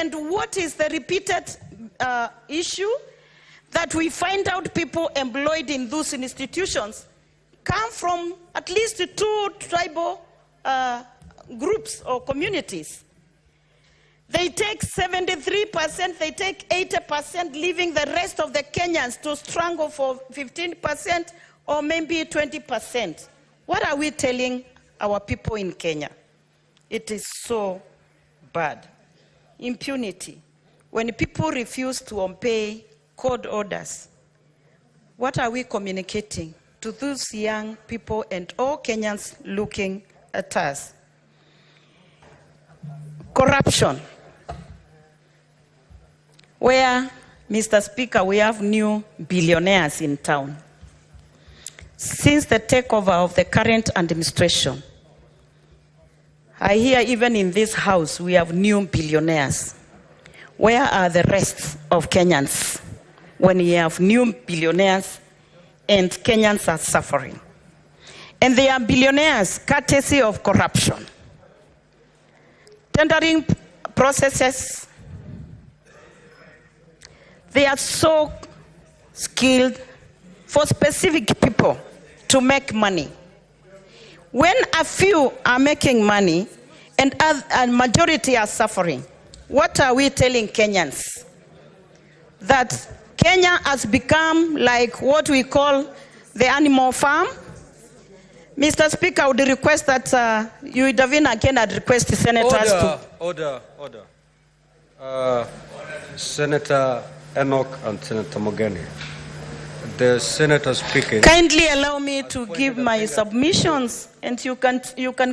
And what is the repeated issue? That we find out people employed in those institutions come from at least 2 tribal groups or communities. They take 73%, they take 80%, leaving the rest of the Kenyans to struggle for 15% or maybe 20%. What are we telling our people in Kenya? It is so bad. Impunity. When people refuse to obey court orders, what are we communicating to those young people and all Kenyans looking at us? Corruption. Where, Mr. Speaker, we have new billionaires in town. Since the takeover of the current administration, I hear even in this house we have new billionaires. Where are the rest of Kenyans when you have new billionaires and Kenyans are suffering? And they are billionaires courtesy of corruption. Tendering processes, they are so skilled for specific people to make money. When a few are making money and a majority are suffering, what are we telling Kenyans? That Kenya has become like what we call the animal farm? Mr. Speaker, I would request that you, Davina, again, I'd request the senators to... Order. Senator Enoch and Senator Mogeni. The senator speaking. Kindly allow me to give my submissions, and you can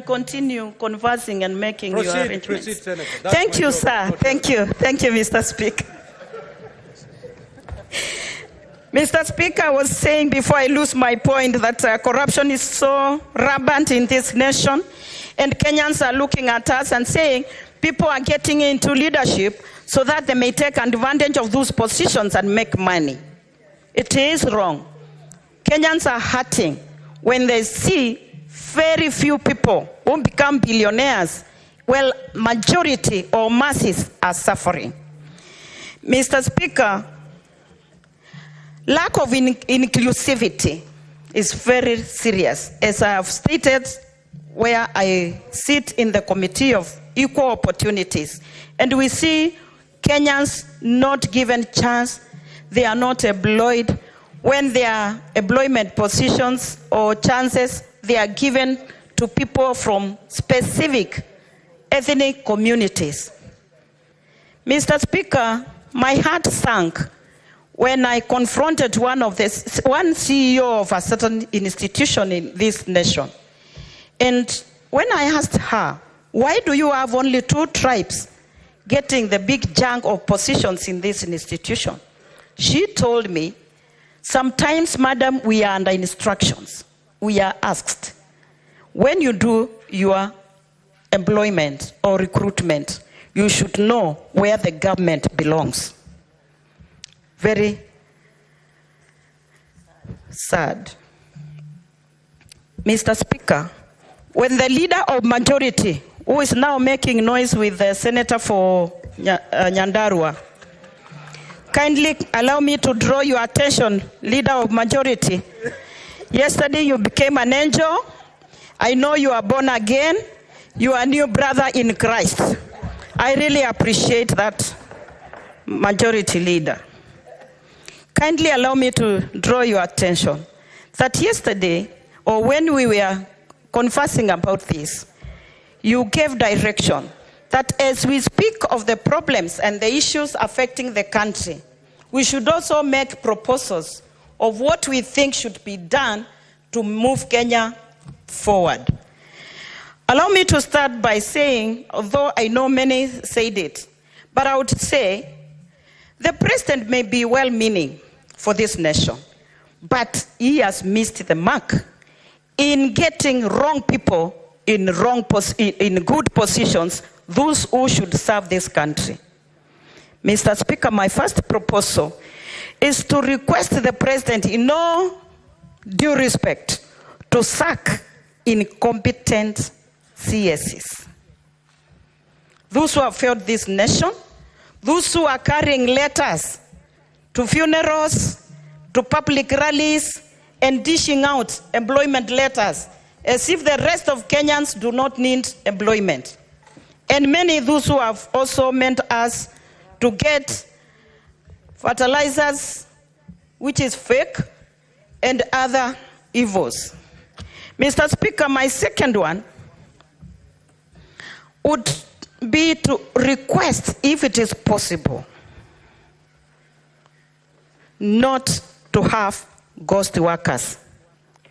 continue conversing and making your arrangements. Proceed, Senator. Thank you, sir. Thank you, Mr. Speaker. Mr. Speaker, I was saying before I lose my point that corruption is so rampant in this nation, and Kenyans are looking at us and saying people are getting into leadership so that they may take advantage of those positions and make money. It is wrong. Kenyans are hurting when they see very few people who become billionaires, while majority or masses are suffering. Mr. Speaker, lack of inclusivity is very serious. As I have stated, where I sit in the Committee of Equal Opportunities, and we see Kenyans not given chance, they are not employed. When their employment positions or chances, they are given to people from specific ethnic communities. Mr. Speaker, my heart sank when I confronted one CEO of a certain institution in this nation. And when I asked her, why do you have only 2 tribes getting the big chunk of positions in this institution? She told me, sometimes, madam, we are under instructions. We are asked, when you do your employment or recruitment, you should know where the government belongs. Very sad. Mr. Speaker, when the leader of majority, who is now making noise with the senator for Nyandarua, kindly allow me to draw your attention, leader of majority. Yesterday you became an angel. I know you are born again. You are a new brother in Christ. I really appreciate that, majority leader. Kindly allow me to draw your attention that yesterday, or when we were conversing about this, you gave direction that as we speak of the problems and the issues affecting the country, we should also make proposals of what we think should be done to move Kenya forward. Allow me to start by saying, although I know many said it, but I would say the president may be well-meaning for this nation, but he has missed the mark in getting wrong people in good positions, those who should serve this country. Mr. Speaker, my first proposal is to request the president, in all due respect, to sack incompetent CSs. Those who have failed this nation, those who are carrying letters to funerals, to public rallies, and dishing out employment letters as if the rest of Kenyans do not need employment. And many those who have also meant us to get fertilizers, which is fake, and other evils. Mr. Speaker, my second one would be to request, if it is possible, not to have ghost workers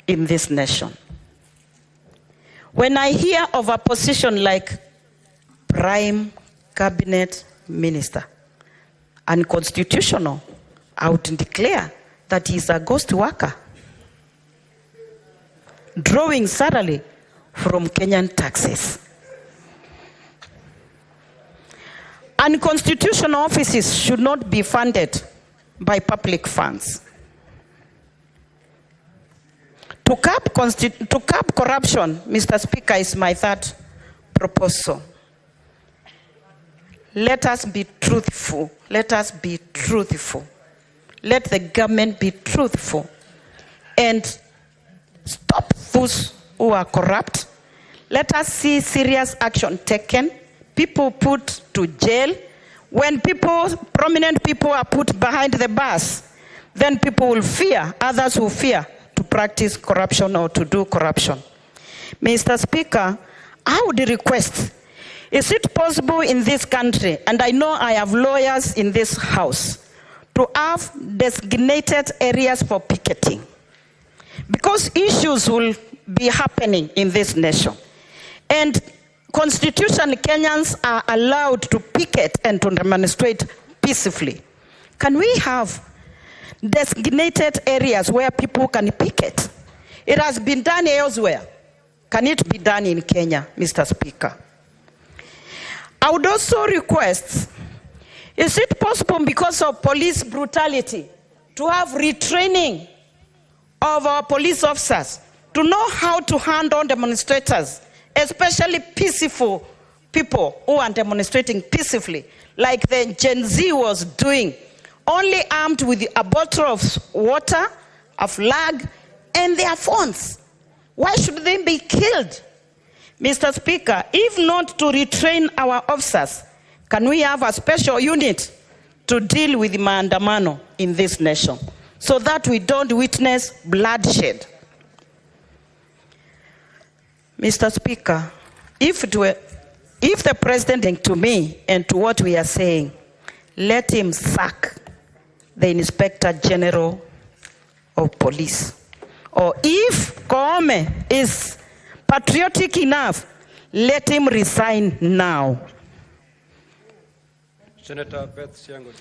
in this nation. When I hear of a position like Prime Cabinet Minister, unconstitutional, I would declare that he is a ghost worker, drawing salary from Kenyan taxes. Unconstitutional offices should not be funded by public funds. To curb corruption, Mr. Speaker, is my third proposal. Let us be truthful. Let us be truthful. Let the government be truthful and stop those who are corrupt. Let us see serious action taken, people put to jail. When prominent people are put behind the bars, then people will fear, others will fear to practice corruption or to do corruption. Mr. Speaker, I would request, is it possible in this country, and I know I have lawyers in this house, to have designated areas for picketing? Because issues will be happening in this nation. And constitutional Kenyans are allowed to picket and to demonstrate peacefully. Can we have designated areas where people can picket? It has been done elsewhere. Can it be done in Kenya, Mr. Speaker? I would also request, is it possible because of police brutality to have retraining of our police officers to know how to handle demonstrators, especially peaceful people who are demonstrating peacefully, like the Gen Z was doing, only armed with a bottle of water, a flag, and their phones? Why should they be killed? Mr. Speaker, if not to retrain our officers, can we have a special unit to deal with maandamano in this nation so that we don't witness bloodshed? Mr. Speaker, if the president, to me and to what we are saying, let him sack the Inspector General of Police. Or if Koome is patriotic enough, let him resign now. Senator Beth Siango,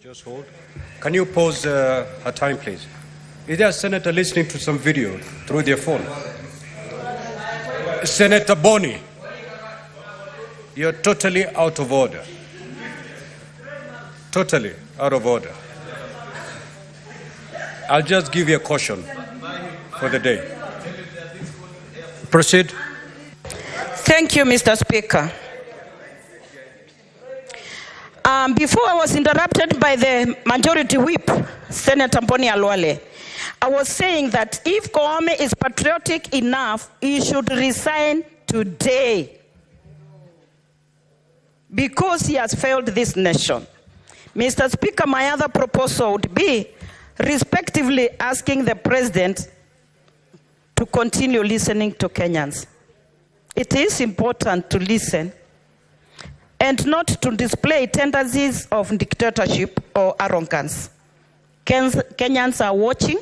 just hold. Can you pause her time, please? Is there a senator listening to some video through their phone? Senator Boni, you're totally out of order. Totally out of order. I'll just give you a caution for the day. Proceed. Thank you, Mr. Speaker. Before I was interrupted by the majority whip, Senator Boni Alwale, I was saying that if Koome is patriotic enough, he should resign today because he has failed this nation. Mr. Speaker, my other proposal would be respectively asking the president to continue listening to Kenyans. It is important to listen and not to display tendencies of dictatorship or arrogance. Kenyans are watching.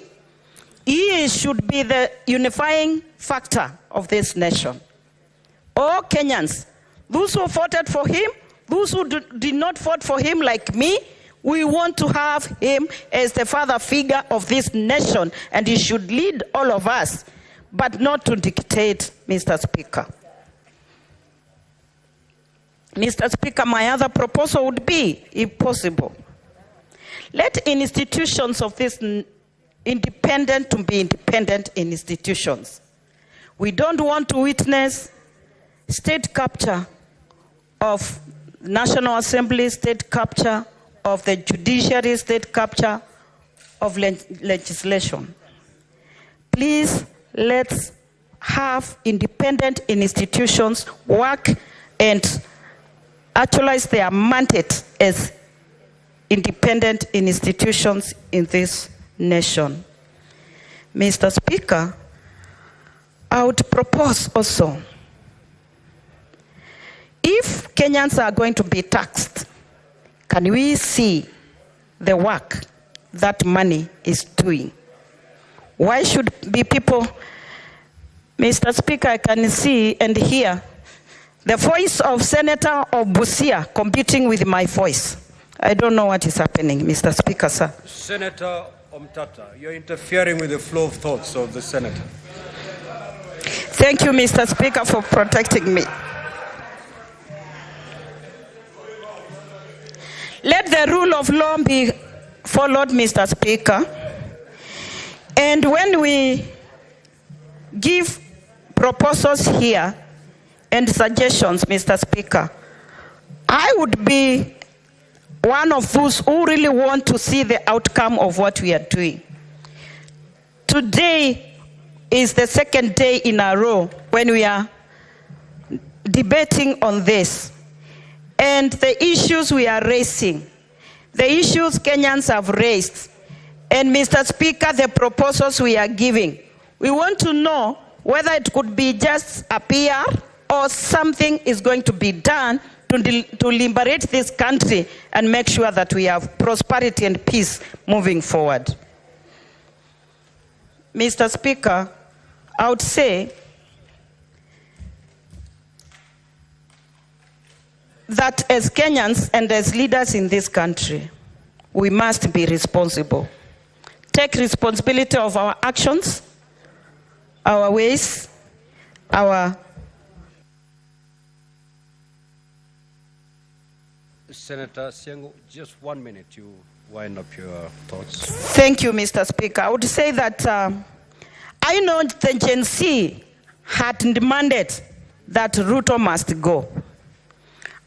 He should be the unifying factor of this nation. All Kenyans, those who voted for him, those who did not vote for him like me, we want to have him as the father figure of this nation, and he should lead all of us, but not to dictate, Mr. Speaker. Mr. Speaker, my other proposal would be, if possible, let institutions of this independent to be independent institutions. We don't want to witness state capture of National Assembly state capture of the judiciary, state capture of legislation. Please, let's have independent institutions work and actualize their mandate as independent institutions in this nation. Mr. Speaker, I would propose also, if Kenyans are going to be taxed, can we see the work that money is doing? Why should be people, Mr. Speaker, I can see and hear the voice of Senator of Busia competing with my voice. I don't know what is happening, Mr. Speaker, sir. Senator Omtata, you're interfering with the flow of thoughts of the Senator. Thank you, Mr. Speaker, for protecting me. Let the rule of law be followed, Mr. Speaker. And when we give proposals here and suggestions, Mr. Speaker, I would be one of those who really want to see the outcome of what we are doing. Today is the second day in a row when we are debating on this. And the issues we are raising, the issues Kenyans have raised, and Mr. Speaker, the proposals we are giving, we want to know whether it could be just a PR or something is going to be done to liberate this country and make sure that we have prosperity and peace moving forward. Mr. Speaker, I would say that as Kenyans and as leaders in this country, we must be responsible. Take responsibility of our actions, our ways, our... Senator Siango, just 1 minute, you wind up your thoughts. Thank you, Mr. Speaker. I would say that I know the GENZ had demanded that Ruto must go.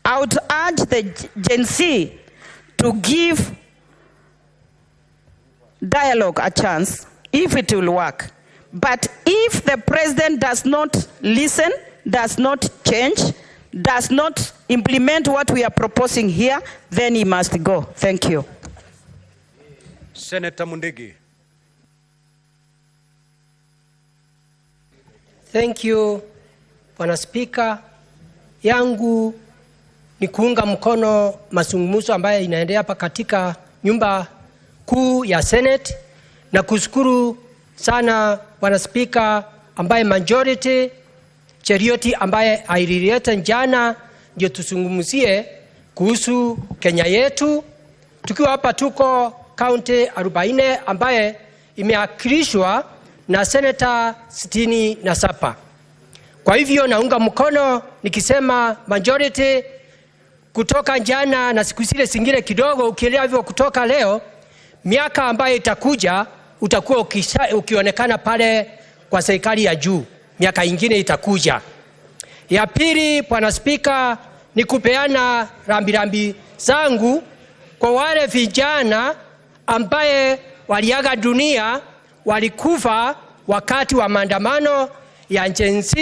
I would urge the GENZ to give dialogue a chance, if it will work. But if the president does not listen, does not change, does not implement what we are proposing here, then he must go. Thank you. Senator Mundigi. Thank you, Bwana Speaker. Yangu ni kuunga mkono mazungumzo ambayo inaendelea hapa katika nyumba kuu ya Senate, na kushukuru sana Bwana Speaker ambaye majority Cherioti ambaye ailileta jana ndio tuzungumzie kuhusu Kenya yetu. Tukiwa hapa tuko county 40 ambaye imeakilishwa na Senator 67. Kwa hivyo naunga mkono nikisema majority kutoka jana na siku zile zingine kidogo, ukielewa hivyo kutoka leo, miaka ambayo itakuja utakuwa ukionekana pale kwa serikali ya juu. Miaka ingine itakuja. Ya pili, Bwana Speaker, ni kupeana rambirambi zangu kwa wale vijana ambaye waliaga dunia, walikufa wakati wa maandamano ya GENZ.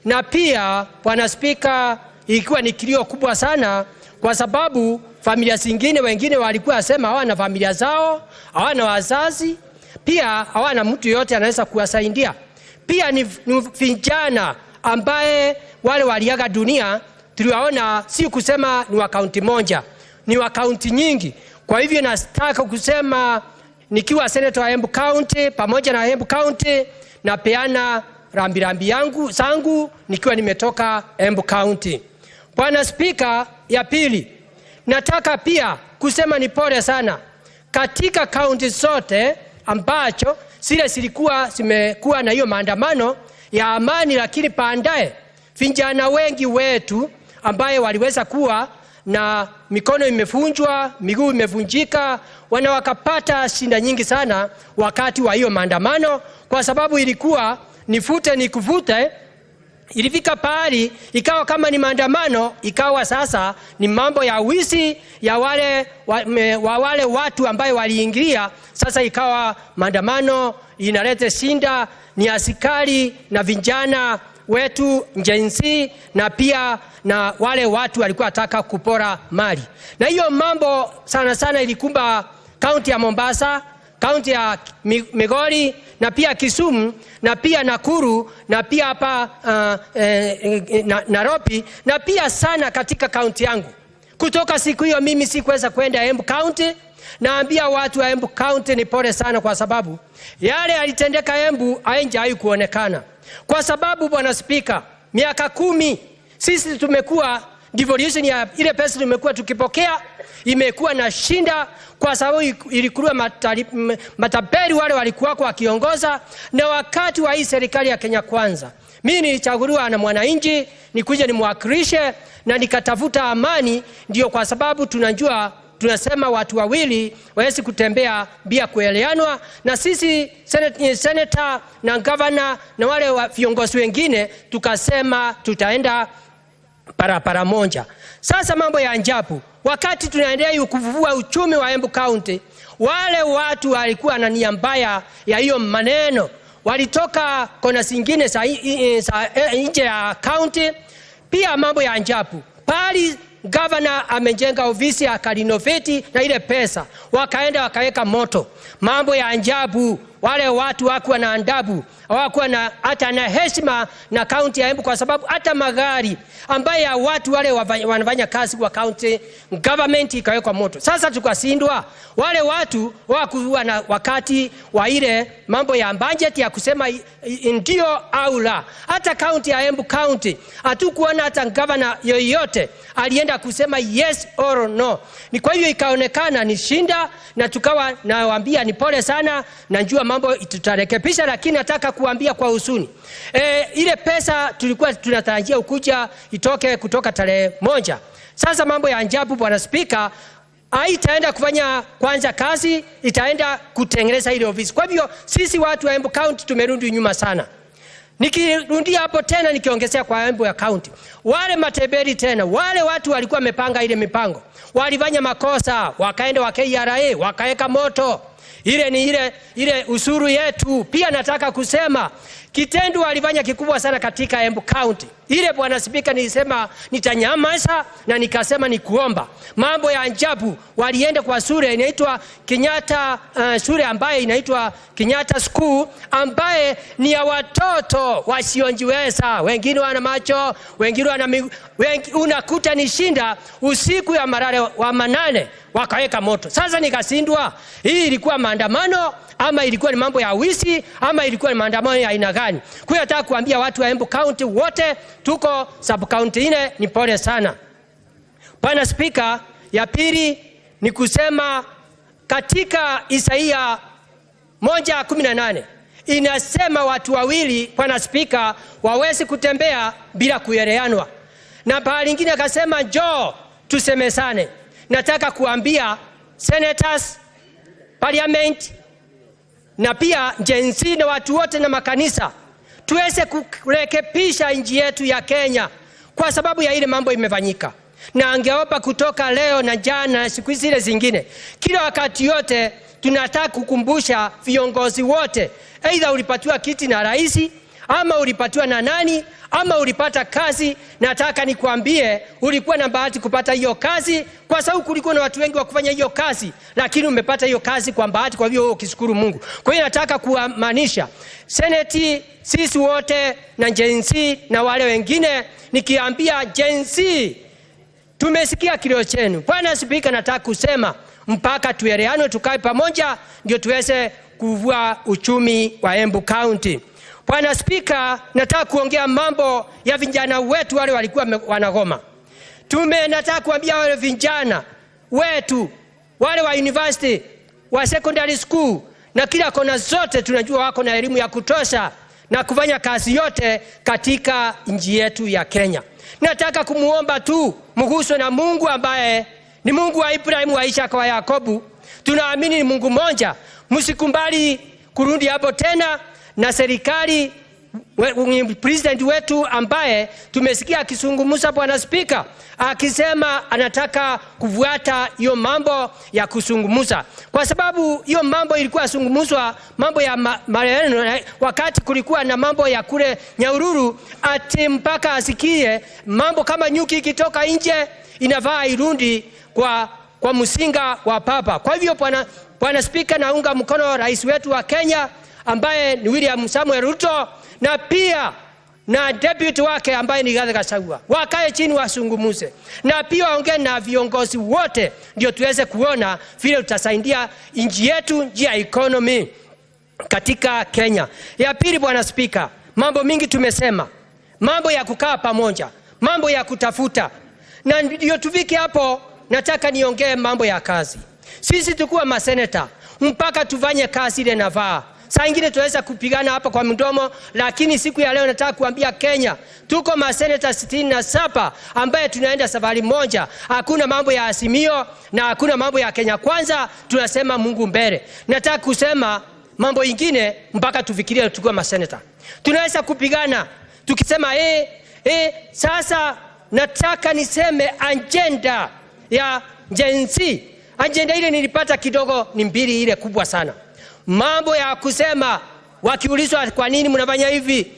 Na pia Bwana Speaker, ilikuwa ni kilio kubwa sana kwa sababu familia zingine wengine walikuwa wasema hawana familia zao, hawana wazazi, pia hawana mtu yote anaweza kuwasaidia. Pia ni vijana ambaye wale waliaga dunia tuliwaona, si kusema ni wa kaunti moja, ni wa kaunti nyingi. Kwa hivyo nataka kusema nikiwa senator wa Embu County pamoja na Embu County na peana rambirambi yangu zangu nikiwa nimetoka Embu County. Bwana Speaker, ya pili nataka pia kusema ni pole sana katika kaunti zote ambacho zile zilikuwa zimekuwa na hiyo maandamano ya amani, lakini baadaye vijana wengi wetu ambaye waliweza kuwa na mikono imevunjwa, miguu imevunjika, wakapata shida nyingi sana wakati wa hiyo maandamano, kwa sababu ilikuwa nifute nikuvute, ilifika pahali ikawa kama ni maandamano, ikawa sasa ni mambo ya wizi ya wale watu ambayo waliingilia. Sasa ikawa maandamano inaleta shinda ni askari na vijana wetu GENZ na pia na wale watu walikuwa wataka kupora mali. Na hiyo mambo sana sana ilikumba kaunti ya Mombasa, kaunti ya Migori na pia Kisumu na pia Nakuru na pia hapa Nairobi na pia sana katika kaunti yangu. Kutoka siku hiyo mimi sikuweza kwenda Embu County. Naambia watu wa Embu County ni pole sana, kwa sababu yale yalitendeka Embu hayajawahi kuonekana. Kwa sababu Bwana Spika, miaka 10 sisi tumekuwa devolution ya ile pesa tumekuwa tukipokea imekuwa na shinda, kwa sababu ilikuwa matapeli wale walikuwa kwa kiongoza. Na wakati wa hii serikali ya Kenya Kwanza, mimi nilichaguliwa na mwananchi nikuje nimwakilishe na nikatafuta amani. Ndio kwa sababu tunasema watu wawili wawezi kutembea bila kuelewanwa, na sisi senator na governor na wale viongozi wengine tukasema tutaenda para moja. Sasa mambo ya ajabu, wakati tunaendelea kuvuvua uchumi wa Embu County, wale watu walikuwa na nia mbaya ya hiyo maneno, walitoka kona zingine nje ya county. Pia mambo ya ajabu, pali governor amejenga ofisi akarinoveti na ile pesa wakaenda wakaweka moto. Mambo ya ajabu, wale watu hawakuwa na adabu, hawakuwa na hata na heshima na kaunti ya Embu, kwa sababu hata magari ambaye ya watu wale wanafanya kazi kwa county government ikawekwa moto. Sasa tukasindwa, wale watu hawakuwa na wakati wa ile mambo ya budget ya kusema ndio au la. Hata kaunti ya Embu County hatukuona hata governor yoyote alienda kusema yes or no. Ni kwa hiyo ikaonekana ni shinda, na tukawa nawaambia ni pole sana, najua mambo tutarekebisha, lakini nataka kuambia kwa huzuni. Ile pesa tulikuwa tunatarajia ukuja itoke kutoka tarehe 1. Sasa mambo ya ajabu Bwana Spika, haitaenda kufanya kwanza kazi, itaenda kutengeneza ile ofisi. Kwa hivyo sisi watu wa Embu County tumerudi nyuma sana. Nikirundia hapo tena nikiongezea kwa Embu ya county, wale matebeli tena, wale watu walikuwa wamepanga ile mipango, walifanya makosa, wakaenda wa KRA wakaeka moto. Ile ni ile usuru yetu. Pia nataka kusema kitendo walifanya kikubwa sana katika Embu County. Ile Bwana Spika nilisema nitanyamaza, na nikasema ni kuomba. Mambo ya ajabu, walienda kwa shule inaitwa Kenyatta, shule ambaye inaitwa Kenyatta School, ambaye ni ya watoto wasiojiweza. Wengine wana macho, wengine wana unakuta ni shinda usiku ya marare wa manane wakaweka moto. Sasa nikasindwa, hii ilikuwa maandamano ama ilikuwa ni mambo ya wizi ama ilikuwa ni maandamano ya aina gani? Kwa hiyo nataka kuambia watu wa Embu County wote, tuko sub county ine, ni pole sana. Bwana Spika, ya pili ni kusema katika Isaia 1:18 inasema watu wawili Bwana Spika wawezi kutembea bila kuelewanwa. Na bahali nyingine akasema njoo tusemesane. Nataka kuambia senators, parliament na pia GENZ na watu wote na makanisa, tuweze kurekebisha nchi yetu ya Kenya kwa sababu ya ile mambo imefanyika. Na angeomba kutoka leo na jana na siku zile zingine, kila wakati yote tunataka kukumbusha viongozi wote, aidha ulipatiwa kiti na rais ama ulipatiwa na nani ama ulipata kazi. Nataka nikwambie ulikuwa na bahati kupata hiyo kazi, kwa sababu kulikuwa na watu wengi wa kufanya hiyo kazi, lakini umepata hiyo kazi kwa bahati, kwa hivyo ukishukuru Mungu. Kwa hiyo nataka kuamaanisha Senate, sisi wote na GENZ na wale wengine, nikiambia GENZ tumesikia kilio chenu. Bwana Spika, nataka kusema mpaka tuelewane, tukae pamoja ndio tuweze kuvua uchumi wa Embu County. Bwana Spika, nataka kuongea mambo ya vijana wetu wale walikuwa wanagoma. Nataka kuambia wale vijana wetu wale wa university, wa secondary school na kila kona zote, tunajua wako na elimu ya kutosha na kufanya kazi yote katika nchi yetu ya Kenya. Nataka kumuomba tu mguswe na Mungu ambaye ni Mungu wa Ibrahim, wa Isaka, wa Yakobo. Tunaamini ni Mungu mmoja. Msikumbali kurudi hapo tena, na serikali president wetu ambaye tumesikia akizungumza Bwana Spika akisema anataka kufuata hiyo mambo ya kuzungumza, kwa sababu hiyo mambo ilikuwa zungumzwa mambo ya maneno wakati kulikuwa na mambo ya kule Nyahururu, ati mpaka asikie mambo kama nyuki ikitoka nje inafaa irundi kwa msinga wa papa. Kwa hivyo Bwana Spika, naunga mkono rais wetu wa Kenya ambaye ni William Samuel Ruto, na pia na deputy wake ambaye ni Rigathi Gachagua, wakae chini wasungumuze, na pia waongee na viongozi wote, ndio tuweze kuona vile tutasaidia nchi yetu, njia economy katika Kenya. Ya pili, Bwana Spika, mambo mingi tumesema, mambo ya kukaa pamoja, mambo ya kutafuta, na ndio tufike hapo. Nataka niongee mambo ya kazi. Sisi tukua maseneta mpaka tufanye kazi ile nafaa. Saa ingine tuweza kupigana hapa kwa mdomo, lakini siku ya leo nataka kuambia Kenya tuko maseneta 67 ambaye tunaenda safari moja. Hakuna mambo ya Azimio na hakuna mambo ya Kenya Kwanza, tunasema Mungu mbele. Nataka kusema mambo ingine mpaka tufikirie tukua maseneta. Tunaweza kupigana tukisema sasa nataka niseme agenda ya GENZ. Agenda ile nilipata kidogo ni mbili, ile kubwa sana. Mambo ya kusema wakiulizwa kwa nini mnafanya hivi,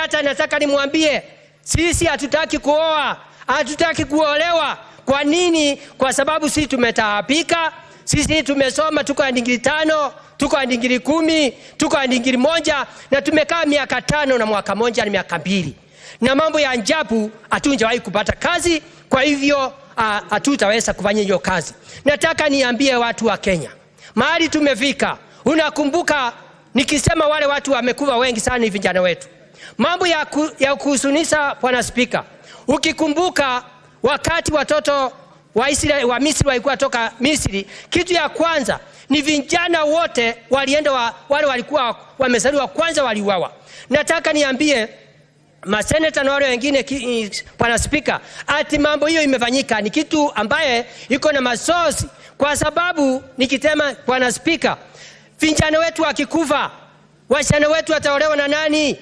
hata nataka nimwambie sisi hatutaki kuoa, hatutaki kuolewa. Kwa nini? Kwa sababu sisi tumetaabika, sisi tumesoma, tuko na digrii 5, tuko na digrii 10, tuko na digrii 1, na tumekaa miaka 5 na mwaka moja na miaka 2. Na mambo ya ajabu hatujawahi kupata kazi, kwa hivyo hatutaweza kufanya hiyo kazi. Nataka niambie watu wa Kenya, mahali tumefika. Unakumbuka nikisema wale watu wamekufa wengi sana ni vijana wetu. Mambo ya kuhuzunisha Bwana Spika. Ukikumbuka wakati watoto wa Misri walikuwa toka Misri, kitu ya kwanza ni vijana wote walienda wale walikuwa wamezaliwa kwanza waliuawa. Nataka niambie maseneta na wale wengine Bwana Spika, ati mambo hiyo imefanyika ni kitu ambaye iko na masosi, kwa sababu nikitema Bwana Spika, vijana wetu wakikufa, wasichana wetu wataolewa na nani?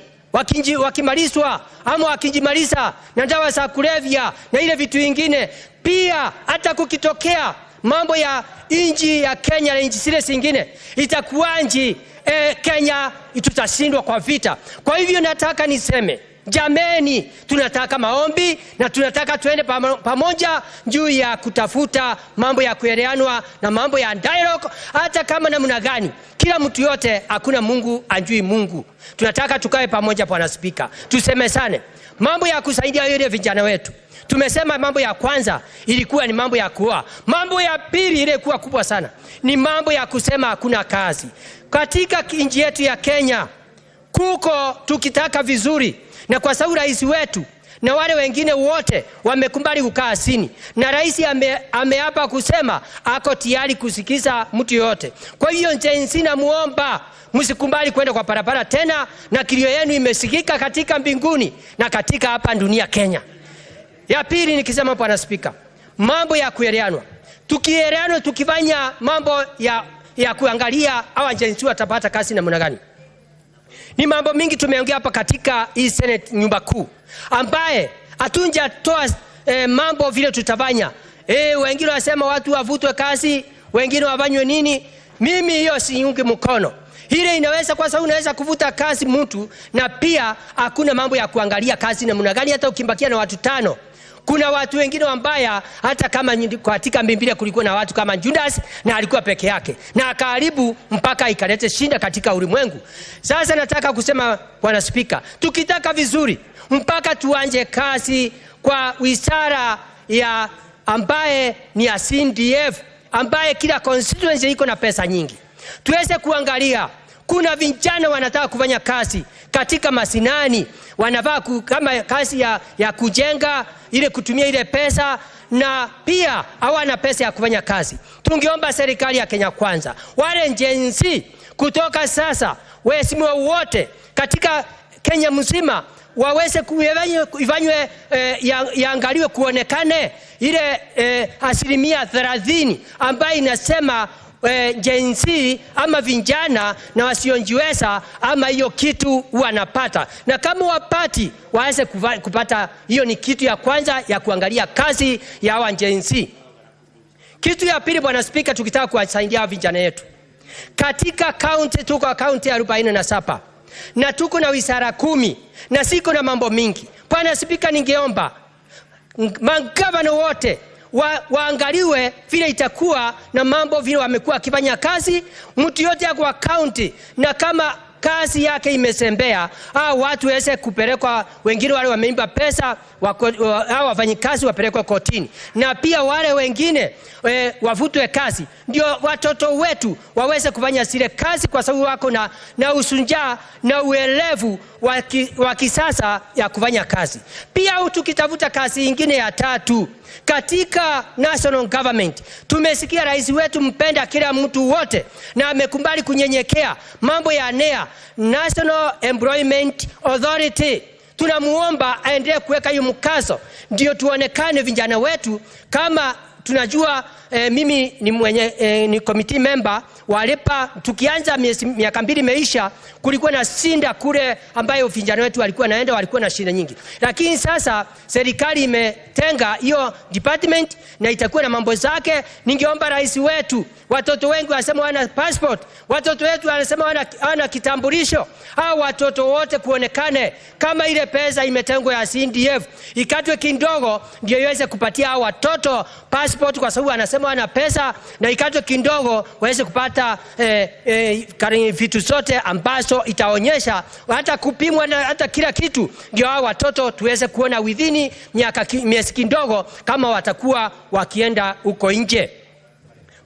Wakimalizwa ama wakijimaliza na dawa za kulevya na ile vitu vingine. Pia hata kukitokea mambo ya nchi ya Kenya na nchi zile zingine, itakuanji Kenya tutashindwa kwa vita. Kwa hivyo nataka niseme, jameni, tunataka maombi na tunataka tuende pamoja juu ya kutafuta mambo ya kuelewanwa na mambo ya dialogue, hata kama namna gani. Kila mtu yote, hakuna Mungu anjui Mungu. Tunataka tukae pamoja Bwana Spika, tusemesane mambo ya kusaidia yule vijana wetu. Tumesema mambo ya kwanza ilikuwa ni mambo ya kuoa. Mambo ya pili ile kuwa kubwa sana ni mambo ya kusema hakuna kazi. Katika nchi yetu ya Kenya kuko tukitaka vizuri, na kwa sababu rais wetu na wale wengine wote wamekubali kukaa chini, na rais ameapa kusema ako tayari kusikiza mtu yote. Kwa hiyo GENZ namuomba msikubali kwenda kwa barabara tena, na kilio yenu imesikika katika mbinguni na katika hapa dunia Kenya. Ya pili nikisema Bwana Spika, mambo ya kuelewanwa. Tukielewanwa, tukifanya mambo ya kuangalia hawa GENZ watapata kazi na namna gani. Ni mambo mingi tumeongea hapa katika hii Senate nyumba kuu, ambaye hatunjatoa mambo vile tutafanya. Wengine wasema watu wavutwe kazi, wengine wafanywe nini. Mimi hiyo siungi mkono. Ile inaweza, kwa sababu unaweza kuvuta kazi mtu na pia hakuna mambo ya kuangalia kazi na namna gani. Hata ukimbakia na watu 5, kuna watu wengine wambaya, hata kama katika Biblia kulikuwa na watu kama Judas na alikuwa peke yake na akaharibu mpaka ikalete shinda katika ulimwengu. Sasa nataka kusema Bwana Spika, tukitaka vizuri mpaka tuanje kazi kwa wizara ya ambaye ni ya CDF, ambaye kila constituency iko na pesa nyingi. Tuweze kuangalia, kuna vijana wanataka kufanya kazi katika masinani, wanavaa kama kazi ya kujenga, ile kutumia ile pesa, na pia hawana pesa ya kufanya kazi. Tungeomba serikali ya Kenya Kwanza, wale GENZ kutoka sasa, waheshimiwa wote katika Kenya mzima waweze kuifanywe yaangaliwe kuonekane ile 30% ambayo inasema GENZ ama vijana na wasiojiweza ama hiyo kitu wanapata. Na kama wapati waweze kupata, hiyo ni kitu ya kwanza ya kuangalia kazi ya hawa GENZ. Kitu ya pili Bwana Speaker, tukitaka kuwasaidia vijana yetu. Katika county tuko county 47 na tuko na wizara 10 na siko na mambo mingi. Bwana Speaker, ningeomba magavana wote waangaliwe vile itakuwa na mambo vile wamekuwa wakifanya kazi. Mtu yote kwa county na kama kazi yake imesembea, watu waweze kupelekwa, wengine wale wameimba pesa wafanyikazi wapelekwa kotini, na pia wale wengine wavutwe kazi, ndio watoto wetu waweze kufanya zile kazi, kwa sababu wako na usunja na uelevu wa kisasa ya kufanya kazi. Pia tukitafuta kazi nyingine ya tatu katika national government, tumesikia rais wetu mpenda kila mtu wote na amekubali kunyenyekea mambo ya NEA, National Employment Authority. Tunamuomba aendelee kuweka hiyo mkazo, ndio tuonekane vijana wetu. Kama tunajua mimi ni committee member walipa, tukianza miaka 2 imeisha, kulikuwa na shinda kule ambayo vijana wetu walikuwa na shida nyingi. Lakini sasa serikali imetenga hiyo department na itakuwa na mambo zake. Ningeomba rais wetu, watoto wengi wanasema wana passport, watoto wetu wanasema wana kitambulisho, watoto wote kuonekane kama ile pesa imetengwa ya CDF ikatwe kidogo, ndio iweze kupatia watoto passport, kwa sababu anasema wana pesa, na ikatwe kidogo waweze kupata vitu zote ambazo itaonyesha hata kupimwa na hata kila kitu, ndio hao watoto tuweze kuona within miezi kidogo kama watakuwa wakienda huko nje.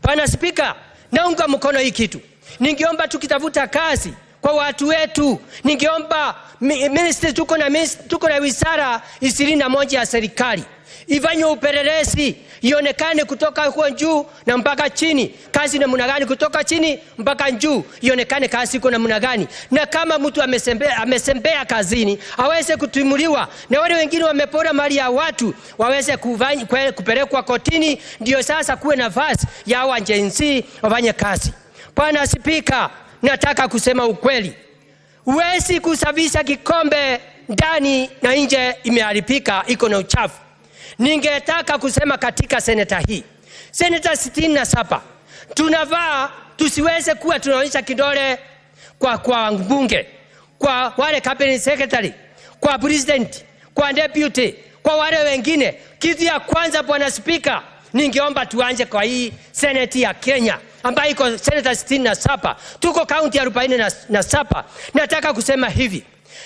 Bwana Speaker, naunga mkono hii kitu. Ningeomba tukitafuta kazi kwa watu wetu, ningeomba ministry, tuko na wizara 21 ya serikali, ifanye upelelezi, ionekane kutoka huko juu na mpaka chini kazi namna gani, kutoka chini mpaka juu ionekane kazi iko namna gani, na kama mtu amesembea kazini aweze kutimuliwa, na wale wengine wamepora mali ya watu waweze kupelekwa kotini, ndio sasa kuwe nafasi ya hawa GENZ wafanye kazi. Bwana Speaker, nataka kusema ukweli. Huwezi kusafisha kikombe ndani na nje imeharibika, iko na uchafu. Ningetaka kusema katika seneta hii, seneta 67, tunavaa tusiweze kuwa tunaonyesha kidole kwa mbunge, kwa wale cabinet secretary, kwa president, kwa deputy, kwa wale wengine. Kitu ya kwanza Bwana Speaker, ningeomba tuanze kwa hii seneti ya Kenya ambayo iko seneta 67, tuko county 47. Nataka kusema hivi,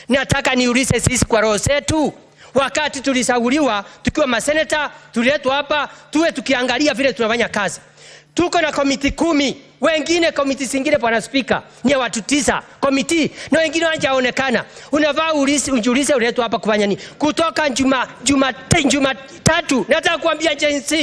nataka niulize sisi kwa roho zetu, wakati tulisaguliwa tukiwa maseneta, tuliletwa hapa tuwe tukiangalia vile tunafanya kazi. Tuko na komiti 10, wengine komiti zingine Bwana Speaker ni watu 9 komiti, na wengine hawajaonekana. Unavaa ujiulize uletwa hapa kufanya nini? Kutoka Jumatatu nataka kuambia GENZ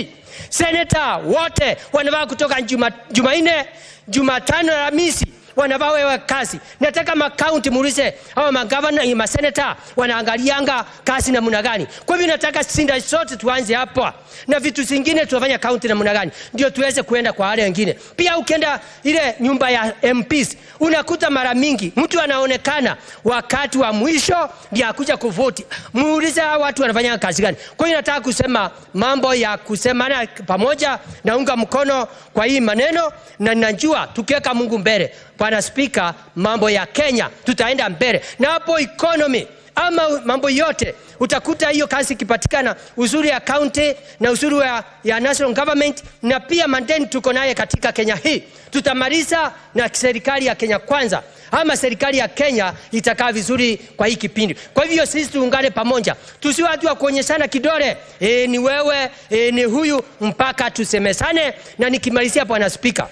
seneta wote wanavaa kutoka Jumanne, Jumatano na Alhamisi wanavaa wewe kazi. Nataka makaunti muulize au magavana na maseneta wanaangalianga kazi namna gani. Kwa hivyo nataka sinda sote tuanze hapa, na vitu zingine tunafanya kaunti namna gani, ndio tuweze kuenda kwa wale wengine. Pia ukienda ile nyumba ya MPs unakuta mara mingi mtu anaonekana wakati wa mwisho ndio akuja kuvoti. Muulize hao watu wanafanya kazi gani. Kwa hiyo nataka kusema mambo ya kusemana pamoja, naunga mkono kwa hii maneno, na ninajua tukiweka Mungu mbele Bwana Speaker, mambo ya Kenya tutaenda mbele, na hapo economy ama mambo yote utakuta hiyo kazi kipatikana, uzuri ya county na uzuri ya national government, na pia mandeni tuko naye katika Kenya hii tutamaliza na serikali ya Kenya kwanza, ama serikali ya Kenya itakaa vizuri kwa hii kipindi. Kwa hivyo sisi tuungane pamoja, tusiwe watu wa kuonyeshana kidole, ni wewe, ni huyu, mpaka tusemesane. Na nikimalizia Bwana Speaker,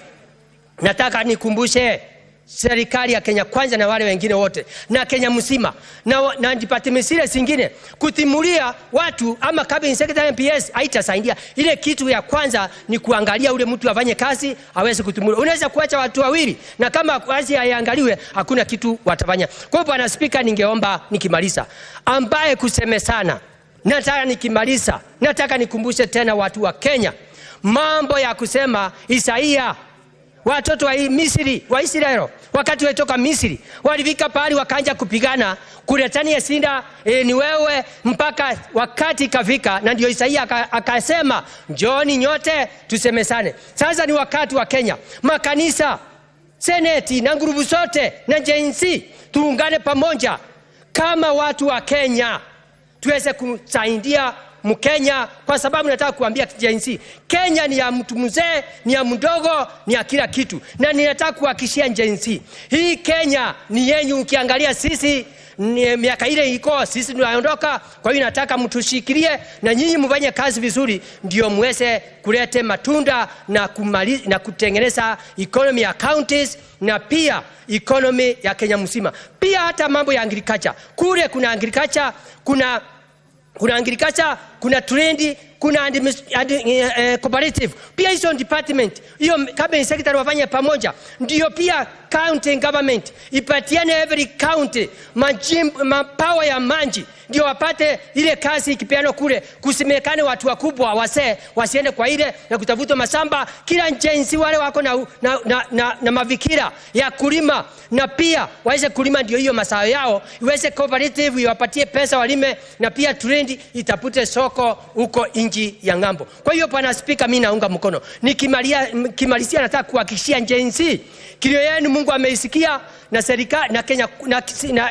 nataka nikumbushe serikali ya Kenya kwanza na wale wengine wote na Kenya mzima na department zile zingine kutimulia watu ama cabinet secretary MPS haitasaidia. Ile kitu ya kwanza ni kuangalia ule mtu afanye kazi aweze kutimulia. Unaweza kuacha watu wawili na kama kazi haiangaliwe hakuna kitu watafanya. Kwa hiyo Bwana Speaker, ningeomba nikimaliza ambaye kuseme sana, nataka nikimaliza nataka nikumbushe tena watu wa Kenya mambo ya kusema Isaia watoto wa Misri, wa Israeli, wakati walitoka Misri, walifika pahali wakaanza kupigana kuletania sinda, ni wewe, mpaka wakati kafika, na ndio Isaia akasema njooni nyote tusemesane. Sasa ni wakati wa Kenya, makanisa, seneti na ngurubu zote na GENZ tuungane pamoja kama watu wa Kenya tuweze kusaidia Mkenya, kwa sababu nataka kuambia GENZ, Kenya ni ya mtu mzee, ni ya mdogo, ni ya kila kitu. Na ninataka kuhakikishia GENZ, hii Kenya ni yenyu. Ukiangalia sisi miaka ile iko, sisi tunaondoka. Kwa hiyo nataka mtushikilie na nyinyi mfanye kazi vizuri, ndio muweze kulete matunda na kumaliza na kutengeneza economy ya counties na pia economy ya Kenya mzima. Pia hata mambo ya agriculture, kule kuna agriculture, kuna agriculture, kuna trade, kuna cooperative. Pia hizo department, hiyo cabinet secretary wafanye pamoja. Ndio pia county government ipatiane every county power ya manji, ndio wapate ile kazi ikipeano kule, kusimekane watu wakubwa wase wasiende kwa ile na kutafuta masamba. Kila GENZ wale wako na mavikira ya kulima, na pia waweze kulima, ndio hiyo masao yao iweze cooperative iwapatie pesa walime, na pia trend itapute soko huko inji ya ngambo. Kwa hiyo Bwana Speaker, mimi naunga mkono. Nikimalizia nataka kuhakikishia GENZ, kilio yenu Mungu ameisikia, na serikali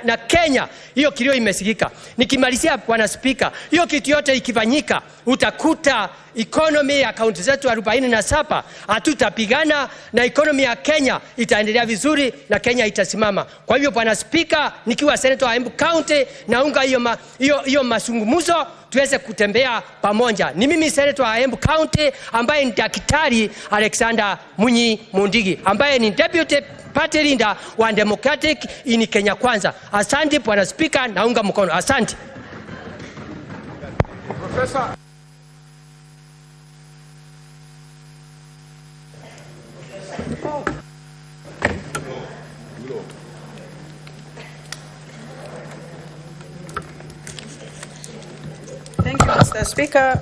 na Kenya hiyo kilio imesikika. Nikimalizia Bwana Speaker, hiyo kitu yote ikifanyika, utakuta economy ya kaunti zetu 47 hatutapigana, na economy ya Kenya itaendelea vizuri na Kenya itasimama. Kwa hivyo Bwana Speaker, nikiwa senator wa Embu County, naunga hiyo mazungumzo tuweze kutembea pamoja. Ni mimi senator wa Embu County ambaye ni Daktari Alexander Munyi Mundigi, ambaye ni deputy party leader wa Democratic in Kenya Kwanza. Asante Bwana Speaker, naunga mkono. Asante. Professor. Thank you, Mr. Speaker.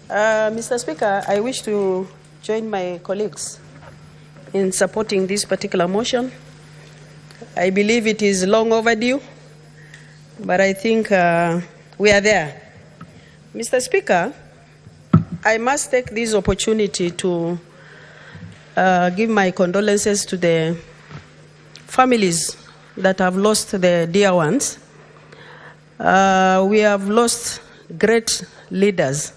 Mr. Speaker, I wish to join my colleagues in supporting this particular motion. I believe it is long overdue, but I think we are there. Mr. Speaker, I must take this opportunity to give my condolences to the families that have lost their dear ones. We have lost great leaders.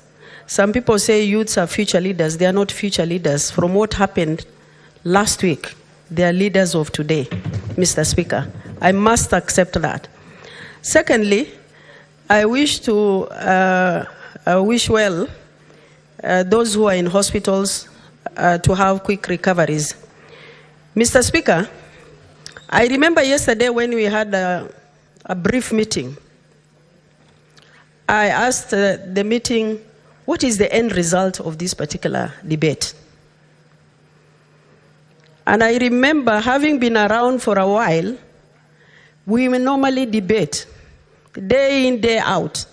Some people say youths are future leaders. They are not future leaders. From what happened last week, they are leaders of today, Mr. Speaker. I must accept that. Secondly, I wish to wish well those who are in hospitals to have quick recoveries. Mr. Speaker, I remember yesterday when we had a brief meeting, I asked the meeting, what is the end result of this particular debate? And I remember, having been around for a while, we will normally debate day in, day out,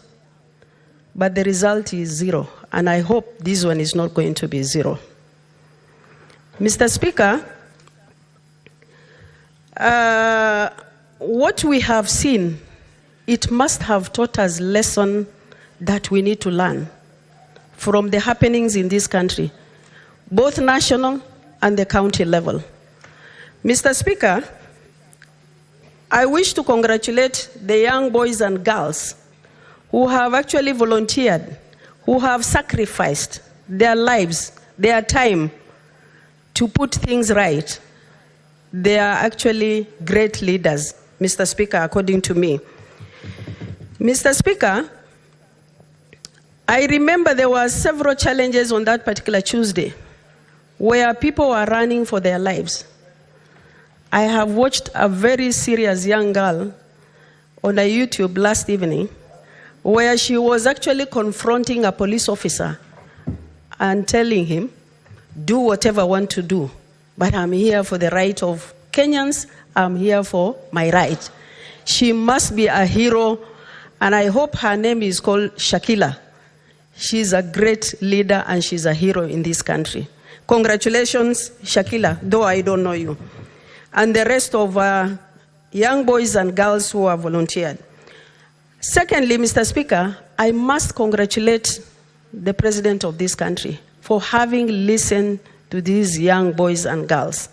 but the result is zero. And I hope this one is not going to be zero. Mr. Speaker, what we have seen, it must have taught us lesson that we need to learn from the happenings in this country, both national and the county level. Mr. Speaker, I wish to congratulate the young boys and girls who have actually volunteered, who have sacrificed their lives, their time to put things right. They are actually great leaders, Mr. Speaker, according to me. Mr. Speaker, I remember there were several challenges on that particular Tuesday where people were running for their lives. I have watched a very serious young girl on a YouTube last evening where she was actually confronting a police officer and telling him, do whatever I want to do, but I'm here for the right of Kenyans, I'm here for my right. She must be a hero, and I hope her name is called Shakila. She's a great leader and she's a hero in this country. Congratulations, Shakila, though I don't know you. And the rest of young boys and girls who have volunteered. Secondly, Mr. Speaker, I must congratulate the President of this country for having listened to these young boys and girls.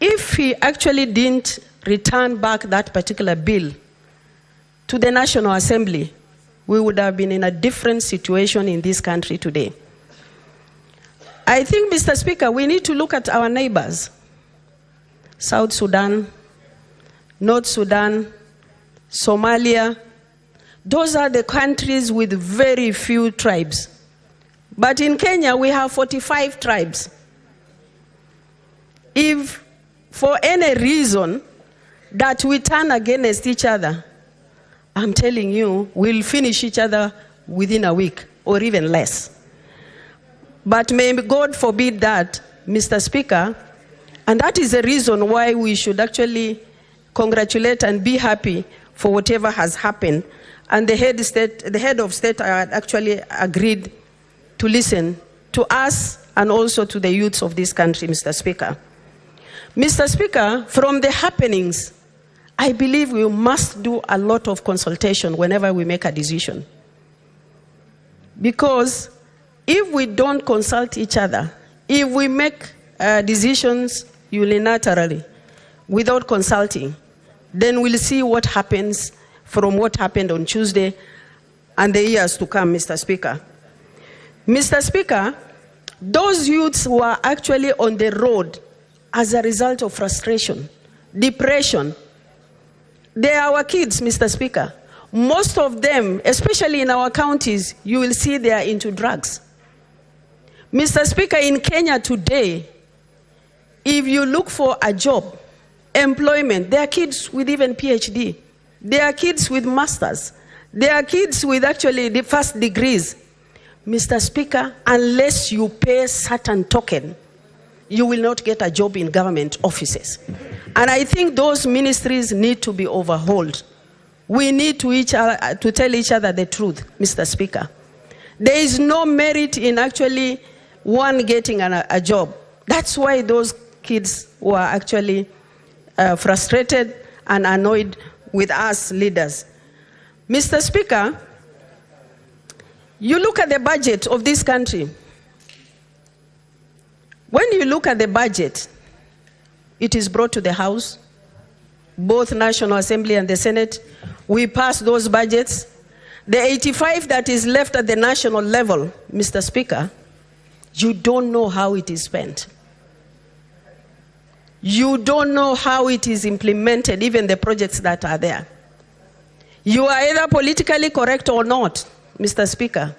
If he actually didn't return back that particular bill to the National Assembly, we would have been in a different situation in this country today. I think, Mr. Speaker, we need to look at our neighbors. South Sudan, North Sudan, Somalia. Those are the countries with very few tribes. But in Kenya, we have 45 tribes. If for any reason that we turn against each other, I'm telling you, we'll finish each other within a week or even less. But may God forbid that, Mr. Speaker, and that is the reason why we should actually congratulate and be happy for whatever has happened. And the head of state actually agreed to listen to us and also to the youths of this country, Mr. Speaker. Mr. Speaker, from the happenings, I believe we must do a lot of consultation whenever we make a decision. Because if we don't consult each other, if we make decisions unilaterally without consulting, then we'll see what happens from what happened on Tuesday and the years to come, Mr. Speaker. Mr. Speaker, those youths who are actually on the road as a result of frustration, depression, they are our kids, Mr. Speaker. Most of them, especially in our counties, you will see they are into drugs. Mr. Speaker, in Kenya today, if you look for a job, employment, there are kids with even PhD. There are kids with masters. There are kids with actually the first degrees. Mr. Speaker, unless you pay certain token, you will not get a job in government offices. And I think those ministries need to be overhauled. We need to tell each other the truth, Mr. Speaker. There is no merit in actually one getting a job. That's why those kids were actually frustrated and annoyed with us leaders. Mr. Speaker, you look at the budget of this country. When you look at the budget, it is brought to the House, both National Assembly and the Senate. We pass those budgets. The 85 that is left at the national level, Mr. Speaker, you don't know how it is spent. You don't know how it is implemented, even the projects that are there. You are either politically correct or not, Mr. Speaker.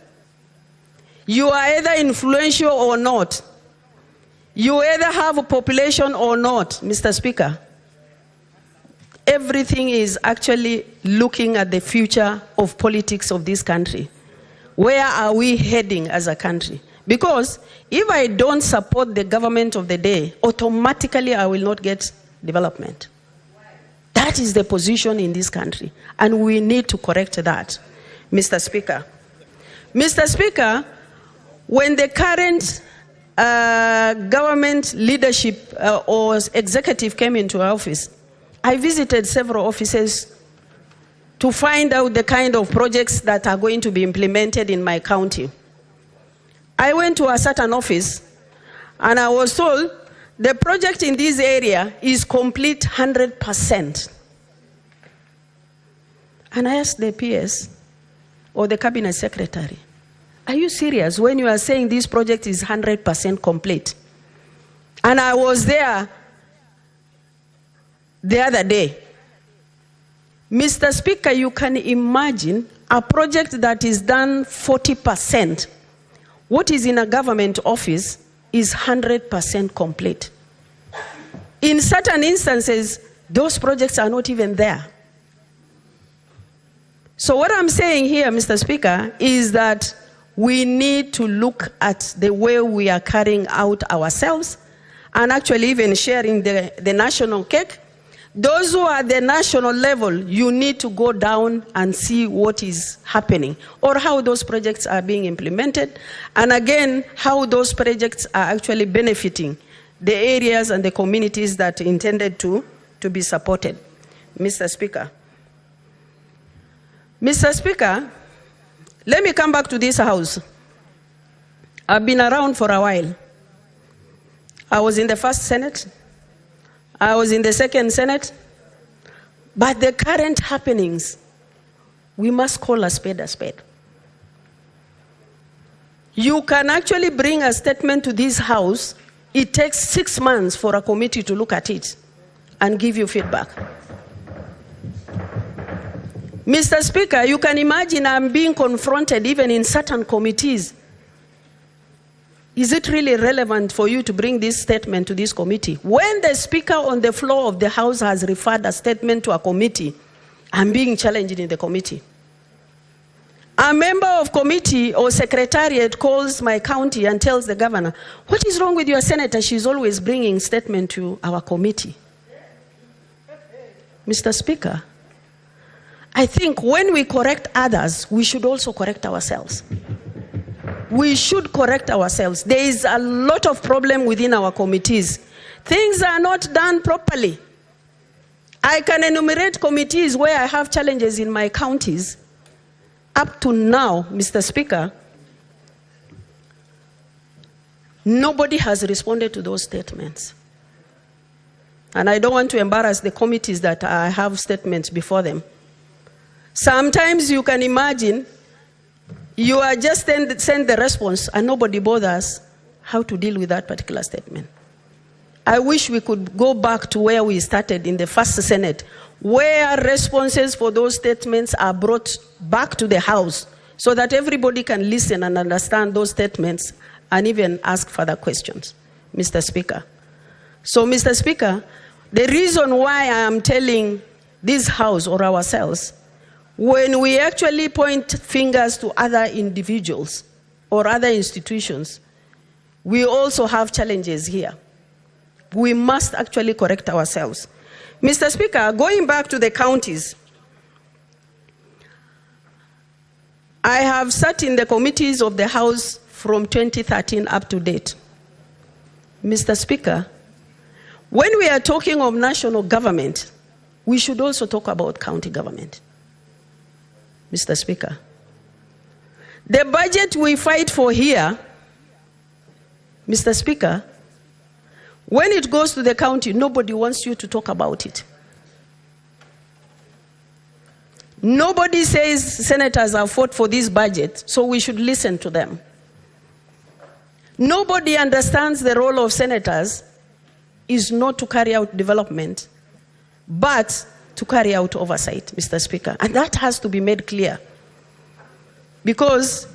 You are either influential or not. You either have a population or not, Mr. Speaker. Everything is actually looking at the future of politics of this country. Where are we heading as a country? Because if I don't support the government of the day, automatically I will not get development. That is the position in this country, and we need to correct that, Mr. Speaker. Mr. Speaker, when the current government leadership or executive came into office, I visited several offices to find out the kind of projects that are going to be implemented in my county. I went to a certain office and I was told the project in this area is complete 100%. And I asked the PS or the cabinet secretary, are you serious when you are saying this project is 100% complete? And I was there the other day. Mr. Speaker, you can imagine a project that is done 40%. What is in a government office is 100% complete. In certain instances, those projects are not even there. So what I'm saying here, Mr. Speaker, is that we need to look at the way we are carrying out ourselves and actually even sharing the national cake, Those who are at the national level, you need to go down and see what is happening or how those projects are being implemented. And again, how those projects are actually benefiting the areas and the communities that are intended to be supported. Mr. Speaker. Mr. Speaker, let me come back to this house. I've been around for a while. I was in the first Senate. I was in the second Senate. But the current happenings, we must call a spade a spade. You can actually bring a statement to this house. It takes 6 months for a committee to look at it and give you feedback. Mr. Speaker, you can imagine I'm being confronted even in certain committees. Is it really relevant for you to bring this statement to this committee? When the Speaker on the floor of the House has referred a statement to a committee, I'm being challenged in the committee. A member of committee or secretariat calls my county and tells the governor, what is wrong with your senator? She's always bringing statement to our committee. Mr. Speaker, I think when we correct others, we should also correct ourselves. We should correct ourselves. There is a lot of problem within our committees. Things are not done properly. I can enumerate committees where I have challenges in my counties. Up to now, Mr. Speaker, nobody has responded to those statements. And I don't want to embarrass the committees that I have statements before them. Sometimes you can imagine you are just send the response and nobody bothers how to deal with that particular statement. I wish we could go back to where we started in the first Senate, where responses for those statements are brought back to the House so that everybody can listen and understand those statements and even ask further questions, Mr. Speaker. So, Mr. Speaker, the reason why I am telling this House or ourselves, when we actually point fingers to other individuals or other institutions, we also have challenges here. We must actually correct ourselves. Mr. Speaker, going back to the counties, I have sat in the committees of the House from 2013 up to date. Mr. Speaker, when we are talking of national government, we should also talk about county government. Mr. Speaker, the budget we fight for here, Mr. Speaker, when it goes to the county, nobody wants you to talk about it. Nobody says senators have fought for this budget, so we should listen to them. Nobody understands the role of senators is not to carry out development, but to carry out oversight, Mr. Speaker. And that has to be made clear. Because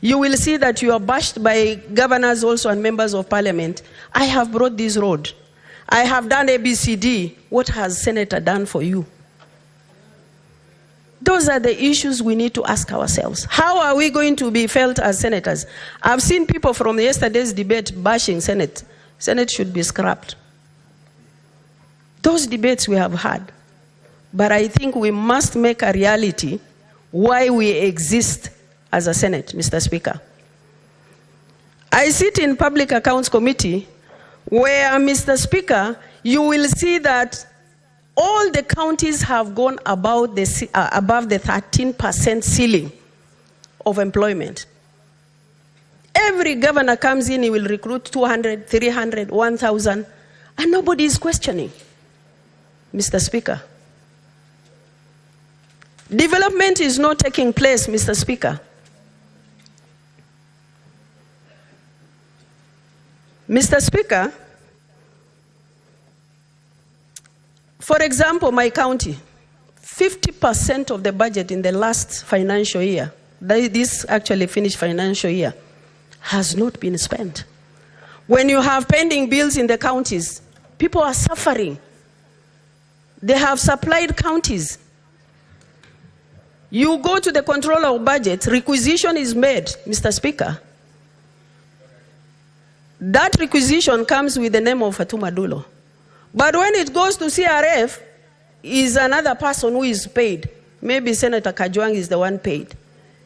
you will see that you are bashed by governors also and members of parliament. I have brought this road. I have done ABCD. What has Senator done for you? Those are the issues we need to ask ourselves. How are we going to be felt as senators? I've seen people from yesterday's debate bashing Senate. Senate should be scrapped. Those debates we have had. But I think we must make a reality why we exist as a Senate, Mr. Speaker. I sit in Public Accounts Committee where, Mr. Speaker, you will see that all the counties have gone above the 13% ceiling of employment. Every governor comes in, he will recruit 200, 300, 1,000, and nobody is questioning, Mr. Speaker. Development is not taking place, Mr. Speaker. Mr. Speaker, for example, my county, 50% of the budget in the last financial year, this actually finished financial year, has not been spent. When you have pending bills in the counties, people are suffering. They have supplied counties. You go to the controller of budget, requisition is made, Mr. Speaker. That requisition comes with the name of Fatuma Dulo. But when it goes to CRF, is another person who is paid. Maybe Senator Kajwang is the one paid.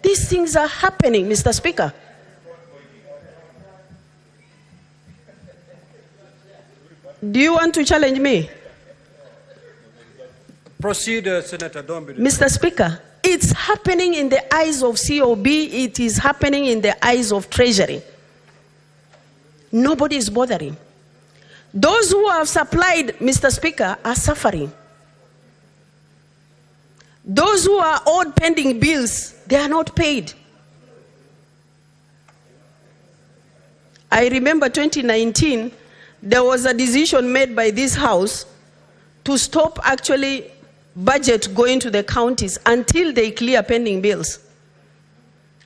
These things are happening, Mr. Speaker. Do you want to challenge me? Proceed, Senator. Don't be Mr. Speaker, it's happening in the eyes of COB, it is happening in the eyes of Treasury. Nobody is bothering. Those who have supplied, Mr. Speaker, are suffering. Those who are owed pending bills, they are not paid. I remember 2019, there was a decision made by this House to stop actually budget going to the counties until they clear pending bills.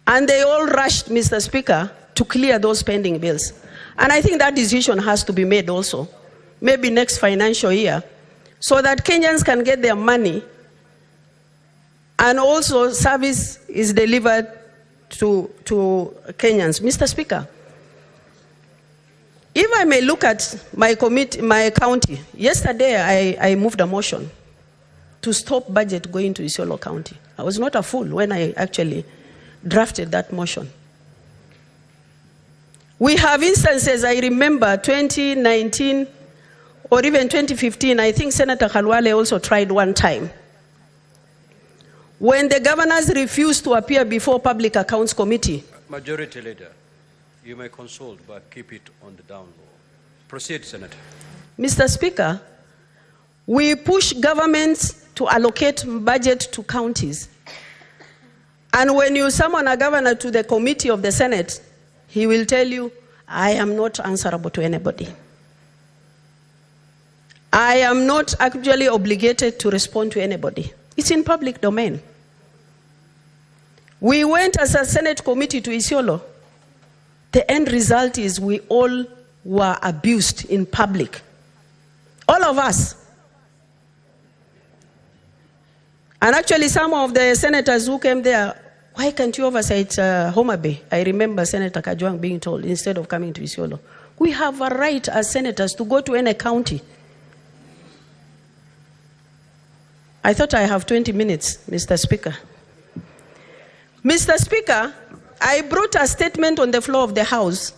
And they all rushed, Mr. Speaker, to clear those pending bills. And I think that decision has to be made also, maybe next financial year, so that Kenyans can get their money and also service is delivered to Kenyans. Mr. Speaker, if I may look at my county, yesterday I moved a motion to stop budget going to Isiolo County. I was not a fool when I actually drafted that motion. We have instances, I remember 2019 or even 2015, I think Senator Khalwale also tried one time. When the governors refused to appear before Public Accounts Committee. Majority Leader, you may consult, but keep it on the down low. Proceed, Senator. Mr. Speaker, we push governments to allocate budget to counties. And when you summon a governor to the committee of the Senate, he will tell you, I am not answerable to anybody. I am not actually obligated to respond to anybody. It's in public domain. We went as a Senate committee to Isiolo. The end result is we all were abused in public. All of us. And actually some of the senators who came there, why can't you oversight Homa Bay? I remember Senator Kajwang being told, instead of coming to Isiolo. We have a right as senators to go to any county. I thought I have 20 minutes, Mr. Speaker. Mr. Speaker, I brought a statement on the floor of the House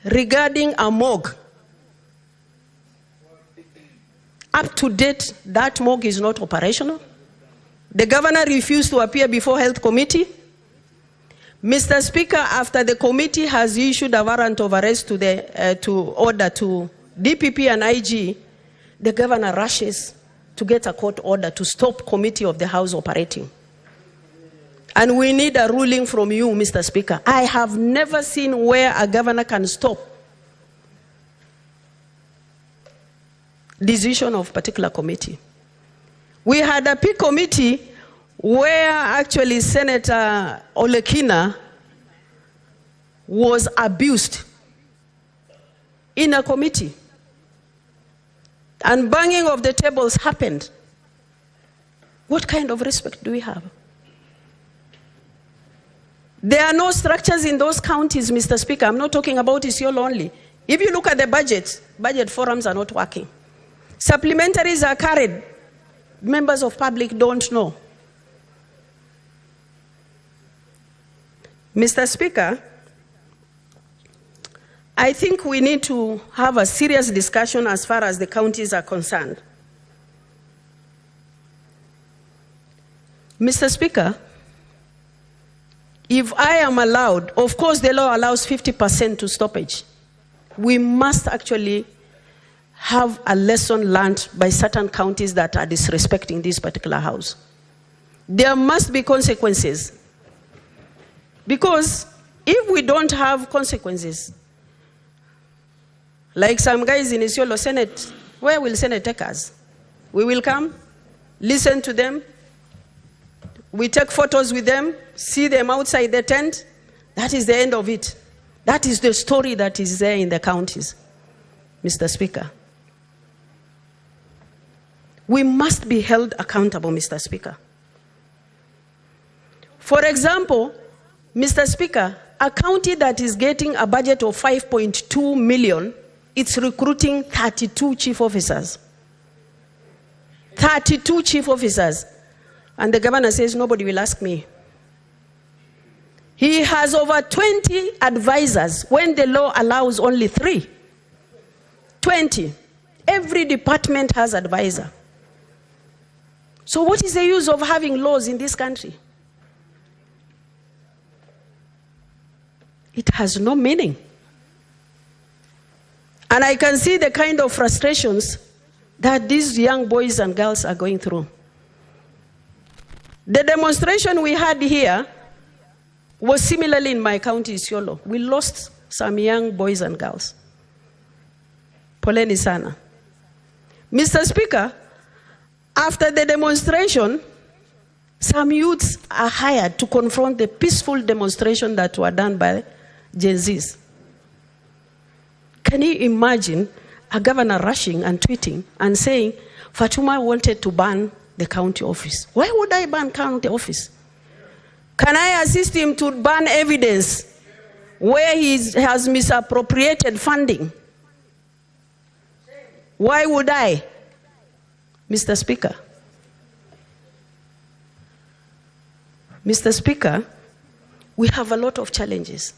regarding a morgue. Up to date, that morgue is not operational. The governor refused to appear before Health Committee. Mr. Speaker, after the committee has issued a warrant of arrest to order to DPP and IG, the governor rushes to get a court order to stop committee of the House operating. And we need a ruling from you, Mr. Speaker. I have never seen where a governor can stop decision of particular committee. We had a P committee where actually Senator Olekina was abused in a committee. And banging of the tables happened. What kind of respect do we have? There are no structures in those counties, Mr. Speaker. I'm not talking about Isiolo only. If you look at the budget forums are not working. Supplementaries are carried. Members of public don't know. Mr. Speaker, I think we need to have a serious discussion as far as the counties are concerned. Mr. Speaker, if I am allowed, of course the law allows 50% to stoppage. We must actually have a lesson learned by certain counties that are disrespecting this particular house. There must be consequences. Because if we don't have consequences, like some guys in Isiolo Senate, where will Senate take us? We will come, listen to them, we take photos with them, see them outside the tent. That is the end of it. That is the story that is there in the counties, Mr. Speaker. We must be held accountable, Mr. Speaker. For example, Mr. Speaker, a county that is getting a budget of 5.2 million, it's recruiting 32 chief officers. 32 chief officers. And the governor says, nobody will ask me. He has over 20 advisors when the law allows only 3. 20. Every department has advisor. So what is the use of having laws in this country? It has no meaning. And I can see the kind of frustrations that these young boys and girls are going through. The demonstration we had here was similarly in my county, Isiolo. We lost some young boys and girls. Poleni sana. Mr. Speaker, after the demonstration, some youths are hired to confront the peaceful demonstration that were done by GENZs. Can you imagine a governor rushing and tweeting and saying, Fatuma wanted to ban the county office? Why would I ban county office? Can I assist him to ban evidence where he has misappropriated funding? Why would I? Mr. Speaker. Mr. Speaker, we have a lot of challenges.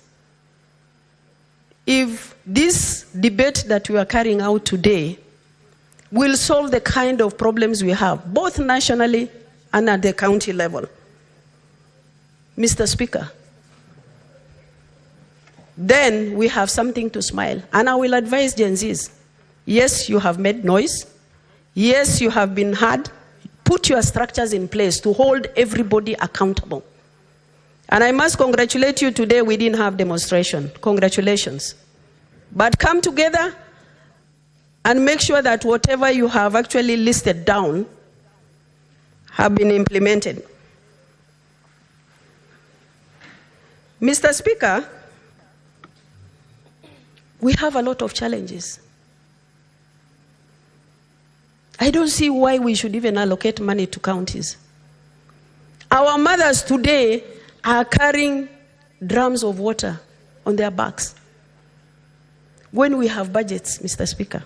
If this debate that we are carrying out today will solve the kind of problems we have, both nationally and at the county level, Mr. Speaker, then we have something to smile. And I will advise GENZs, yes, you have made noise. Yes, you have been heard. Put your structures in place to hold everybody accountable. And I must congratulate you today, we didn't have demonstration. Congratulations. But come together and make sure that whatever you have actually listed down have been implemented. Mr. Speaker, we have a lot of challenges. I don't see why we should even allocate money to counties. Our mothers today are carrying drums of water on their backs when we have budgets, Mr. Speaker.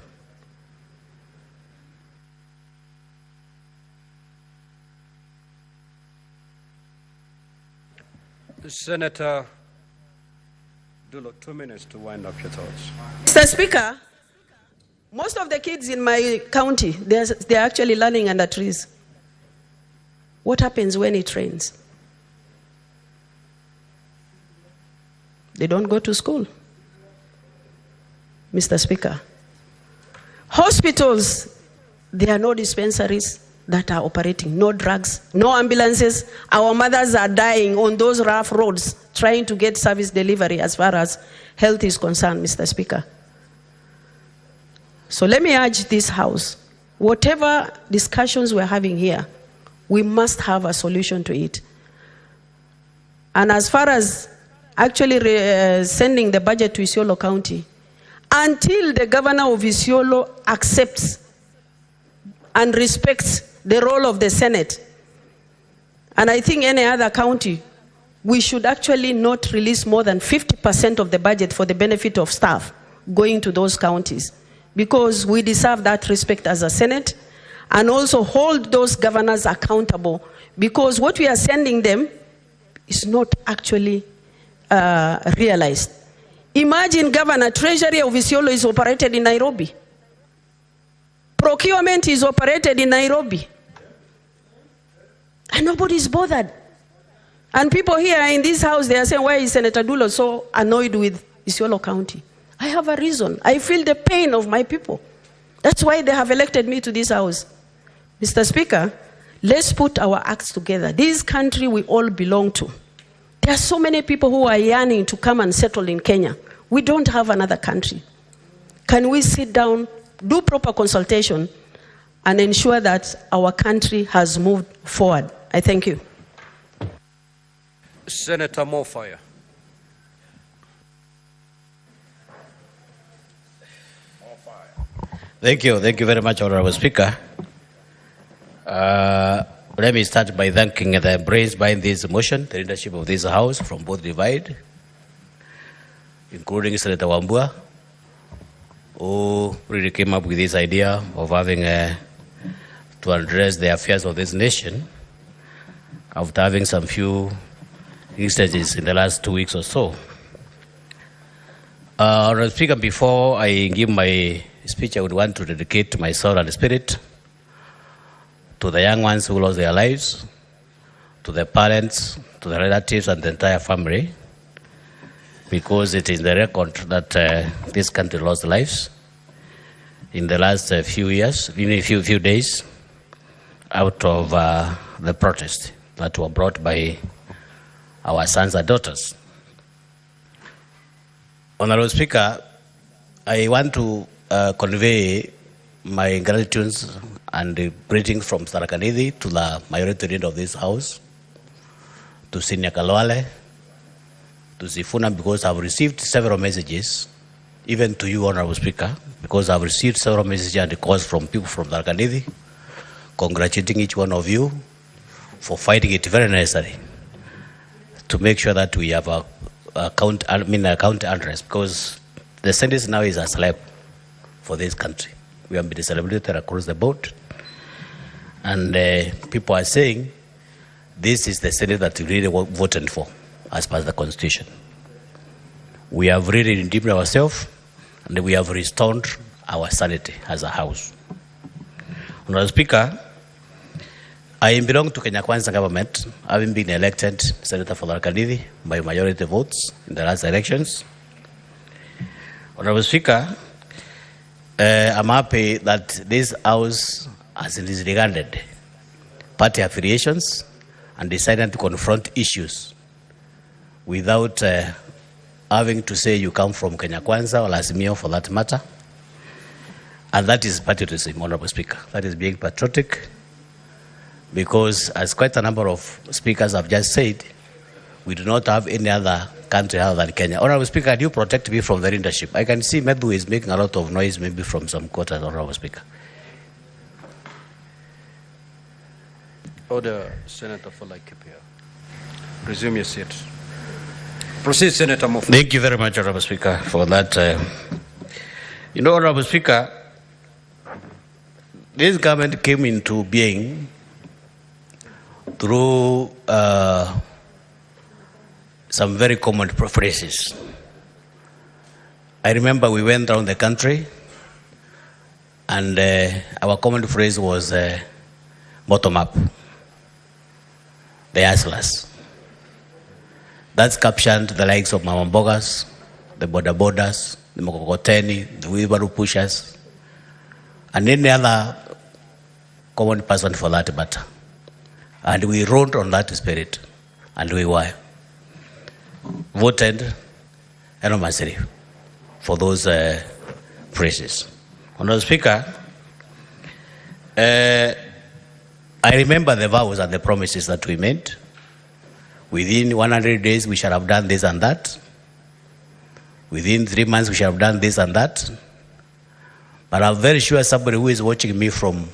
Senator Dulo, 2 minutes to wind up your thoughts. Mr. Speaker, most of the kids in my county, they're actually learning under trees. What happens when it rains? They don't go to school. Mr. Speaker, hospitals, there are no dispensaries that are operating, no drugs, no ambulances. Our mothers are dying on those rough roads trying to get service delivery as far as health is concerned, Mr. Speaker. So let me urge this House, whatever discussions we're having here, we must have a solution to it. And as far as actually sending the budget to Isiolo County, until the governor of Isiolo accepts and respects the role of the Senate, and I think any other county, we should actually not release more than 50% of the budget for the benefit of staff going to those counties, because we deserve that respect as a Senate, and also hold those governors accountable, because what we are sending them is not actually realized. Imagine Governor, Treasury of Isiolo is operated in Nairobi. Procurement is operated in Nairobi. And nobody is bothered. And people here in this House, they are saying, why is Senator Dulo so annoyed with Isiolo County? I have a reason. I feel the pain of my people. That's why they have elected me to this House. Mr. Speaker, let's put our acts together. This country we all belong to. There are so many people who are yearning to come and settle in Kenya. We don't have another country. Can we sit down, do proper consultation, and ensure that our country has moved forward? I thank you. Senator Mofire. Thank you very much, Honorable Speaker. Let me start by thanking the brains behind this motion, the leadership of this House from both divide, including Senator Wambua, who really came up with this idea of having to address the affairs of this nation after having some few instances in the last 2 weeks or so. Honourable Speaker, before I give my speech, I would want to dedicate my soul and spirit to the young ones who lost their lives, to the parents, to the relatives and the entire family, because it is the record that this country lost lives in the last few years, in a few days, out of the protests that were brought by our sons and daughters. Honourable Speaker, I want to convey my gratitude and greetings from Sarakanidi to the majority leader of this House, to Senior Kalwale, to Sifuna, because I've received several messages, even to you, Honourable Speaker, because I've received several messages and calls from people from Sarakanidi, congratulating each one of you for fighting it very necessary to make sure that we have a counter address, because the sentence now is a slap for this country. We have been celebrated across the board, and people are saying this is the Senate that we really voted for as per the Constitution. We have really redeemed ourselves, and we have restored our sanity as a House. Honourable Speaker, I belong to Kenya Kwanza government, having been elected Senator for Tharaka-Nithi by majority votes in the last elections. Honourable Speaker, I'm happy that this House has disregarded party affiliations and decided to confront issues without having to say you come from Kenya Kwanza or Azimio for that matter. And that is patriotism, Honourable Speaker. That is being patriotic, because as quite a number of speakers have just said, we do not have any other country other than Kenya. Honourable Speaker, do you protect me from the leadership? I can see Medhu is making a lot of noise, maybe from some quarters, Honourable Speaker. Order, Senator for Laikipia. Resume your seat. Proceed, Senator Mofu. Thank you very much, Honourable Speaker, for that. You know, Honourable Speaker, this government came into being through some very common phrases. I remember we went around the country, and our common phrase was bottom up, the hustlers. That's captioned the likes of Mama Mbogas, the border borders, the Mokokoteni, the wheelbarrow pushers, and any other common person for that matter. And we rode on that spirit, and we were voted enormously for those phrases. Honourable Speaker, I remember the vows and the promises that we made. Within 100 days, we shall have done this and that. Within 3 months, we shall have done this and that. But I'm very sure somebody who is watching me from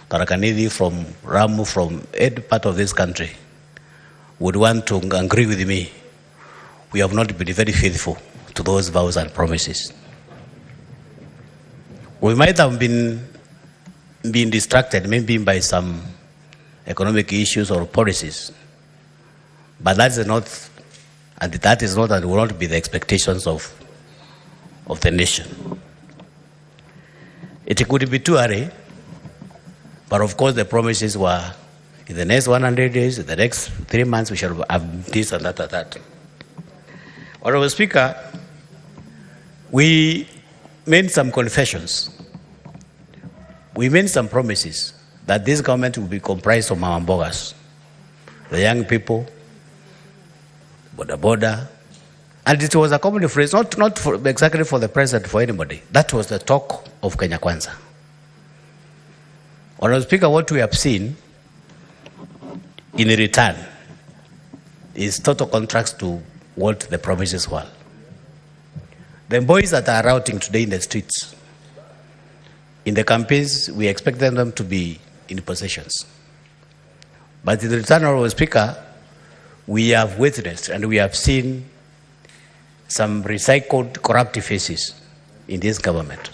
Tharaka-Nithi, from Ramu, from any part of this country would want to agree with me. We have not been very faithful to those vows and promises. We might have been distracted maybe by some economic issues or policies, but that's not, and that is not and will not be the expectations of the nation. It could be too early, but of course the promises were in the next 100 days, in the next 3 months, we shall have this and that and that. Honourable Speaker, we made some confessions. We made some promises that this government will be comprised of Mama Mbogas, the young people, border, and it was a common phrase, not exactly for the president, for anybody. That was the talk of Kenya Kwanza. Honourable Speaker, what we have seen in return is total contrast to what the promises were. The boys that are routing today in the streets, in the campaigns, we expected them to be in positions. But in return, Honourable Speaker, we have witnessed and we have seen some recycled corrupt faces in this government.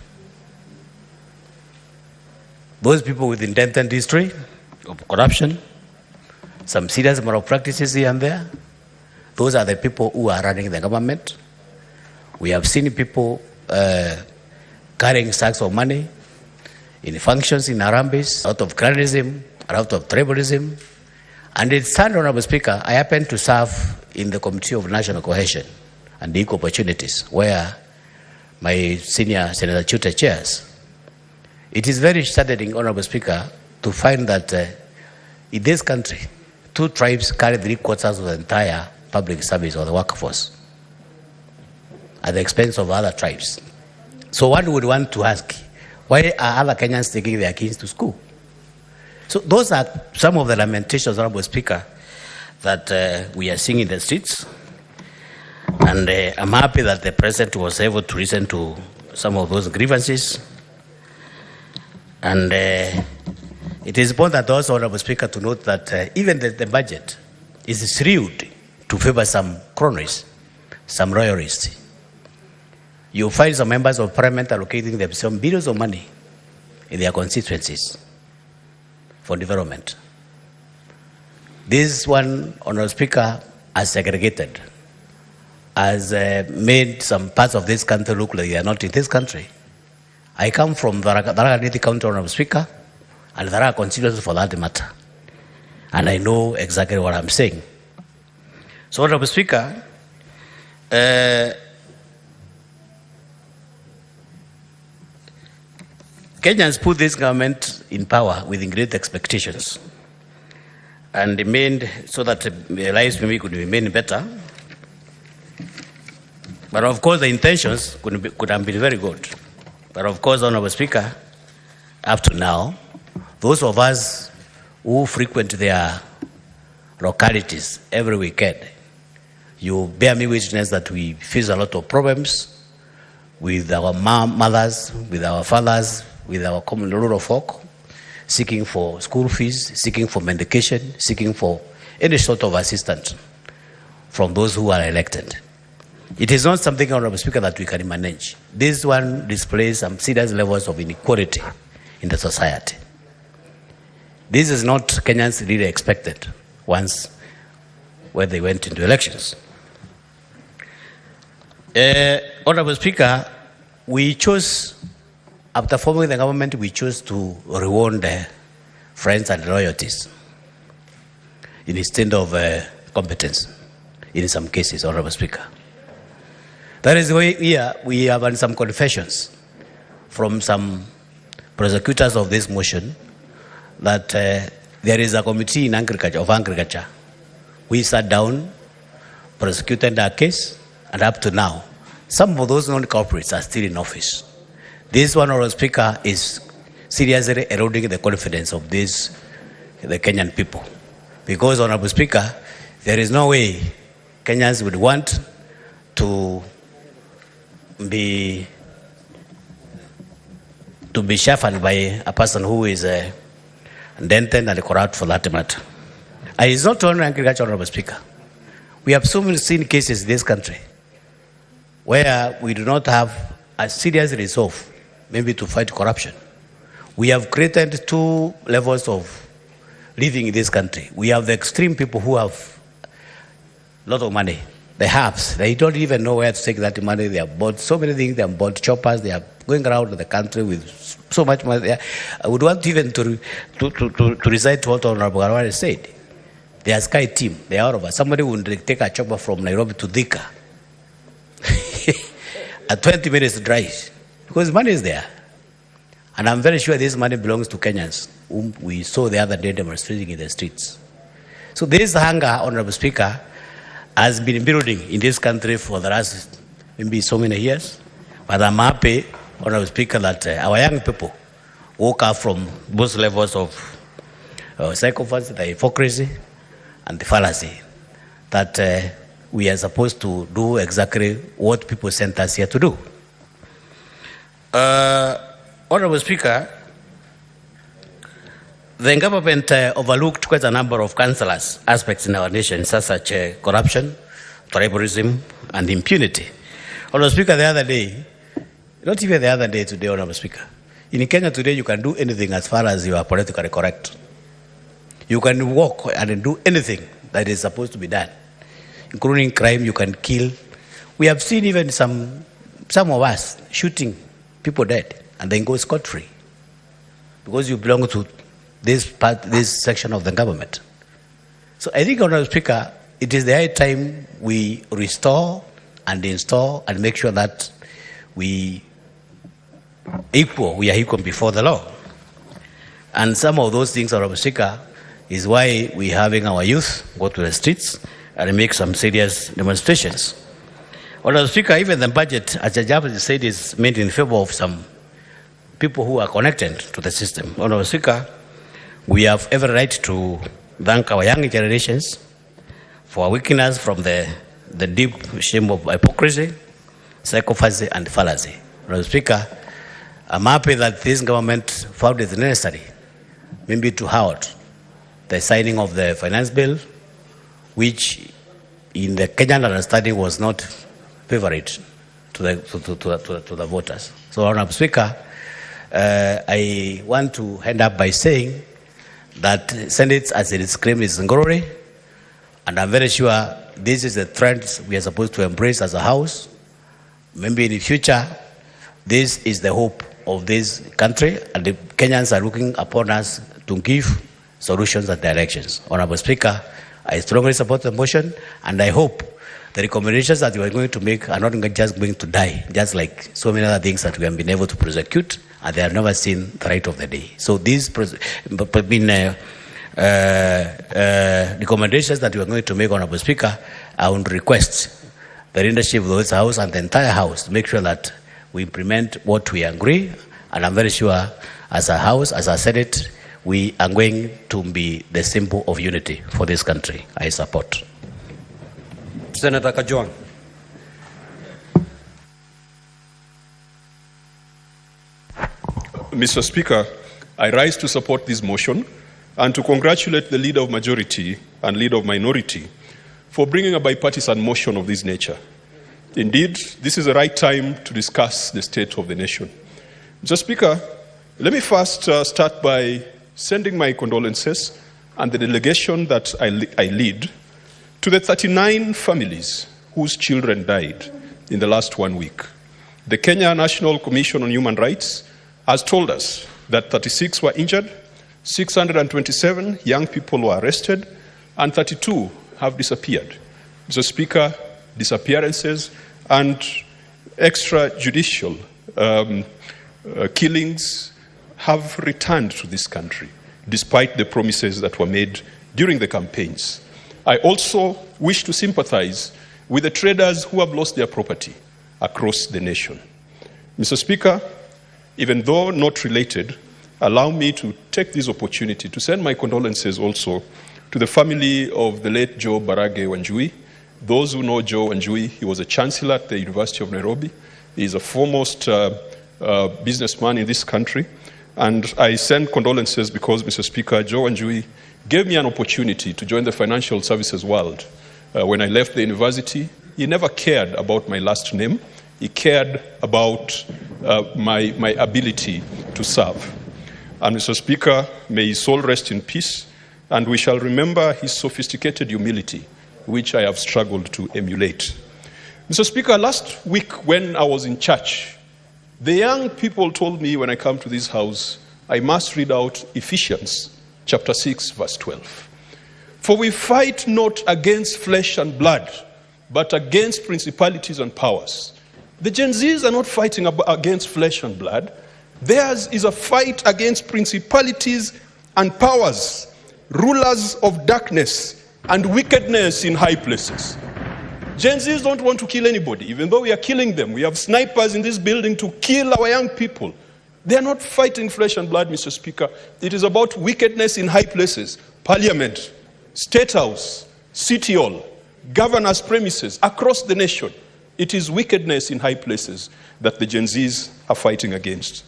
those people with indented history of corruption, some serious moral practices here and there, those are the people who are running the government. We have seen people carrying sacks of money in functions in Harambes, out of cronyism, out of tribalism. And it's time, Honorable Speaker, I happen to serve in the Committee of National Cohesion and Equal Opportunities, where my senior Senator Chuta chairs. It is very saddening, Honorable Speaker, to find that in this country, 2 tribes carry 3/4 of the entire public service or the workforce at the expense of other tribes. So one would want to ask, why are other Kenyans taking their kids to school? So those are some of the lamentations, Honorable Speaker, that we are seeing in the streets. And I'm happy that the President was able to listen to some of those grievances. And it is important also, Honorable Speaker, to note that even the budget is skewed to favor some cronies, some royalists. You find some members of parliament allocating them some billions of money in their constituencies for development. This one, Honorable Speaker, has segregated, has made some parts of this country look like they are not in this country. I come from Tharaka County, Honorable Speaker, and there are constituencies for that matter. And I know exactly what I'm saying. So, Honorable Speaker, Kenyans put this government in power with great expectations and made so that their lives maybe could be made better. But of course, the intentions could have been very good. But of course, Honorable Speaker, up to now, those of us who frequent their localities every weekend, you bear me witness that we face a lot of problems with our mothers, with our fathers, with our common rural folk, seeking for school fees, seeking for medication, seeking for any sort of assistance from those who are elected. It is not something, Honorable Speaker, that we can manage. This one displays some serious levels of inequality in the society. This is not Kenyans really expected once when they went into elections. Honorable Speaker, we chose, after forming the government, we chose to reward friends and loyalties instead of competence in some cases, Honorable Speaker. That is why here we have had some confessions from some prosecutors of this motion that there is a committee in agriculture. We sat down, prosecuted our case, and up to now, some of those non-corporates are still in office. This one, Honorable Speaker, is seriously eroding the confidence of the Kenyan people. Because, Honorable Speaker, there is no way Kenyans would want to be shuffled by a person who is dented and corrupt for that matter. And it's not only agriculture, Honorable Speaker. We have so many seen cases in this country where we do not have a serious resolve maybe to fight corruption. We have created 2 levels of living in this country. We have the extreme people who have a lot of money. The haves, they don't even know where to take that money. They have bought so many things. They have bought choppers. They are going around the country with so much money. I would want even to recite what Honorable Garwari said. They are Sky team. They are over. Somebody would take a chopper from Nairobi to Thika. A 20 minutes drive. Because money is there. And I'm very sure this money belongs to Kenyans, whom we saw the other day demonstrating in the streets. So this hunger, Honorable Speaker, has been building in this country for the last maybe so many years. But I'm happy, Honorable Speaker, that our young people woke up from both levels of psychopathy, the hypocrisy, and the fallacy, that we are supposed to do exactly what people sent us here to do. Honorable Speaker, the government overlooked quite a number of cancerous aspects in our nation, such as corruption, tribalism, and impunity. Honorable Speaker, the other day, not even the other day, today, Honorable Speaker, In Kenya today, you can do anything as far as you are politically correct. You can walk and do anything that is supposed to be done, including crime. You can kill. We have seen even some of us shooting people dead and then go scot-free because you belong to this section of the government. So I think, Honourable Speaker, it is the high time we restore and install and make sure that we are equal before the law. And some of those things, Honourable Speaker, is why we're having our youth go to the streets and make some serious demonstrations. Honourable Speaker, even the budget, as Jajab said, is made in favor of some people who are connected to the system. Honourable Speaker, we have every right to thank our young generations for waking us from the deep shame of hypocrisy, psychopathy, and fallacy. Honourable Speaker, I'm happy that this government found it necessary, maybe to halt the signing of the finance bill, which in the Kenyan understanding was not favorite to the voters. So, Honourable Speaker, I want to end up by saying that Senate, as it is claimed, is in glory, and I'm very sure this is the trend we are supposed to embrace as a House. Maybe in the future, this is the hope of this country, and the Kenyans are looking upon us to give solutions and directions. Honourable Speaker, I strongly support the motion, and I hope the recommendations that we are going to make are not just going to die, just like so many other things that we have been able to prosecute, and they have never seen the light of the day. So these recommendations that we are going to make, Honourable Speaker, I would request the leadership of this House and the entire House to make sure that we implement what we agree, and I'm very sure as a House, as a Senate, we are going to be the symbol of unity for this country. I support. Senator Kajwang. Mr. Speaker, I rise to support this motion and to congratulate the Leader of Majority and Leader of Minority for bringing a bipartisan motion of this nature. Indeed, this is the right time to discuss the state of the nation. Mr. Speaker, let me first start by sending my condolences and the delegation that I lead to the 39 families whose children died in the last 1 week. The Kenya National Commission on Human Rights has told us that 36 were injured, 627 young people were arrested, and 32 have disappeared. Mr. Speaker, disappearances and extrajudicial killings have returned to this country, despite the promises that were made during the campaigns. I also wish to sympathize with the traders who have lost their property across the nation. Mr. Speaker, even though not related, allow me to take this opportunity to send my condolences also to the family of the late Joe Barage Wanjui. Those who know Joe Wanjui, he was a chancellor at the University of Nairobi. He is a foremost businessman in this country. And I send condolences because, Mr. Speaker, Joe Wanjui gave me an opportunity to join the financial services world. When I left the university, he never cared about my last name. He cared about my ability to serve. And Mr. Speaker, may his soul rest in peace, and we shall remember his sophisticated humility, which I have struggled to emulate. Mr. Speaker, last week when I was in church, the young people told me when I come to this house, I must read out Ephesians chapter 6, verse 12. For we fight not against flesh and blood, but against principalities and powers. The Gen Zs are not fighting against flesh and blood. Theirs is a fight against principalities and powers, rulers of darkness and wickedness in high places. Gen Zs don't want to kill anybody, even though we are killing them. We have snipers in this building to kill our young people. They are not fighting flesh and blood, Mr. Speaker. It is about wickedness in high places, parliament, state house, city hall, governor's premises, across the nation. It is wickedness in high places that the Gen Zs are fighting against.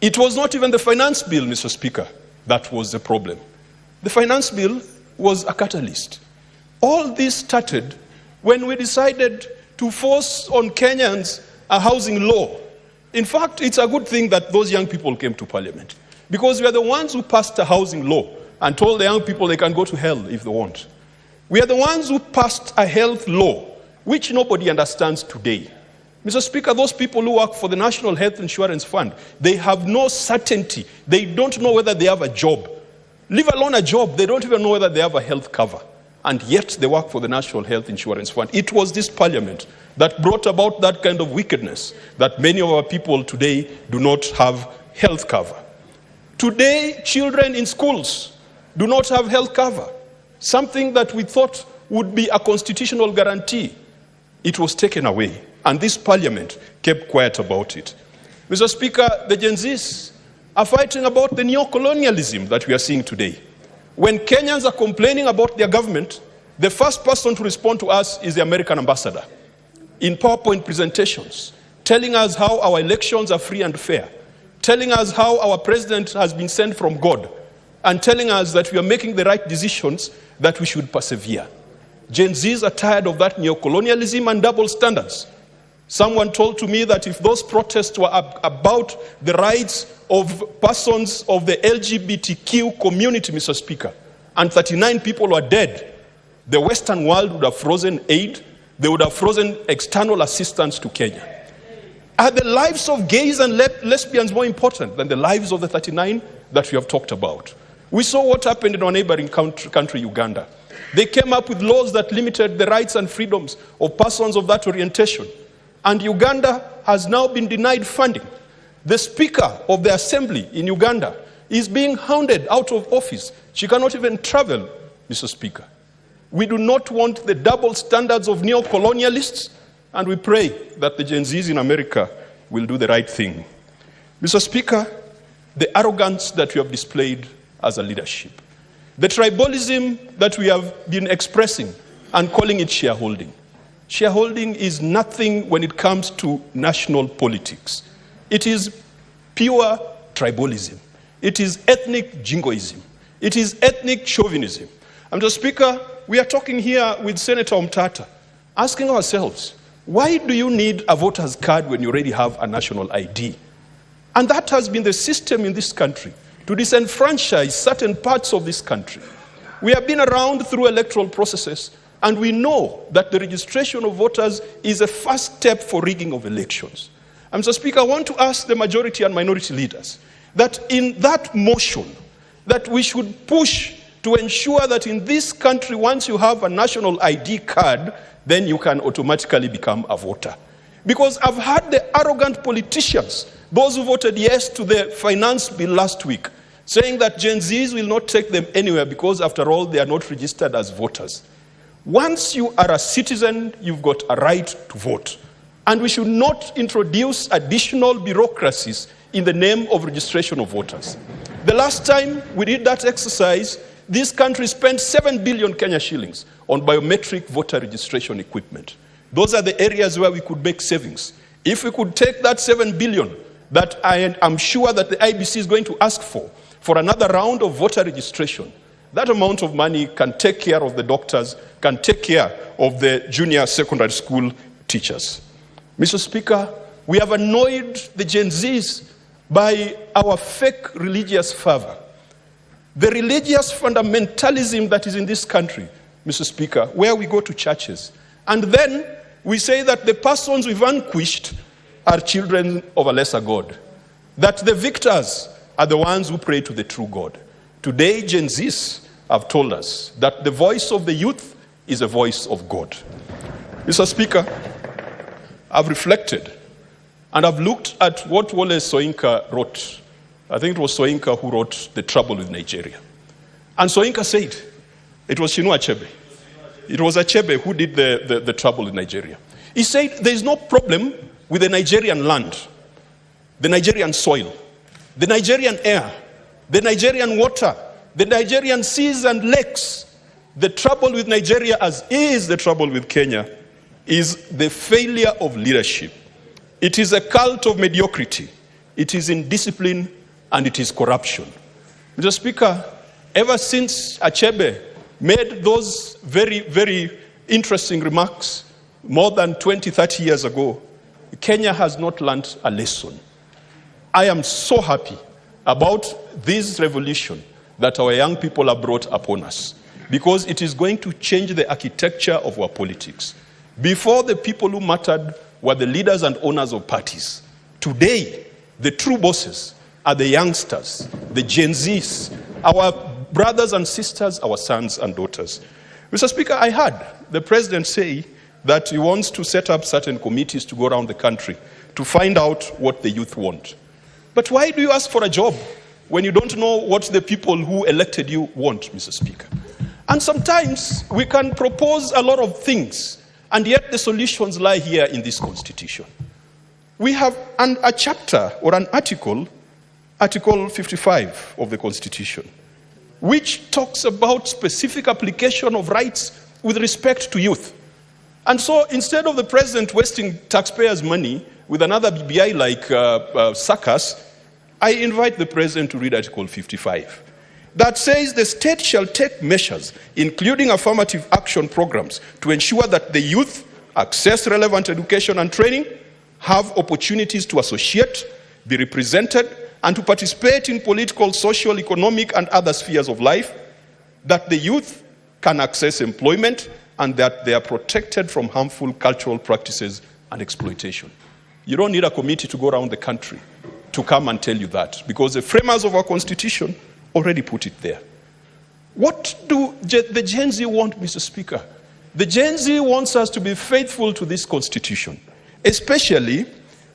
It was not even the finance bill, Mr. Speaker, that was the problem. The finance bill was a catalyst. All this started when we decided to force on Kenyans a housing law In fact, it's a good thing that those young people came to Parliament, because we are the ones who passed a housing law and told the young people they can go to hell if they want. We are the ones who passed a health law, which nobody understands today. Mr. Speaker, those people who work for the National Health Insurance Fund, they have no certainty. They don't know whether they have a job. Leave alone a job, they don't even know whether they have a health cover. And yet they work for the National Health Insurance Fund. It was this Parliament that brought about that kind of wickedness, that many of our people today do not have health cover. Today, children in schools do not have health cover, something that we thought would be a constitutional guarantee. It was taken away, and this Parliament kept quiet about it. Mr. Speaker, the Gen Zs are fighting about the neo-colonialism that we are seeing today. When Kenyans are complaining about their government, the first person to respond to us is the American ambassador in PowerPoint presentations, telling us how our elections are free and fair, telling us how our president has been sent from God, and telling us that we are making the right decisions, that we should persevere. Gen Zs are tired of that neo-colonialism and double standards. Someone told to me that if those protests were about the rights of persons of the LGBTQ community, Mr. Speaker, and 39 people were dead, the Western world would have frozen aid, they would have frozen external assistance to Kenya. Are the lives of gays and lesbians more important than the lives of the 39 that we have talked about? We saw what happened in our neighboring country, Uganda. They came up with laws that limited the rights and freedoms of persons of that orientation. And Uganda has now been denied funding. The Speaker of the Assembly in Uganda is being hounded out of office. She cannot even travel, Mr. Speaker. We do not want the double standards of neo-colonialists, and we pray that the Gen Zs in America will do the right thing. Mr. Speaker, the arrogance that we have displayed as a leadership, the tribalism that we have been expressing and calling it shareholding. Shareholding is nothing when it comes to national politics. It is pure tribalism. It is ethnic jingoism. It is ethnic chauvinism. Mr. Speaker, we are talking here with Senator Omtata, asking ourselves, why do you need a voter's card when you already have a national ID? And that has been the system in this country, to disenfranchise certain parts of this country. We have been around through electoral processes, and we know that the registration of voters is a first step for rigging of elections. Mr. Speaker, I want to ask the majority and minority leaders that in that motion, that we should push to ensure that in this country, once you have a national ID card, then you can automatically become a voter. Because I've heard the arrogant politicians, those who voted yes to the finance bill last week, saying that Gen Zs will not take them anywhere because, after all, they are not registered as voters. Once you are a citizen, you've got a right to vote. And we should not introduce additional bureaucracies in the name of registration of voters. The last time we did that exercise, this country spent 7 billion Kenya shillings on biometric voter registration equipment. Those are the areas where we could make savings. If we could take that 7 billion that I am sure that the IBC is going to ask for another round of voter registration, that amount of money can take care of the doctors, can take care of the junior secondary school teachers. Mr. Speaker, we have annoyed the Gen Zs by our fake religious fervor. The religious fundamentalism that is in this country, Mr. Speaker, where we go to churches, and then we say that the persons we vanquished are children of a lesser God, that the victors are the ones who pray to the true God. Today, Gen Zs have told us that the voice of the youth is a voice of God. Mr. Speaker, I've reflected and I've looked at what Wole Soyinka wrote. I think it was Soyinka who wrote The Trouble with Nigeria. And Soyinka said, it was Chinua Achebe. It was Achebe who did the Trouble with Nigeria. He said there is no problem with the Nigerian land, the Nigerian soil, the Nigerian air, the Nigerian water, the Nigerian seas and lakes. The trouble with Nigeria, as is the trouble with Kenya, is the failure of leadership. It is a cult of mediocrity. It is indiscipline and it is corruption. Mr. Speaker, ever since Achebe made those very, very interesting remarks more than 20, 30 years ago, Kenya has not learned a lesson. I am so happy about this revolution that our young people have brought upon us, because it is going to change the architecture of our politics. Before, the people who mattered were the leaders and owners of parties. Today, the true bosses are the youngsters, the Gen Zs, our brothers and sisters, our sons and daughters. Mr. Speaker, I heard the president say that he wants to set up certain committees to go around the country to find out what the youth want. But why do you ask for a job when you don't know what the people who elected you want, Mr. Speaker? And sometimes we can propose a lot of things, and yet the solutions lie here in this Constitution. We have a chapter or an article, Article 55 of the Constitution, which talks about specific application of rights with respect to youth. And so instead of the president wasting taxpayers' money with another BBI like SACAS, I invite the president to read Article 55. That says the state shall take measures, including affirmative action programs, to ensure that the youth access relevant education and training, have opportunities to associate, be represented, and to participate in political, social, economic, and other spheres of life, that the youth can access employment, and that they are protected from harmful cultural practices and exploitation. You don't need a committee to go around the country to come and tell you that, because the framers of our Constitution already put it there. What do the Gen Z want, Mr. Speaker? The Gen Z wants us to be faithful to this Constitution, especially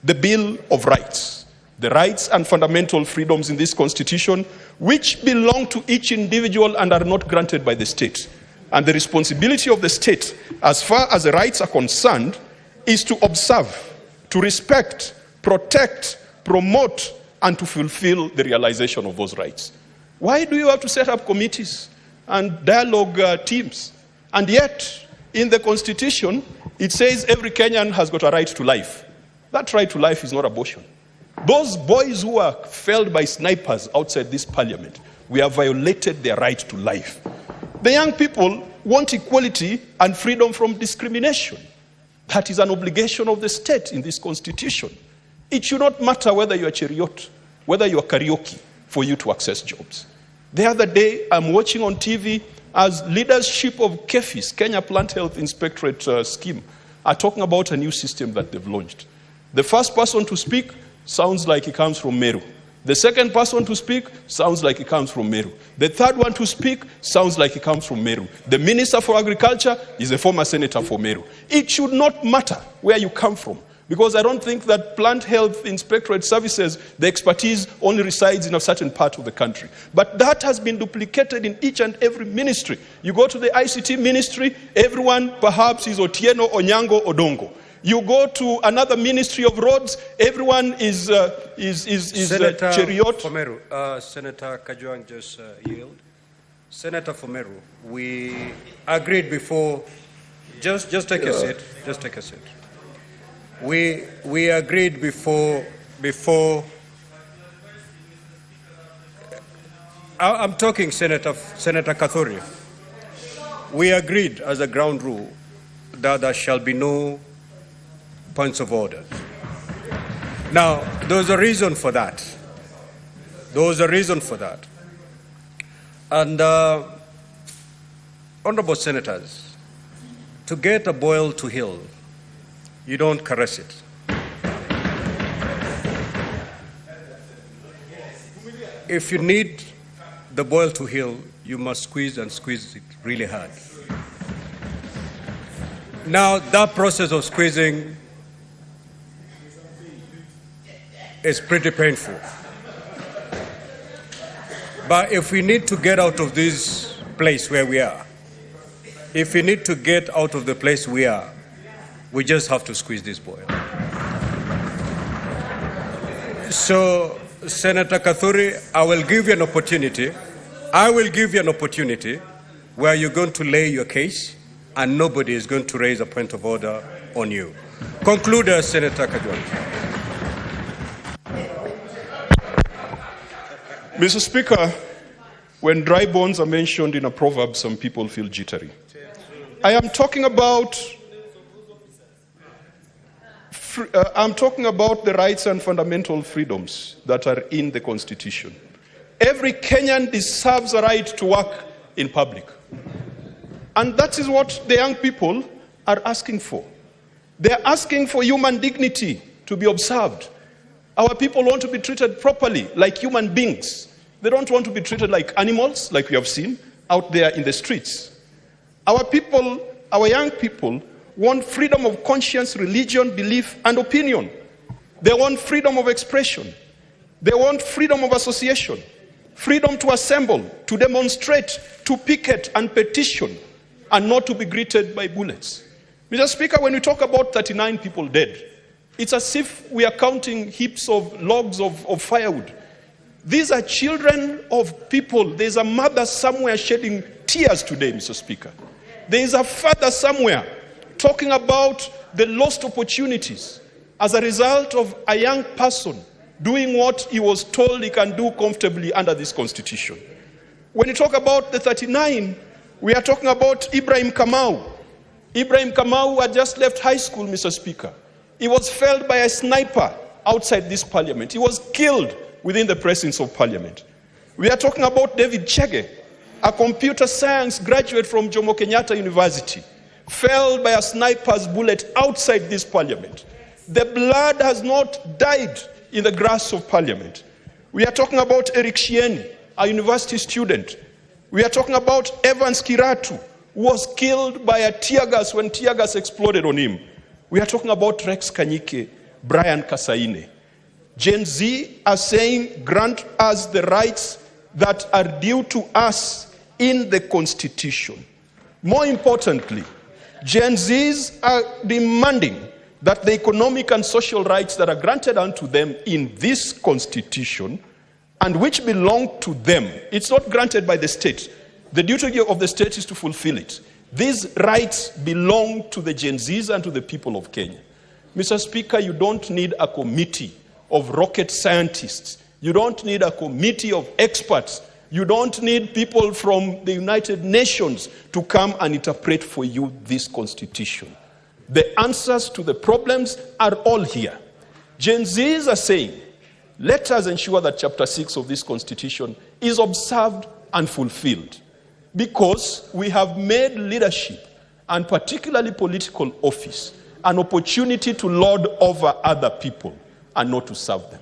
the Bill of Rights, the rights and fundamental freedoms in this Constitution, which belong to each individual and are not granted by the state. And the responsibility of the state, as far as the rights are concerned, is to observe, to respect, protect, promote, and to fulfill the realization of those rights. Why do you have to set up committees and dialogue teams? And yet, in the Constitution, it says every Kenyan has got a right to life. That right to life is not abortion. Those boys who are felled by snipers outside this parliament, we have violated their right to life. The young people want equality and freedom from discrimination. That is an obligation of the state in this Constitution. It should not matter whether you are chariot, whether you are karaoke, for you to access jobs. The other day, I'm watching on TV as leadership of KEFIS, Kenya Plant Health Inspectorate Scheme, are talking about a new system that they've launched. The first person to speak sounds like he comes from Meru. The second person to speak sounds like he comes from Meru. The third one to speak sounds like he comes from Meru. The Minister for Agriculture is a former senator for Meru. It should not matter where you come from, because I don't think that Plant Health Inspectorate Services, the expertise only resides in a certain part of the country. But that has been duplicated in each and every ministry. You go to the ICT ministry, everyone perhaps is Otieno, Onyango, Odongo. You go to another ministry of roads, everyone is Senator Cheriot. Fomeru, Senator Kajwang just yield. Senator Fomeru, we agreed before. Just take a seat. Just take a seat. We agreed before. I'm talking Senator Kathuri. We agreed as a ground rule that there shall be no points of order. Now, there was a reason for that. And honorable senators, to get a boil to heal, you don't caress it. If you need the boil to heal, you must squeeze it really hard. Now, that process of squeezing is pretty painful. But if we need to get out of this place where we are, if we need to get out of the place we are, we just have to squeeze this boil. So, Senator Kathuri, I will give you an opportunity where you're going to lay your case and nobody is going to raise a point of order on you. Conclude, Senator Kajwang. Mr. Speaker, when dry bones are mentioned in a proverb, some people feel jittery. I am talking about I'm talking about the rights and fundamental freedoms that are in the Constitution. Every Kenyan deserves a right to work in public. And that is what the young people are asking for. They're asking for human dignity to be observed. Our people want to be treated properly, like human beings. They don't want to be treated like animals, like we have seen out there in the streets. Our people, our young people, want freedom of conscience, religion, belief, and opinion. They want freedom of expression. They want freedom of association, freedom to assemble, to demonstrate, to picket and petition, and not to be greeted by bullets. Mr. Speaker, when we talk about 39 people dead, it's as if we are counting heaps of logs of firewood. These are children of people. There's a mother somewhere shedding tears today, Mr. Speaker. There is a father somewhere talking about the lost opportunities as a result of a young person doing what he was told he can do comfortably under this constitution. When you talk about the 39, we are talking about Ibrahim Kamau. Ibrahim Kamau had just left high school, Mr. Speaker. He was felled by a sniper outside this parliament. He was killed within the presence of parliament. We are talking about David Chege, a computer science graduate from Jomo Kenyatta University, felled by a sniper's bullet outside this parliament. The blood has not died in the grass of parliament. We are talking about Eric Shieni, a university student. We are talking about Evans Kiratu, who was killed by a tear gas when tear gas exploded on him. We are talking about Rex Kanyike, Brian Kasaine. Gen Z are saying, grant us the rights that are due to us in the Constitution. More importantly, Gen Zs are demanding that the economic and social rights that are granted unto them in this Constitution and which belong to them, it's not granted by the state. The duty of the state is to fulfill it. These rights belong to the Gen Zs and to the people of Kenya. Mr. Speaker, you don't need a committee of rocket scientists. You don't need a committee of experts. You don't need people from the United Nations to come and interpret for you this constitution. The answers to the problems are all here. Gen Zs are saying, let us ensure that Chapter 6 of this constitution is observed and fulfilled, because we have made leadership, and particularly political office, an opportunity to lord over other people and not to serve them.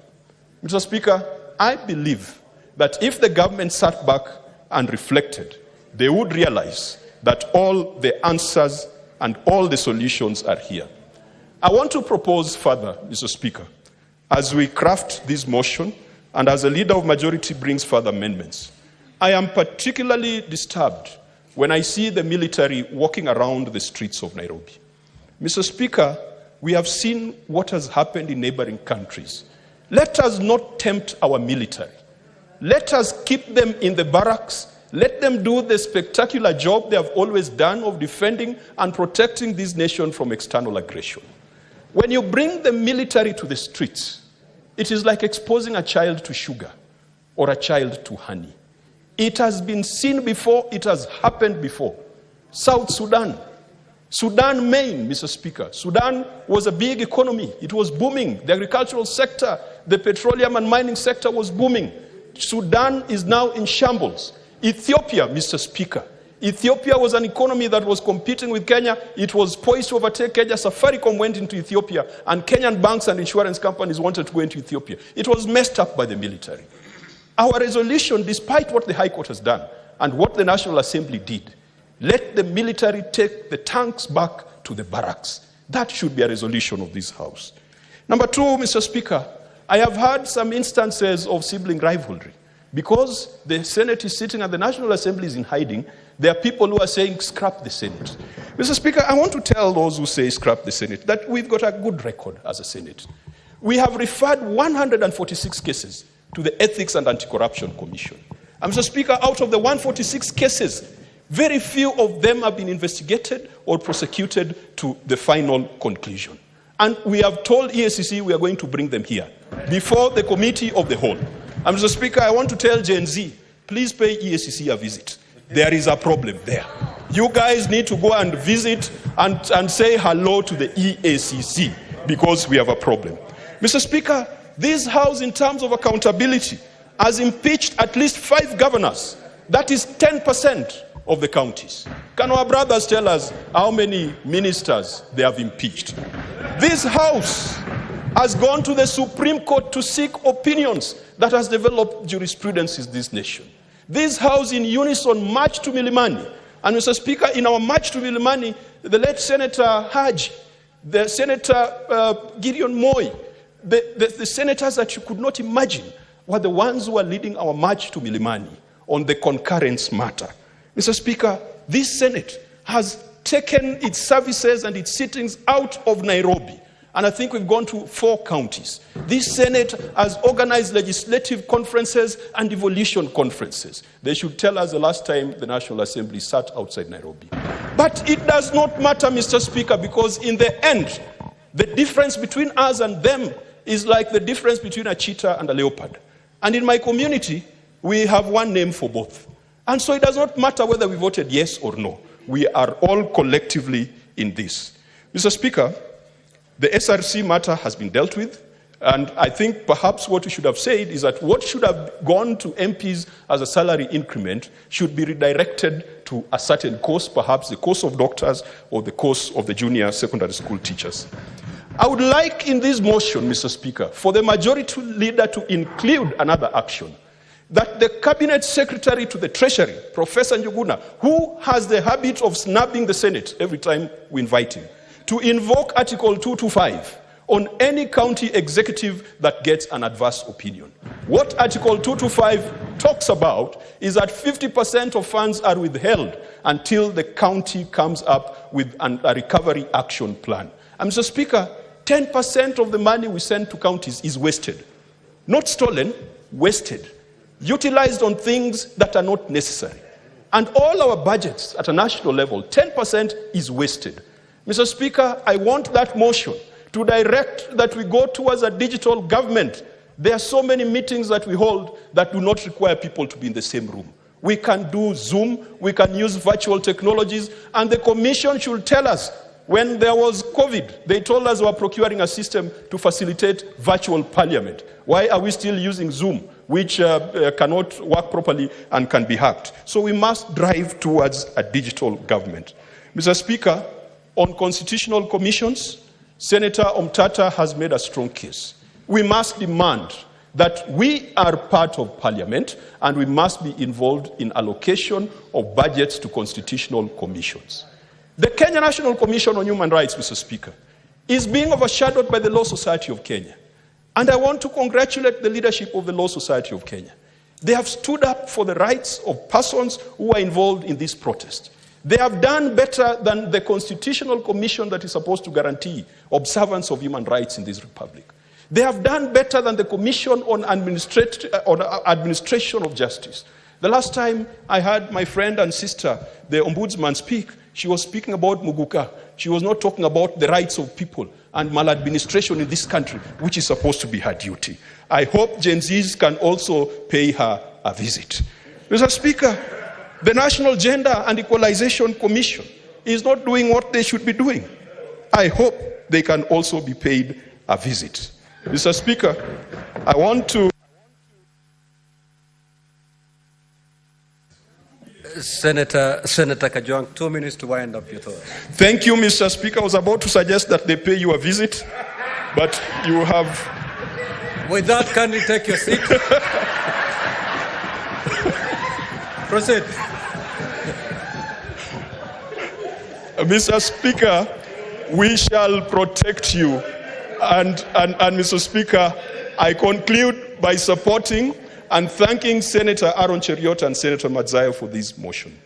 Mr. Speaker, I believe that if the government sat back and reflected, they would realize that all the answers and all the solutions are here. I want to propose further, Mr. Speaker, as we craft this motion and as a leader of majority brings further amendments. I am particularly disturbed when I see the military walking around the streets of Nairobi. Mr. Speaker, we have seen what has happened in neighboring countries. Let us not tempt our military. Let us keep them in the barracks. Let them do the spectacular job they have always done of defending and protecting this nation from external aggression. When you bring the military to the streets, it is like exposing a child to sugar or a child to honey. It has been seen before, it has happened before. South Sudan, Maine, Mr. Speaker. Sudan was a big economy. It was booming. The agricultural sector, the petroleum and mining sector was booming. Sudan is now in shambles. Ethiopia, Mr. Speaker. Ethiopia was an economy that was competing with Kenya. It was poised to overtake Kenya. Safaricom went into Ethiopia, and Kenyan banks and insurance companies wanted to go into Ethiopia. It was messed up by the military. Our resolution, despite what the High Court has done and what the National Assembly did, let the military take the tanks back to the barracks. That should be a resolution of this House. Number two, Mr. Speaker, I have heard some instances of sibling rivalry. Because the Senate is sitting and the National Assembly is in hiding, there are people who are saying, scrap the Senate. Mr. Speaker, I want to tell those who say scrap the Senate that we've got a good record as a Senate. We have referred 146 cases to the Ethics and Anti-Corruption Commission. And Mr. Speaker, out of the 146 cases, very few of them have been investigated or prosecuted to the final conclusion. And we have told EACC we are going to bring them here before the Committee of the Whole. And Mr. Speaker, I want to tell Gen Z, please pay EACC a visit. There is a problem there. You guys need to go and visit and say hello to the EACC. because we have a problem. Mr. Speaker, this House, in terms of accountability, has impeached at least 5 governors. That is 10% of the counties. Can our brothers tell us how many ministers they have impeached? This House has gone to the Supreme Court to seek opinions that has developed jurisprudence in this nation. This House in unison marched to Milimani. And Mr. Speaker, in our march to Milimani, the late Senator Haji, the Senator Gideon Moi, the senators that you could not imagine were the ones who are leading our march to Milimani on the concurrence matter. Mr. Speaker, this Senate has taken its services and its sittings out of Nairobi. And I think we've gone to 4 counties. This Senate has organized legislative conferences and devolution conferences. They should tell us the last time the National Assembly sat outside Nairobi. But it does not matter, Mr. Speaker, because in the end, the difference between us and them is like the difference between a cheetah and a leopard. And in my community, we have one name for both. And so it does not matter whether we voted yes or no. We are all collectively in this. Mr. Speaker, the SRC matter has been dealt with, and I think perhaps what we should have said is that what should have gone to MPs as a salary increment should be redirected to a certain course, perhaps the course of doctors or the course of the junior secondary school teachers. I would like in this motion, Mr. Speaker, for the majority leader to include another action, that the Cabinet Secretary to the Treasury, Professor Njuguna, who has the habit of snubbing the Senate every time we invite him, to invoke Article 225 on any county executive that gets an adverse opinion. What Article 225 talks about is that 50% of funds are withheld until the county comes up with a recovery action plan. And Mr. Speaker, 10% of the money we send to counties is wasted. Not stolen, wasted. Utilized on things that are not necessary. And all our budgets at a national level, 10% is wasted. Mr. Speaker, I want that motion to direct that we go towards a digital government. There are so many meetings that we hold that do not require people to be in the same room. We can do Zoom, we can use virtual technologies, and the Commission should tell us, when there was COVID, they told us we were procuring a system to facilitate virtual parliament. Why are we still using Zoom, which cannot work properly and can be hacked? So we must drive towards a digital government. Mr. Speaker, on constitutional commissions, Senator Omtata has made a strong case. We must demand that we are part of Parliament and we must be involved in allocation of budgets to constitutional commissions. The Kenya National Commission on Human Rights, Mr. Speaker, is being overshadowed by the Law Society of Kenya. And I want to congratulate the leadership of the Law Society of Kenya. They have stood up for the rights of persons who are involved in this protest. They have done better than the Constitutional Commission that is supposed to guarantee observance of human rights in this republic. They have done better than the Commission on Administration of Justice. The last time I heard my friend and sister, the Ombudsman, speak, she was speaking about Muguka. She was not talking about the rights of people and maladministration in this country, which is supposed to be her duty. I hope Gen Zs can also pay her a visit. Mr. Speaker, the National Gender and Equalization Commission is not doing what they should be doing. I hope they can also be paid a visit. Mr. Speaker, I want to... Senator Kajwang, 2 minutes to wind up your thoughts. Thank you, Mr. Speaker. I was about to suggest that they pay you a visit, but you have... With that, kindly take your seat. Proceed. Mr. Speaker, we shall protect you. And Mr. Speaker, I conclude by supporting and thanking Senator Aaron Cheriot and Senator Madzayo for this motion.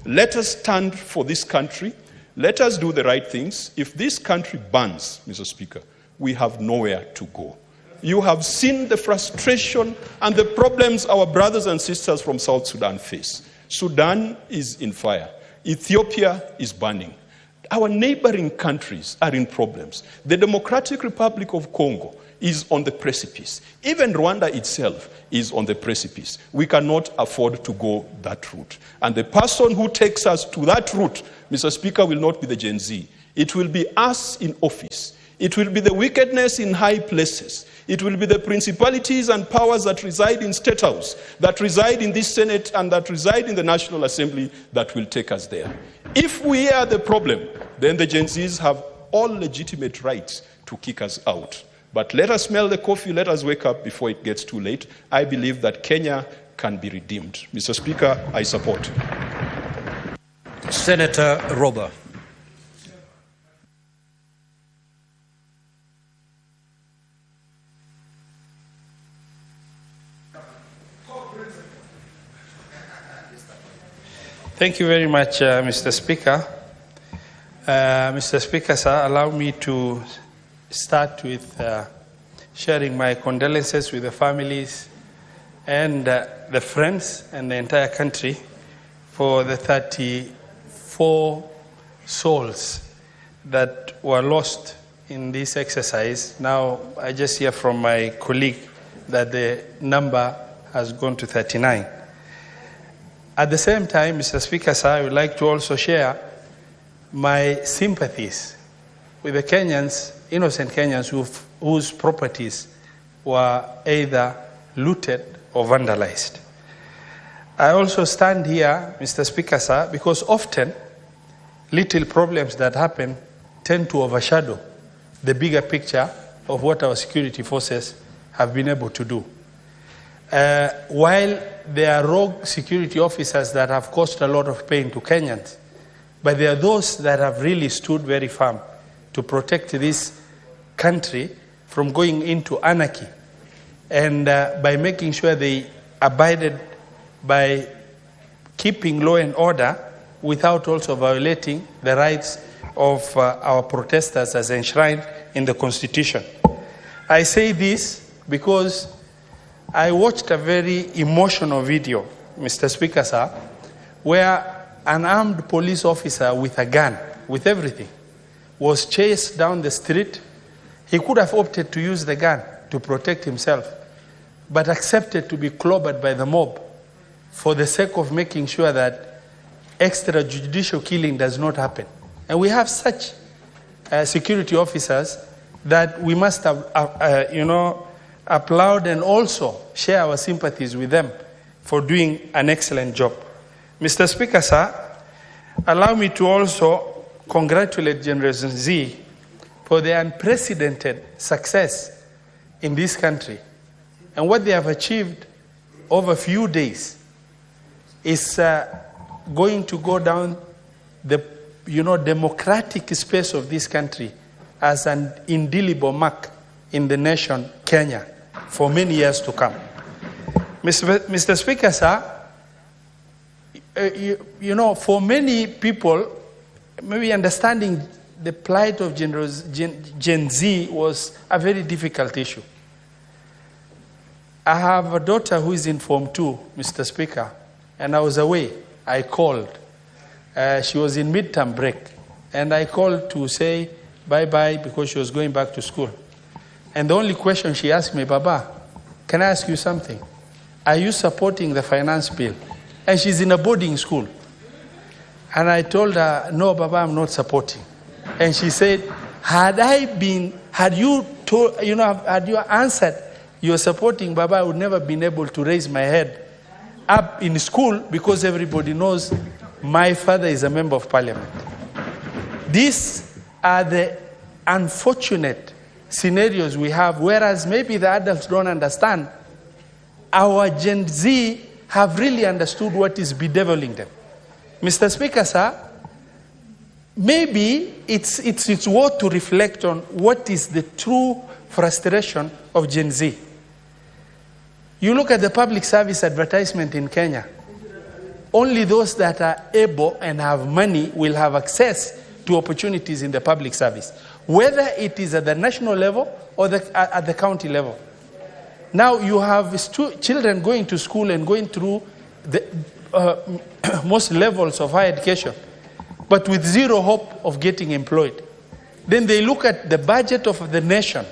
Let us stand for this country. Let us do the right things. If this country burns, Mr. Speaker, we have nowhere to go. You have seen the frustration and the problems our brothers and sisters from South Sudan face. Sudan is in fire. Ethiopia is burning. Our neighboring countries are in problems. The Democratic Republic of Congo is on the precipice. Even Rwanda itself is on the precipice. We cannot afford to go that route. And the person who takes us to that route, Mr. Speaker, will not be the Gen Z. It will be us in office. It will be the wickedness in high places. It will be the principalities and powers that reside in State House, that reside in this Senate, and that reside in the National Assembly that will take us there. If we are the problem, then the Gen Zs have all legitimate rights to kick us out. But let us smell the coffee, let us wake up before it gets too late. I believe that Kenya can be redeemed. Mr. Speaker, I support. Senator Roba. Thank you very much, Mr. Speaker. Mr. Speaker, sir, allow me to start with sharing my condolences with the families and the friends and the entire country for the 34 souls that were lost in this exercise. Now, I just hear from my colleague that the number has gone to 39. At the same time, Mr. Speaker, sir, I would like to also share my sympathies with the Kenyans, innocent Kenyans whose properties were either looted or vandalized. I also stand here, Mr. Speaker, sir, because often little problems that happen tend to overshadow the bigger picture of what our security forces have been able to do. While there are rogue security officers that have caused a lot of pain to Kenyans, but there are those that have really stood very firm to protect this country from going into anarchy, and by making sure they abided by keeping law and order without also violating the rights of our protesters as enshrined in the Constitution. I say this because I watched a very emotional video, Mr. Speaker, sir, where an armed police officer with a gun, with everything, was chased down the street. He could have opted to use the gun to protect himself, but accepted to be clobbered by the mob for the sake of making sure that extrajudicial killing does not happen. And we have such security officers that we must applaud and also share our sympathies with them for doing an excellent job. Mr. Speaker, sir, allow me to also congratulate Generation Z for their unprecedented success in this country. And what they have achieved over a few days is going to go down the democratic space of this country as an indelible mark in the nation, Kenya, for many years to come. Mr. Speaker, sir, for many people, maybe understanding the plight of Gen Z was a very difficult issue. I have a daughter who is in Form 2, Mr. Speaker, and I was away. I called. She was in midterm break, and I called to say bye-bye because she was going back to school. And the only question she asked me, Baba, can I ask you something? Are you supporting the finance bill? And she's in a boarding school. And I told her, no, Baba, I'm not supporting. And she said, had you answered you're supporting Baba, I would never been able to raise my head up in school because everybody knows my father is a member of parliament. These are the unfortunate scenarios we have, whereas maybe the adults don't understand. Our Gen Z have really understood what is bedeviling them. Mr. Speaker, sir, maybe it's worth to reflect on what is the true frustration of Gen Z. You look at the public service advertisement in Kenya. Only those that are able and have money will have access to opportunities in the public service, whether it is at the national level or at the county level. Now you have children going to school and going through the most levels of higher education, but with zero hope of getting employed. Then they look at the budget of the nation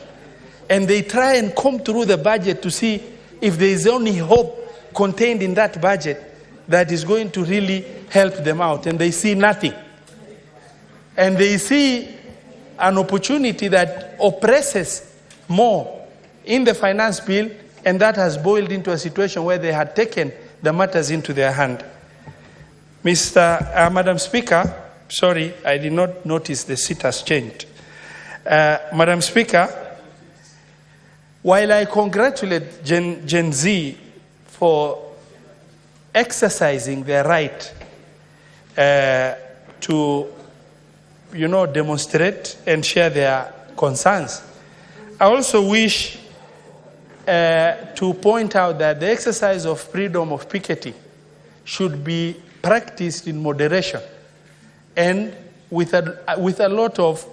and they try and comb through the budget to see if there is only hope contained in that budget that is going to really help them out, and they see nothing. And they see an opportunity that oppresses more in the finance bill, and that has boiled into a situation where they had taken the matters into their hand. Madam Speaker, sorry, I did not notice the seat has changed. Madam Speaker, while I congratulate Gen Z for exercising their right to, demonstrate and share their concerns, I also wish to point out that the exercise of freedom of picketing should be practiced in moderation and with a lot of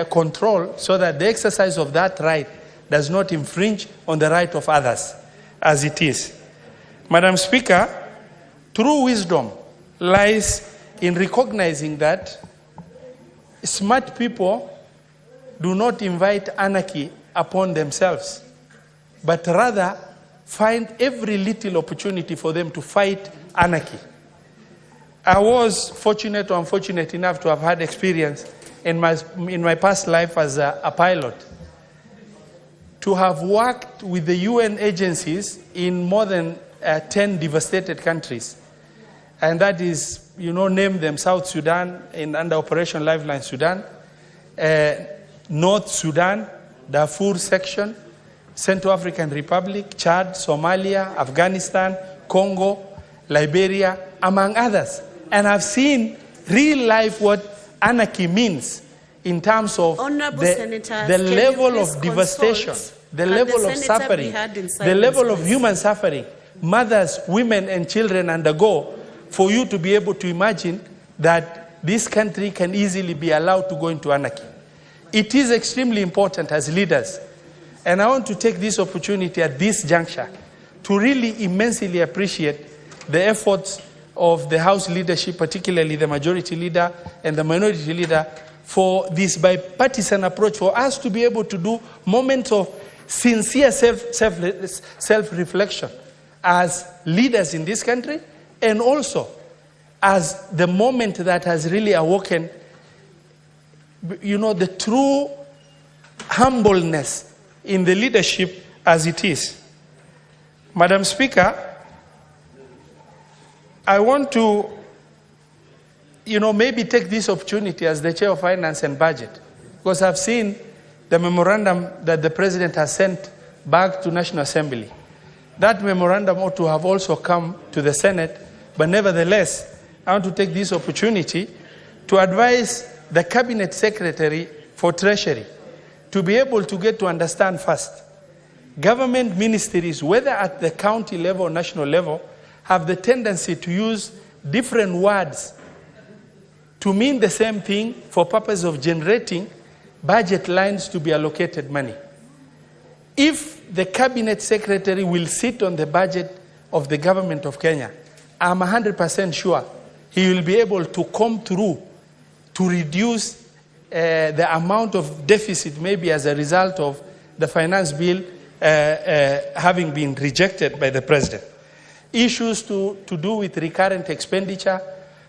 control, so that the exercise of that right does not infringe on the right of others, as it is. Madam Speaker, true wisdom lies in recognizing that smart people do not invite anarchy upon themselves, but rather find every little opportunity for them to fight anarchy. I was fortunate or unfortunate enough to have had experience in my past life as a pilot, to have worked with the UN agencies in more than 10 devastated countries. And that is, name them: South Sudan under Operation Lifeline Sudan, North Sudan, Darfur section, Central African Republic, Chad, Somalia, Afghanistan, Congo, Liberia, among others. And I've seen real life what anarchy means in terms of the level of devastation, the level of suffering, the level of human suffering mothers, women, and children undergo, for you to be able to imagine that this country can easily be allowed to go into anarchy. It is extremely important as leaders, and I want to take this opportunity at this juncture to really immensely appreciate the efforts of the House leadership, particularly the majority leader and the minority leader, for this bipartisan approach, for us to be able to do moments of sincere self-reflection as leaders in this country, and also as the moment that has really awoken, the true humbleness in the leadership as it is. Madam Speaker, I want to, maybe take this opportunity as the Chair of Finance and Budget, because I've seen the memorandum that the President has sent back to National Assembly. That memorandum ought to have also come to the Senate, but nevertheless, I want to take this opportunity to advise the Cabinet Secretary for Treasury to be able to get to understand first. Government ministries, whether at the county level or national level, have the tendency to use different words to mean the same thing for purpose of generating budget lines to be allocated money. If the Cabinet Secretary will sit on the budget of the government of Kenya, I'm 100% sure he will be able to come through to reduce the amount of deficit, maybe as a result of the finance bill having been rejected by the President. Issues to do with recurrent expenditure,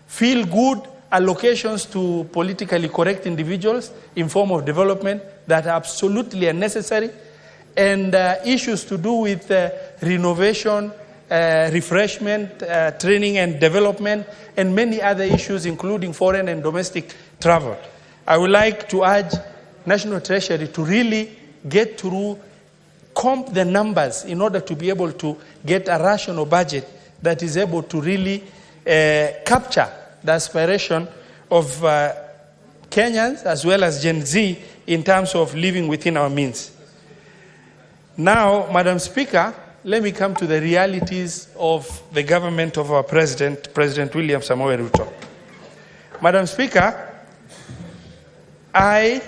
feel-good allocations to politically correct individuals in form of development that are absolutely unnecessary, and issues to do with renovation, refreshment, training and development, and many other issues, including foreign and domestic travel. I would like to urge National Treasury to really get through, comp the numbers in order to be able to get a rational budget that is able to really capture the aspiration of Kenyans as well as Gen Z in terms of living within our means. Now, Madam Speaker, let me come to the realities of the government of our President, President William Samoei Ruto. Madam Speaker, I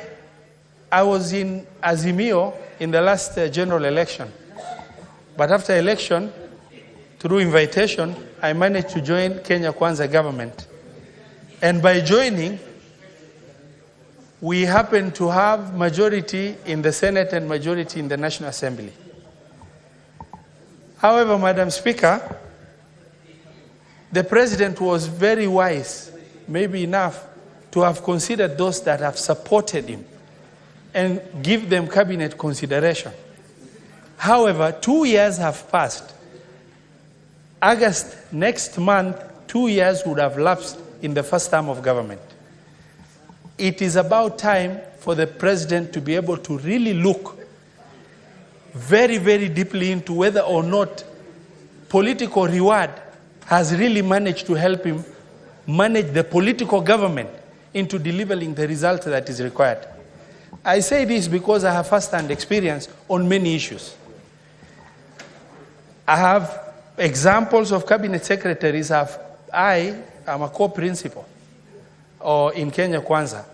was in Azimio in the last general election. But after election, through invitation, I managed to join Kenya Kwanza government. And by joining, we happen to have majority in the Senate and majority in the National Assembly. However, Madam Speaker, the President was very wise, maybe enough, to have considered those that have supported him and give them cabinet consideration. However, 2 years have passed. August next month, 2 years would have lapsed in the first term of government. It is about time for the president to be able to really look very, very deeply into whether or not political reward has really managed to help him manage the political government into delivering the result that is required. I say this because I have first-hand experience on many issues. I have examples of cabinet secretaries. I am a co-principal or in Kenya Kwanza,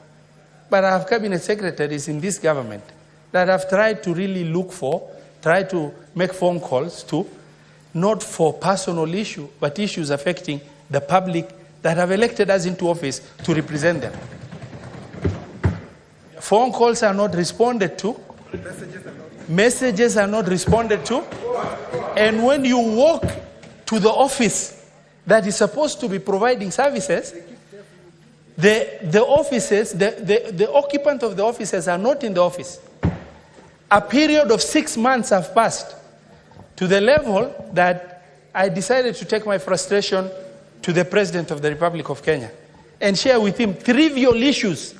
but I have cabinet secretaries in this government that have tried to really look for, try to make phone calls to, not for personal issue, but issues affecting the public that have elected us into office to represent them. Phone calls are not responded to. Messages are not responded to. And when you walk to the office that is supposed to be providing services, the offices, the occupant of the offices are not in the office. A period of 6 months have passed, to the level that I decided to take my frustration to the President of the Republic of Kenya and share with him trivial issues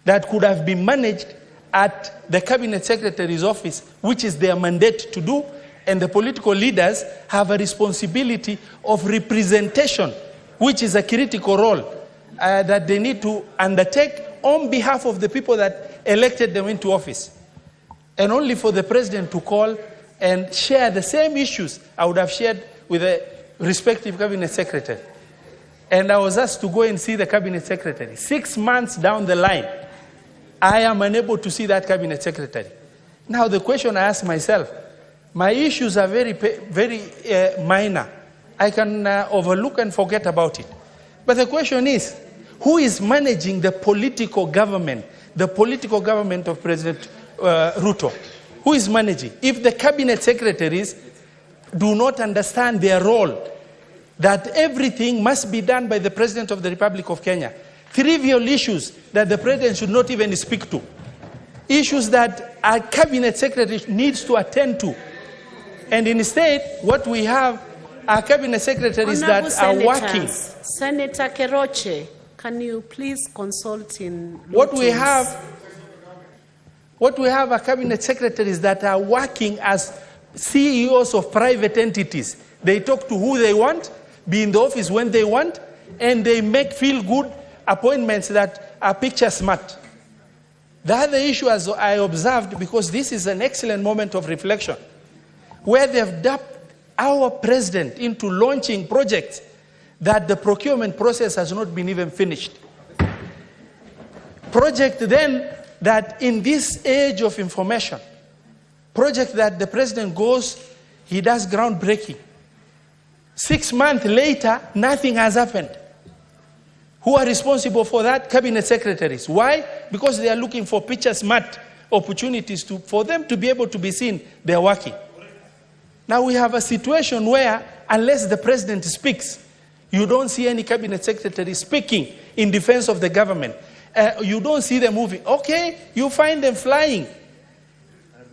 that could have been managed at the Cabinet Secretary's office, which is their mandate to do, and the political leaders have a responsibility of representation, which is a critical role that they need to undertake on behalf of the people that elected them into office. And only for the President to call and share the same issues I would have shared with the respective Cabinet Secretary. And I was asked to go and see the Cabinet Secretary. 6 months down the line, I am unable to see that Cabinet Secretary. Now the question I ask myself, my issues are very minor. I can overlook and forget about it. But the question is, who is managing the political government of President Ruto? Who is managing? If the Cabinet Secretaries do not understand their role, that everything must be done by the President of the Republic of Kenya, trivial issues that the President should not even speak to, issues that a Cabinet Secretary needs to attend to. And instead, what we have are Cabinet Secretaries that are working. Senator Keroche, can you please consult in what we have are Cabinet Secretaries that are working as CEOs of private entities. They talk to who they want, be in the office when they want, and they make feel-good appointments that are picture smart. The other issue, as I observed, because this is an excellent moment of reflection, where they've dumped our president into launching projects that the procurement process has not been even finished. Project then that in this age of information, project that the president goes, he does groundbreaking. 6 months later, nothing has happened. Who are responsible for that? Cabinet secretaries. Why? Because they are looking for picture smart opportunities for them to be able to be seen they are working. Now we have a situation where unless the president speaks, you don't see any cabinet secretary speaking in defense of the government. You don't see them moving. Okay, you find them flying,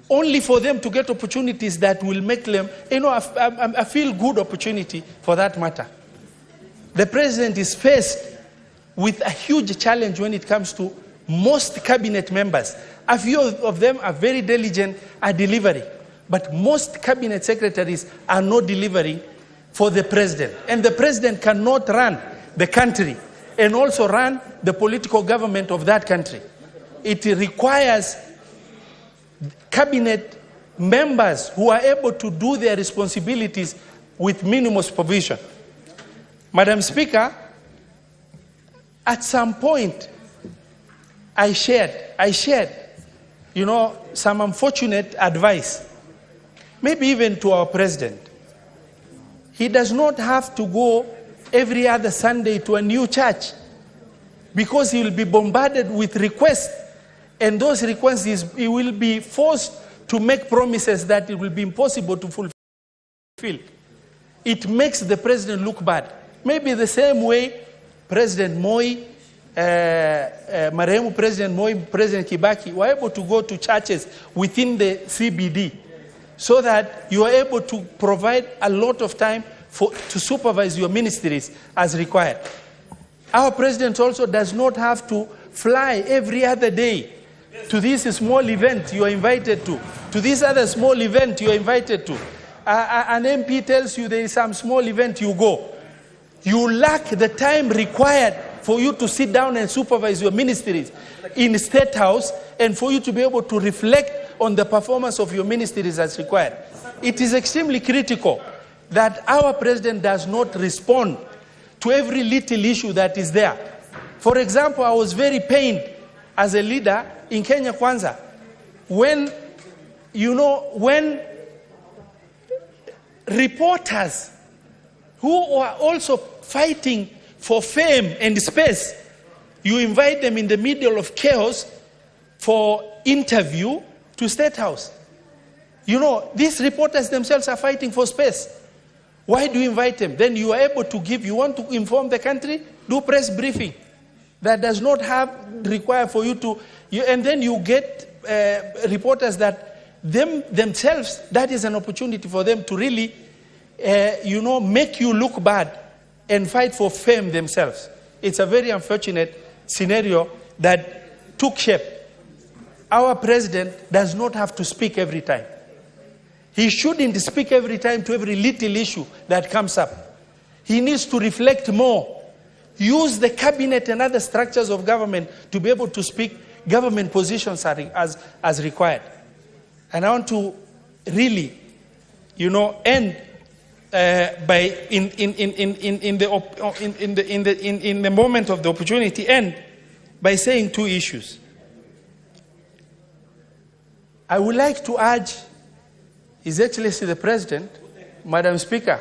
only for them to get opportunities that will make them, a feel-good opportunity for that matter. The president is faced with a huge challenge when it comes to most cabinet members. A few of them are very diligent at delivering, but most cabinet secretaries are not delivering for the president. And the president cannot run the country and also run the political government of that country. It requires cabinet members who are able to do their responsibilities with minimum supervision. Madam Speaker, at some point, I shared, some unfortunate advice, maybe even to our president. He does not have to go every other Sunday to a new church, because he will be bombarded with requests, and those requests he will be forced to make promises that it will be impossible to fulfill. It makes the president look bad. Maybe the same way President Moi Marehemu President Moi, President Kibaki were able to go to churches within the CBD so that you are able to provide a lot of time to supervise your ministries as required. Our president also does not have to fly every other day to this small event you are invited to this other small event you are invited to. An MP tells you there is some small event, you go. You lack the time required for you to sit down and supervise your ministries in State House and for you to be able to reflect on the performance of your ministries as required. It is extremely critical that our president does not respond to every little issue that is there. For example, I was very pained as a leader in Kenya Kwanza when, when reporters who are also fighting for fame and space, you invite them in the middle of chaos for interview to State House. These reporters themselves are fighting for space. Why do you invite them? Then you are able to give, you want to inform the country, do press briefing. That does not require for you to, and then you get reporters that themselves, that is an opportunity for them to really, make you look bad and fight for fame themselves. It's a very unfortunate scenario that took shape. Our president does not have to speak every time. He shouldn't speak every time to every little issue that comes up. He needs to reflect more. Use the cabinet and other structures of government to be able to speak government positions as required. And I want to really, end by in the moment of the opportunity, end by saying two issues. I would like to urge His Excellency the President, Madam Speaker,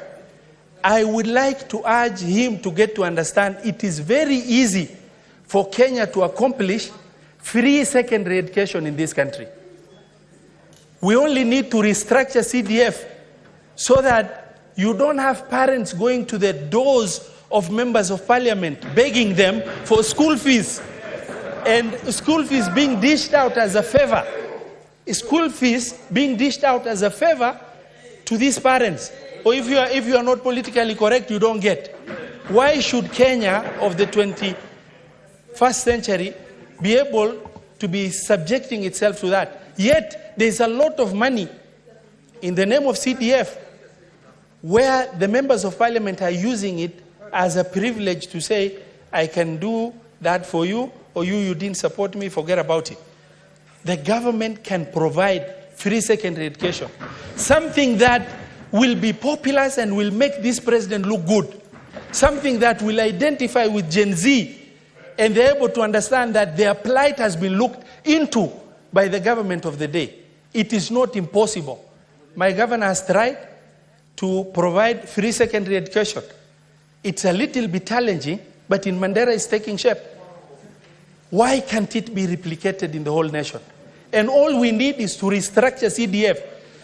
I would like to urge him to get to understand it is very easy for Kenya to accomplish free secondary education in this country. We only need to restructure CDF so that you don't have parents going to the doors of members of parliament begging them for school fees, and school fees being dished out as a favor. School fees being dished out as a favor to these parents. Or if you are not politically correct, you don't get. Why should Kenya of the 21st century be able to be subjecting itself to that? Yet, there's a lot of money in the name of CDF where the members of parliament are using it as a privilege to say, I can do that for you, or you didn't support me, forget about it. The government can provide free secondary education, something that will be populous and will make this president look good, something that will identify with Gen Z, and they're able to understand that their plight has been looked into by the government of the day. It is not impossible. My governor has tried to provide free secondary education. It's a little bit challenging, but in Mandera it's taking shape. Why can't it be replicated in the whole nation? And all we need is to restructure CDF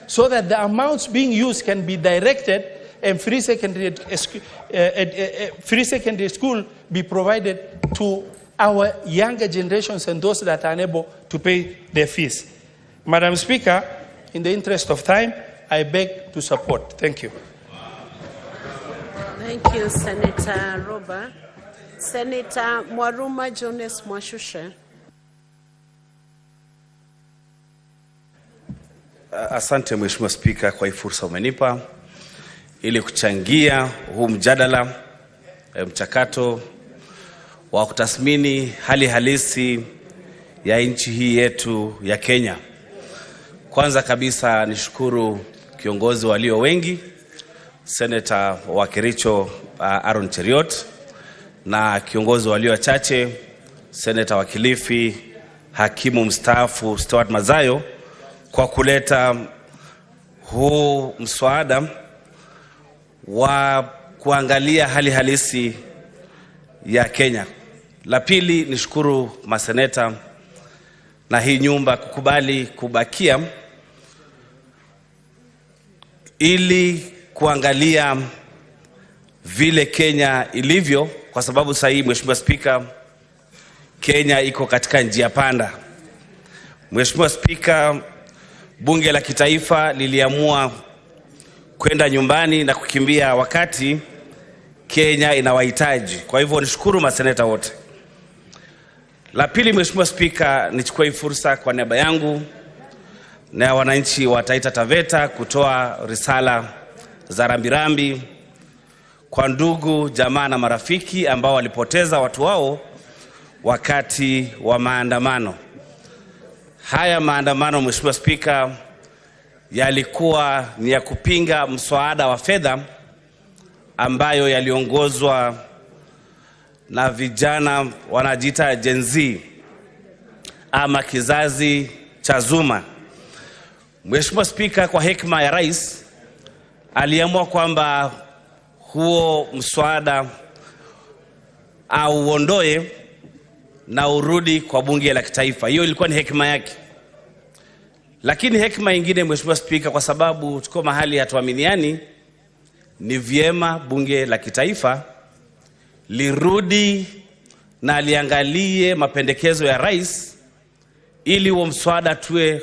so that the amounts being used can be directed and free secondary school be provided to our younger generations and those that are unable to pay their fees. Madam Speaker, in the interest of time, I beg to support. Thank you. Thank you, Senator Roba. Senator Mwaruma Jones Mwashushe. Asante Mheshimiwa Spika kwa hii fursa umenipa ili kuchangia huu mjadala mchakato wa kutathmini hali halisi ya nchi hii yetu ya Kenya. Kwanza kabisa nishukuru kiongozi walio wengi, Senator wa Kericho Aaron Cheriot, na kiongozi walio wachache, Senator wa Kilifi hakimu mstaafu Stuart Mazayo, kwa kuleta huu mswada wa kuangalia hali halisi ya Kenya. La pili, nishukuru maseneta na hii nyumba kukubali kubakia ili kuangalia vile Kenya ilivyo, kwa sababu sasa hii Mheshimiwa Spika, Kenya iko katika njia panda. Mheshimiwa Spika, bunge la kitaifa liliamua kwenda nyumbani na kukimbia wakati Kenya inawahitaji. Kwa hivyo nishukuru maseneta wote. La pili, Mheshimiwa Spika, nichukue fursa kwa niaba yangu na wananchi wa Taita Taveta kutoa risala za rambirambi kwa ndugu, jamaa na marafiki ambao walipoteza watu wao wakati wa maandamano. Haya maandamano, Mheshimiwa Spika, yalikuwa ni ya kupinga mswada wa fedha ambayo yaliongozwa na vijana wanajiita GENZ ama kizazi cha Zuma. Mheshimiwa Spika, kwa hekima ya rais aliamua kwamba huo mswada au uondoe na urudi kwa bunge la kitaifa. Hiyo ilikuwa ni hekima yake. Lakini hekima nyingine, Mheshimiwa Spika, kwa sababu tuko mahali hatuaminiani, ni vyema bunge la kitaifa lirudi na liangalie mapendekezo ya rais ili huo mswada tuwe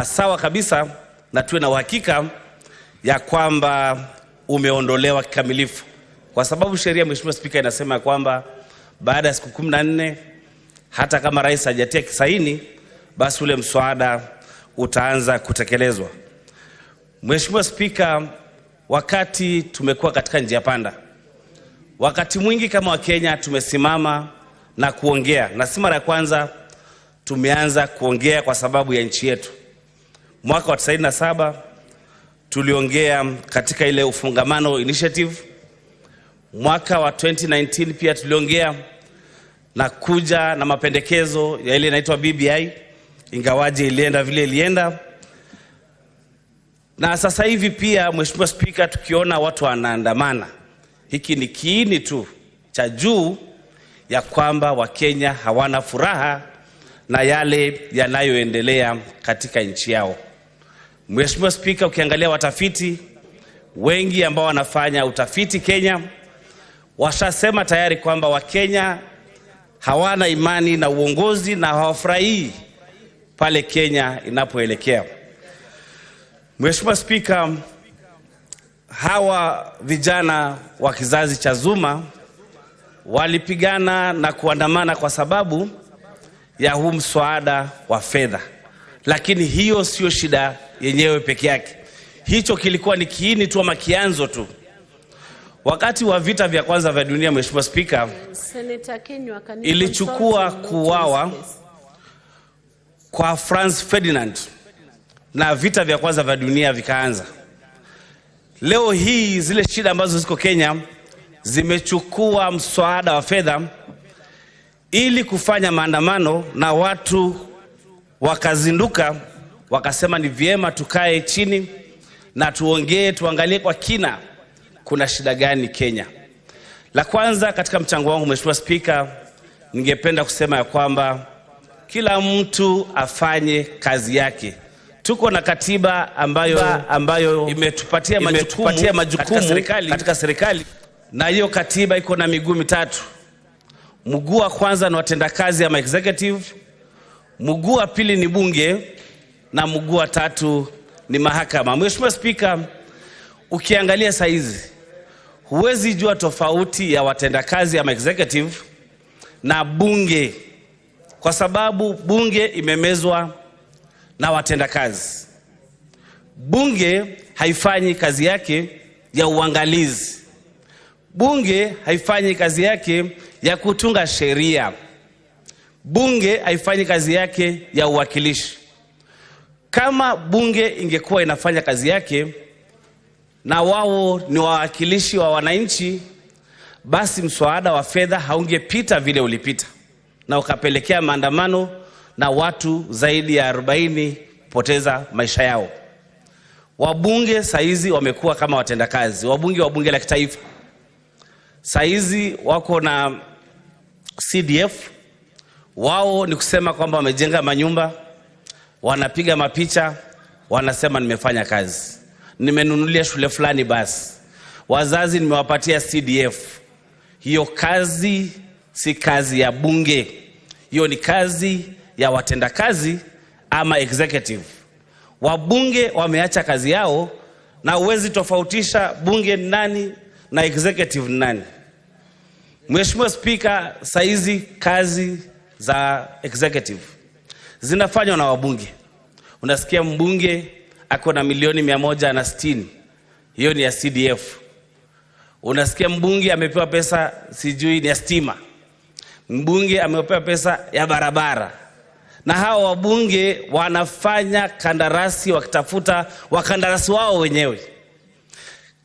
sawa kabisa na tuwe na uhakika ya kwamba umeondolewa kikamilifu. Kwa sababu sheria, Mheshimiwa Spika, inasema kwamba baada ya siku 14 hata kama rais hajatia kisaini, basi ule mswada utaanza kutekelezwa. Mheshimiwa Spika, wakati tumekuwa katika njia panda, wakati mwingi kama Wakenya tumesimama na kuongea, na si mara ya kwanza tumeanza kuongea kwa sababu ya nchi yetu. Mwaka wa 97 tuliongea katika ile ufungamano initiative. Mwaka wa 2019 pia tuliongea na kuja na mapendekezo ya ile inaitwa BBI, ingawaje ilienda vile ilienda. Na sasa hivi pia, Mheshimiwa Spika, tukiona watu wanaandamana, hiki ni kiini tu cha juu ya kwamba Wakenya hawana furaha na yale yanayoendelea katika nchi yao. Mheshimiwa Spika, ukiangalia watafiti wengi ambao wanafanya utafiti Kenya, washasema tayari kwamba Wakenya hawana imani na uongozi na hawafurahii pale Kenya inapoelekea. Mheshimiwa Spika, hawa vijana wa kizazi cha Zuma walipigana na kuandamana kwa sababu ya huu mswada wa fedha. Lakini hiyo sio shida yenyewe peke yake. Hicho kilikuwa ni kiini tu ama kianzo tu. Wakati wa vita vya kwanza vya dunia, Mheshimiwa Spika, ilichukua kuuawa kwa Franz Ferdinand na vita vya kwanza vya dunia vikaanza. Leo hii zile shida ambazo ziko Kenya zimechukua mswada wa fedha ili kufanya maandamano, na watu wakazinduka wakasema ni vyema tukae chini na tuongee, tuangalie kwa kina kuna shida gani Kenya. La kwanza katika mchango wangu, Mheshimiwa Spika, ningependa kusema ya kwamba kila mtu afanye kazi yake. Tuko na katiba ambayo imetupatia majukumu katika serikali, na hiyo katiba iko na miguu mitatu. Mguu wa kwanza ni watendakazi ama executive, mguu wa pili ni bunge, na mguu wa tatu ni mahakama. Mheshimiwa Spika, ukiangalia saizi huwezi jua tofauti ya watendakazi ama executive na bunge, kwa sababu bunge imemezwa na watendakazi. Bunge haifanyi kazi yake ya uangalizi. Bunge haifanyi kazi yake ya kutunga sheria. Bunge haifanyi kazi yake ya uwakilishi. Kama bunge ingekuwa inafanya kazi yake na wao ni wawakilishi wa wananchi, basi mswada wa fedha haungepita vile ulipita na ukapelekea maandamano na watu zaidi ya 40 poteza maisha yao. Wabunge saizi wamekuwa kama watendakazi. Wabunge wa bunge la kitaifa saizi wako na CDF. Wao ni kusema kwamba wamejenga manyumba, wanapiga mapicha, wanasema nimefanya kazi, nimenunulia shule fulani basi, wazazi nimewapatia CDF. Hiyo kazi si kazi ya bunge. Hiyo ni kazi ya watendakazi ama executive. Wabunge wameacha kazi yao, na uwezi tofautisha bunge ni nani na executive ni nani. Mheshimiwa Speaker, saizi kazi za executive zinafanywa na wabunge. Unasikia mbunge ako na milioni 160, hiyo ni ya CDF. Unasikia mbunge amepewa pesa sijui ni ya stima, mbunge amepewa pesa ya barabara. Na hao wabunge wanafanya kandarasi wakitafuta wakandarasi wao wenyewe.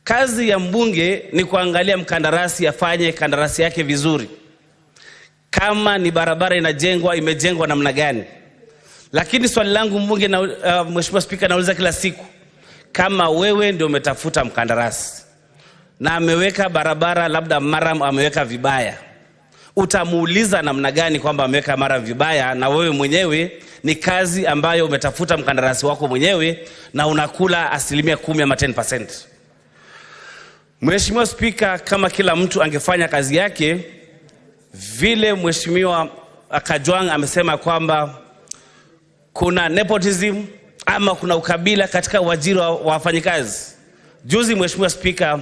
Kazi ya mbunge ni kuangalia mkandarasi afanye kandarasi yake vizuri. Kama ni barabara inajengwa, imejengwa namna gani. Lakini swali langu mbunge na Mheshimiwa Speaker, nauliza kila siku, kama wewe ndio umetafuta mkandarasi na ameweka barabara labda mara ameweka vibaya, utamuuliza namna gani kwamba ameweka mara vibaya, na wewe mwenyewe ni kazi ambayo umetafuta mkandarasi wako mwenyewe na unakula 10% ama 10%. Mheshimiwa Speaker, kama kila mtu angefanya kazi yake vile Mheshimiwa Kajwang amesema kwamba kuna nepotism ama kuna ukabila katika uajiri wa wafanyikazi. Juzi Mheshimiwa Speaker,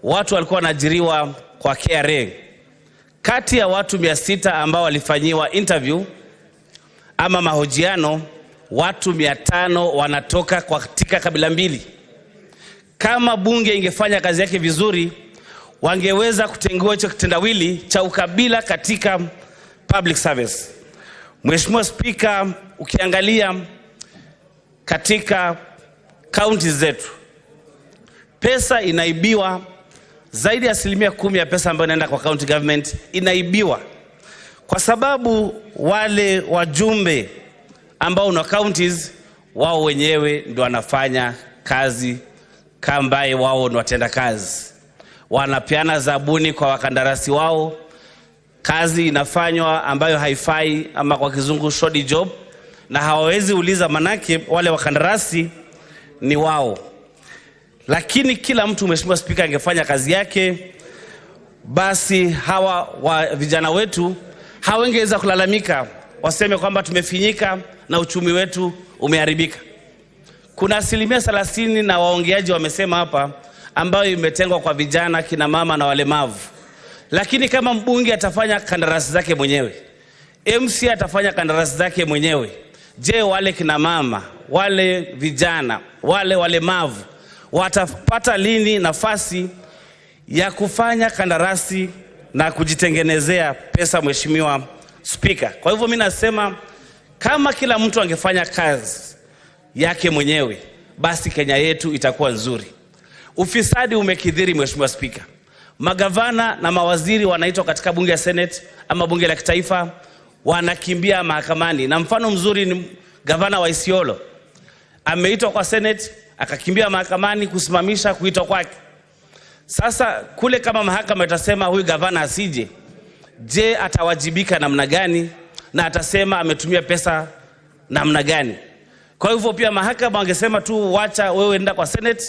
watu walikuwa wanaajiriwa kwa KRA. Kati ya watu 600 ambao walifanyiwa interview ama mahojiano, watu 500 wanatoka katika kabila mbili. Kama bunge ingefanya kazi yake vizuri, wangeweza kutengua hicho kitendawili cha ukabila katika public service. Mheshimiwa Speaker, ukiangalia katika counties zetu, pesa inaibiwa, zaidi ya 10% ya pesa ambayo inaenda kwa county government inaibiwa, kwa sababu wale wajumbe ambao na counties wao wenyewe ndio wanafanya kazi kambaye wao ndio watenda kazi. Wanapeana zabuni kwa wakandarasi wao, kazi inafanywa ambayo haifai ama kwa kizungu shoddy job, na hawawezi uliza manake wale wakandarasi ni wao. Lakini kila mtu, Mheshimiwa Speaker, angefanya kazi yake, basi hawa vijana wetu hawangeweza kulalamika waseme kwamba tumefinyika na uchumi wetu umeharibika. Kuna 30% na waongeaji wamesema hapa ambayo imetengwa kwa vijana, kina mama na walemavu. Lakini kama mbunge atafanya kandarasi zake mwenyewe, MC atafanya kandarasi zake mwenyewe, je, wale kina mama, wale vijana, wale walemavu watapata lini nafasi ya kufanya kandarasi na kujitengenezea pesa, Mheshimiwa Speaker? Kwa hivyo mimi nasema kama kila mtu angefanya kazi yake mwenyewe, basi Kenya yetu itakuwa nzuri. Ufisadi umekithiri, Mheshimiwa Speaker. Magavana na mawaziri wanaitwa katika bunge ya Senate ama bunge la kitaifa, wanakimbia mahakamani. Na mfano mzuri ni gavana wa Isiolo. Ameitwa kwa Senate, akakimbia mahakamani kusimamisha kuitwa kwake. Sasa kule kama mahakama itasema huyu gavana asije, je, atawajibika namna gani na atasema ametumia pesa namna gani? Kwa hivyo pia mahakama wangesema tu wacha wewe enda kwa Senate,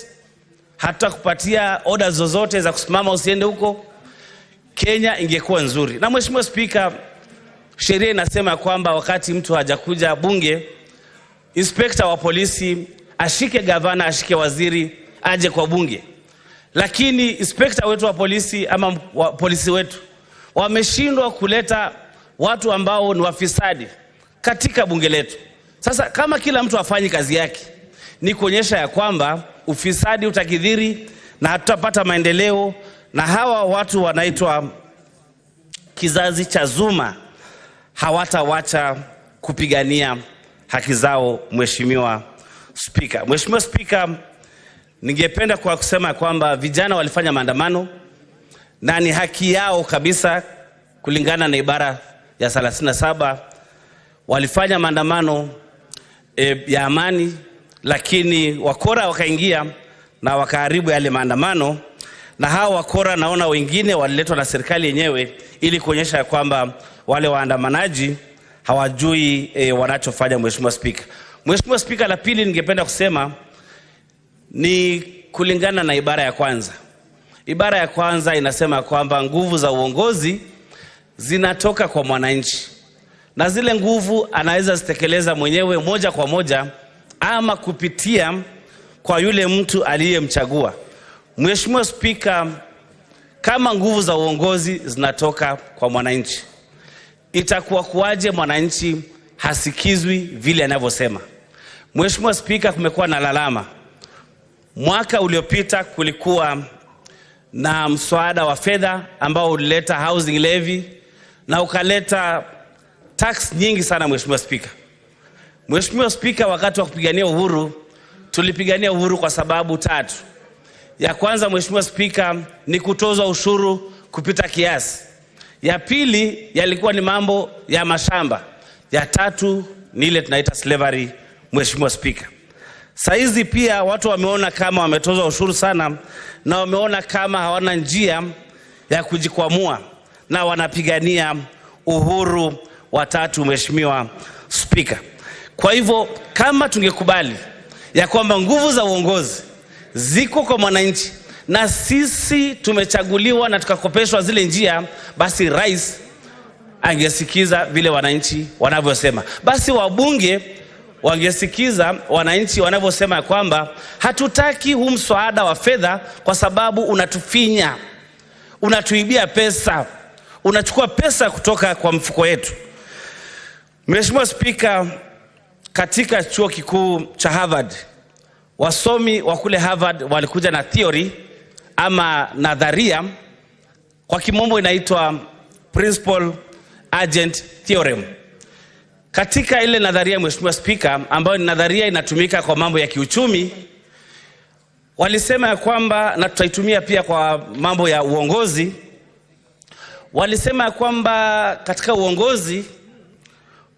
hata kupatia order zozote za kusimama usiende huko, Kenya ingekuwa nzuri. Na Mheshimiwa Speaker, sheria inasema kwamba wakati mtu hajakuja bunge, inspector wa polisi ashike gavana, ashike waziri, aje kwa bunge. Lakini inspector wetu wa polisi ama polisi wetu wameshindwa kuleta watu ambao ni wafisadi katika bunge letu. Sasa kama kila mtu afanyi kazi yake, ni kuonyesha ya kwamba ufisadi utakithiri na hatutapata maendeleo, na hawa watu wanaitwa kizazi cha Zuma hawatawacha kupigania haki zao, Mheshimiwa Speaker. Mheshimiwa Speaker, ningependa kwa kusema kwamba vijana walifanya maandamano na ni haki yao kabisa kulingana na ibara ya 37. Walifanya maandamano ya amani, lakini wakora wakaingia na wakaharibu yale maandamano, na hao wakora naona wengine waliletwa na serikali yenyewe ili kuonyesha kwamba wale waandamanaji hawajui wanachofanya. Mheshimiwa Speaker. Mheshimiwa Speaker, la pili ningependa kusema ni kulingana na ibara ya kwanza. Ibara ya kwanza inasema kwamba nguvu za uongozi zinatoka kwa mwananchi. na zile nguvu anaweza zitekeleza mwenyewe moja kwa moja ama kupitia kwa yule mtu aliyemchagua. Mheshimiwa Spika, kama nguvu za uongozi zinatoka kwa mwananchi, itakuwa kuaje mwananchi hasikizwi vile anavyosema? Mheshimiwa Spika, kumekuwa na lalama. Mwaka uliopita kulikuwa na mswada wa fedha ambao ulileta housing levy na ukaleta tax nyingi sana. Mheshimiwa Spika, Mheshimiwa Spika, wakati wa kupigania uhuru tulipigania uhuru kwa sababu tatu. Ya kwanza, Mheshimiwa Spika, ni kutozwa ushuru kupita kiasi. Ya pili yalikuwa ni mambo ya mashamba. Ya tatu ni ile tunaita slavery. Mheshimiwa Spika, saizi pia watu wameona kama wametozwa ushuru sana na wameona kama hawana njia ya kujikwamua na wanapigania uhuru wa tatu. Mheshimiwa Spika, kwa hivyo kama tungekubali ya kwamba nguvu za uongozi ziko kwa mwananchi na sisi tumechaguliwa na tukakopeshwa zile njia, basi rais angesikiza vile wananchi wanavyosema. Basi wabunge wangesikiza wananchi wanavyosema kwamba hatutaki huu mswada wa fedha kwa sababu unatufinya, unatuibia pesa, unachukua pesa kutoka kwa mfuko yetu. Mheshimiwa Spika, katika chuo kikuu cha Harvard, wasomi wa kule Harvard walikuja na theory ama nadharia, kwa kimombo inaitwa principal agent theorem. Katika ile nadharia, Mheshimiwa Spika, ambayo ni nadharia inatumika kwa mambo ya kiuchumi, walisema ya kwamba, na tutaitumia pia kwa mambo ya uongozi, walisema ya kwamba katika uongozi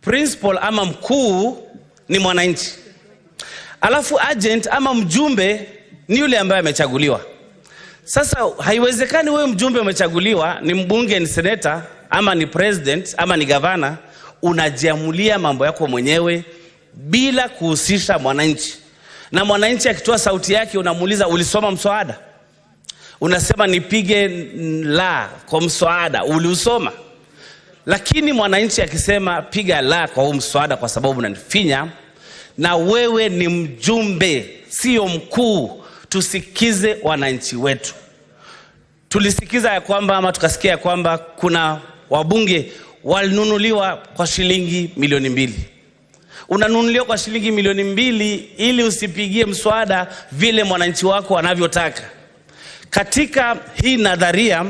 principal ama mkuu ni mwananchi, alafu agent ama mjumbe ni yule ambaye amechaguliwa. Sasa haiwezekani wewe mjumbe umechaguliwa, ni mbunge, ni seneta, ama ni president, ama ni gavana, unajiamulia mambo yako mwenyewe bila kuhusisha mwananchi. Na mwananchi akitoa sauti yake unamuuliza, ulisoma mswada? Unasema nipige la kwa mswada, uliusoma? Lakini mwananchi akisema piga la kwa huu mswada kwa sababu unanifinya, na wewe ni mjumbe, sio mkuu, tusikize wananchi wetu. Tulisikiza ya kwamba ama tukasikia ya kwamba kuna wabunge walinunuliwa kwa shilingi milioni 2. Unanunuliwa kwa shilingi milioni 2 ili usipigie mswada vile mwananchi wako wanavyotaka. Katika hii nadharia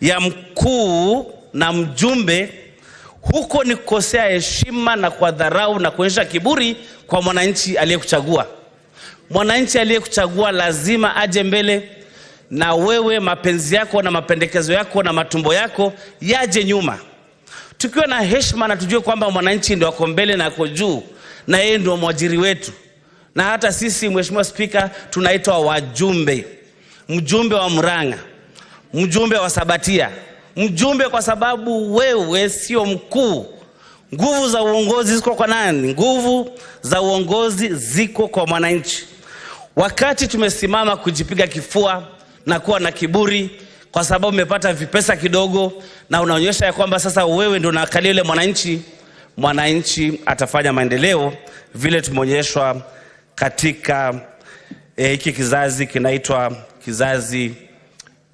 ya mkuu na mjumbe, huko ni kukosea heshima na kwa dharau na kuonyesha kiburi kwa mwananchi aliyekuchagua. Mwananchi aliyekuchagua lazima aje mbele, na wewe mapenzi yako na mapendekezo yako na matumbo yako yaje nyuma. Tukiwa na heshima na tujue kwamba mwananchi ndio wako mbele na ako juu, na yeye ndio mwajiri wetu. Na hata sisi, Mheshimiwa Spika, tunaitwa wajumbe. Mjumbe wa Murang'a, mjumbe wa Sabatia, mjumbe kwa sababu wewe sio mkuu. Nguvu za uongozi ziko kwa nani? Nguvu za uongozi ziko kwa mwananchi. Wakati tumesimama kujipiga kifua na kuwa na kiburi kwa sababu umepata vipesa kidogo na unaonyesha ya kwamba sasa wewe ndio unakalia yule mwananchi, mwananchi atafanya maendeleo vile tumeonyeshwa katika hiki kizazi kinaitwa kizazi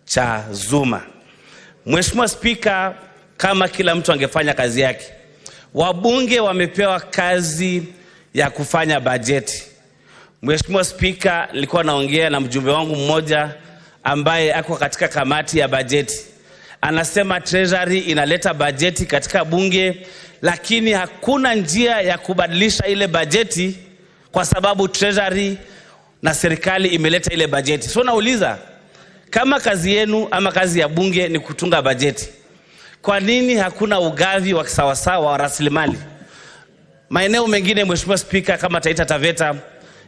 cha Zuma. Mheshimiwa Spika, kama kila mtu angefanya kazi yake, wabunge wamepewa kazi ya kufanya bajeti. Mheshimiwa Spika, nilikuwa naongea na mjumbe wangu mmoja ambaye ako katika kamati ya bajeti. Anasema Treasury inaleta bajeti katika bunge, lakini hakuna njia ya kubadilisha ile bajeti kwa sababu Treasury na serikali imeleta ile bajeti. So nauliza, kama kazi yenu ama kazi ya bunge ni kutunga bajeti, kwa nini hakuna ugavi wa kisawasawa wa rasilimali? Maeneo mengine, Mheshimiwa Spika, kama Taita Taveta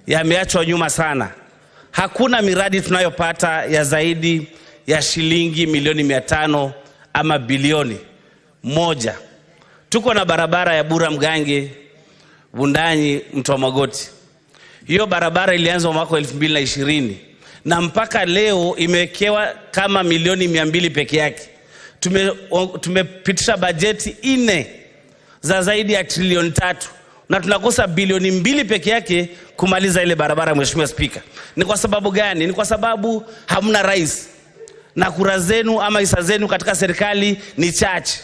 yameachwa nyuma sana. Hakuna miradi tunayopata ya zaidi ya shilingi milioni 500 ama bilioni 1. Tuko na barabara ya Bura Mgange, Bundanyi, Mto Magoti. Hiyo barabara ilianza mwaka 2020 na mpaka leo imewekewa kama milioni 200 peke yake. Tumepitisha bajeti 4 za zaidi ya trilioni 3 na tunakosa bilioni 2 peke yake kumaliza ile barabara. Mheshimiwa Spika, ni kwa sababu gani? Ni kwa sababu hamna rais na kura zenu ama hisa zenu katika serikali ni chache.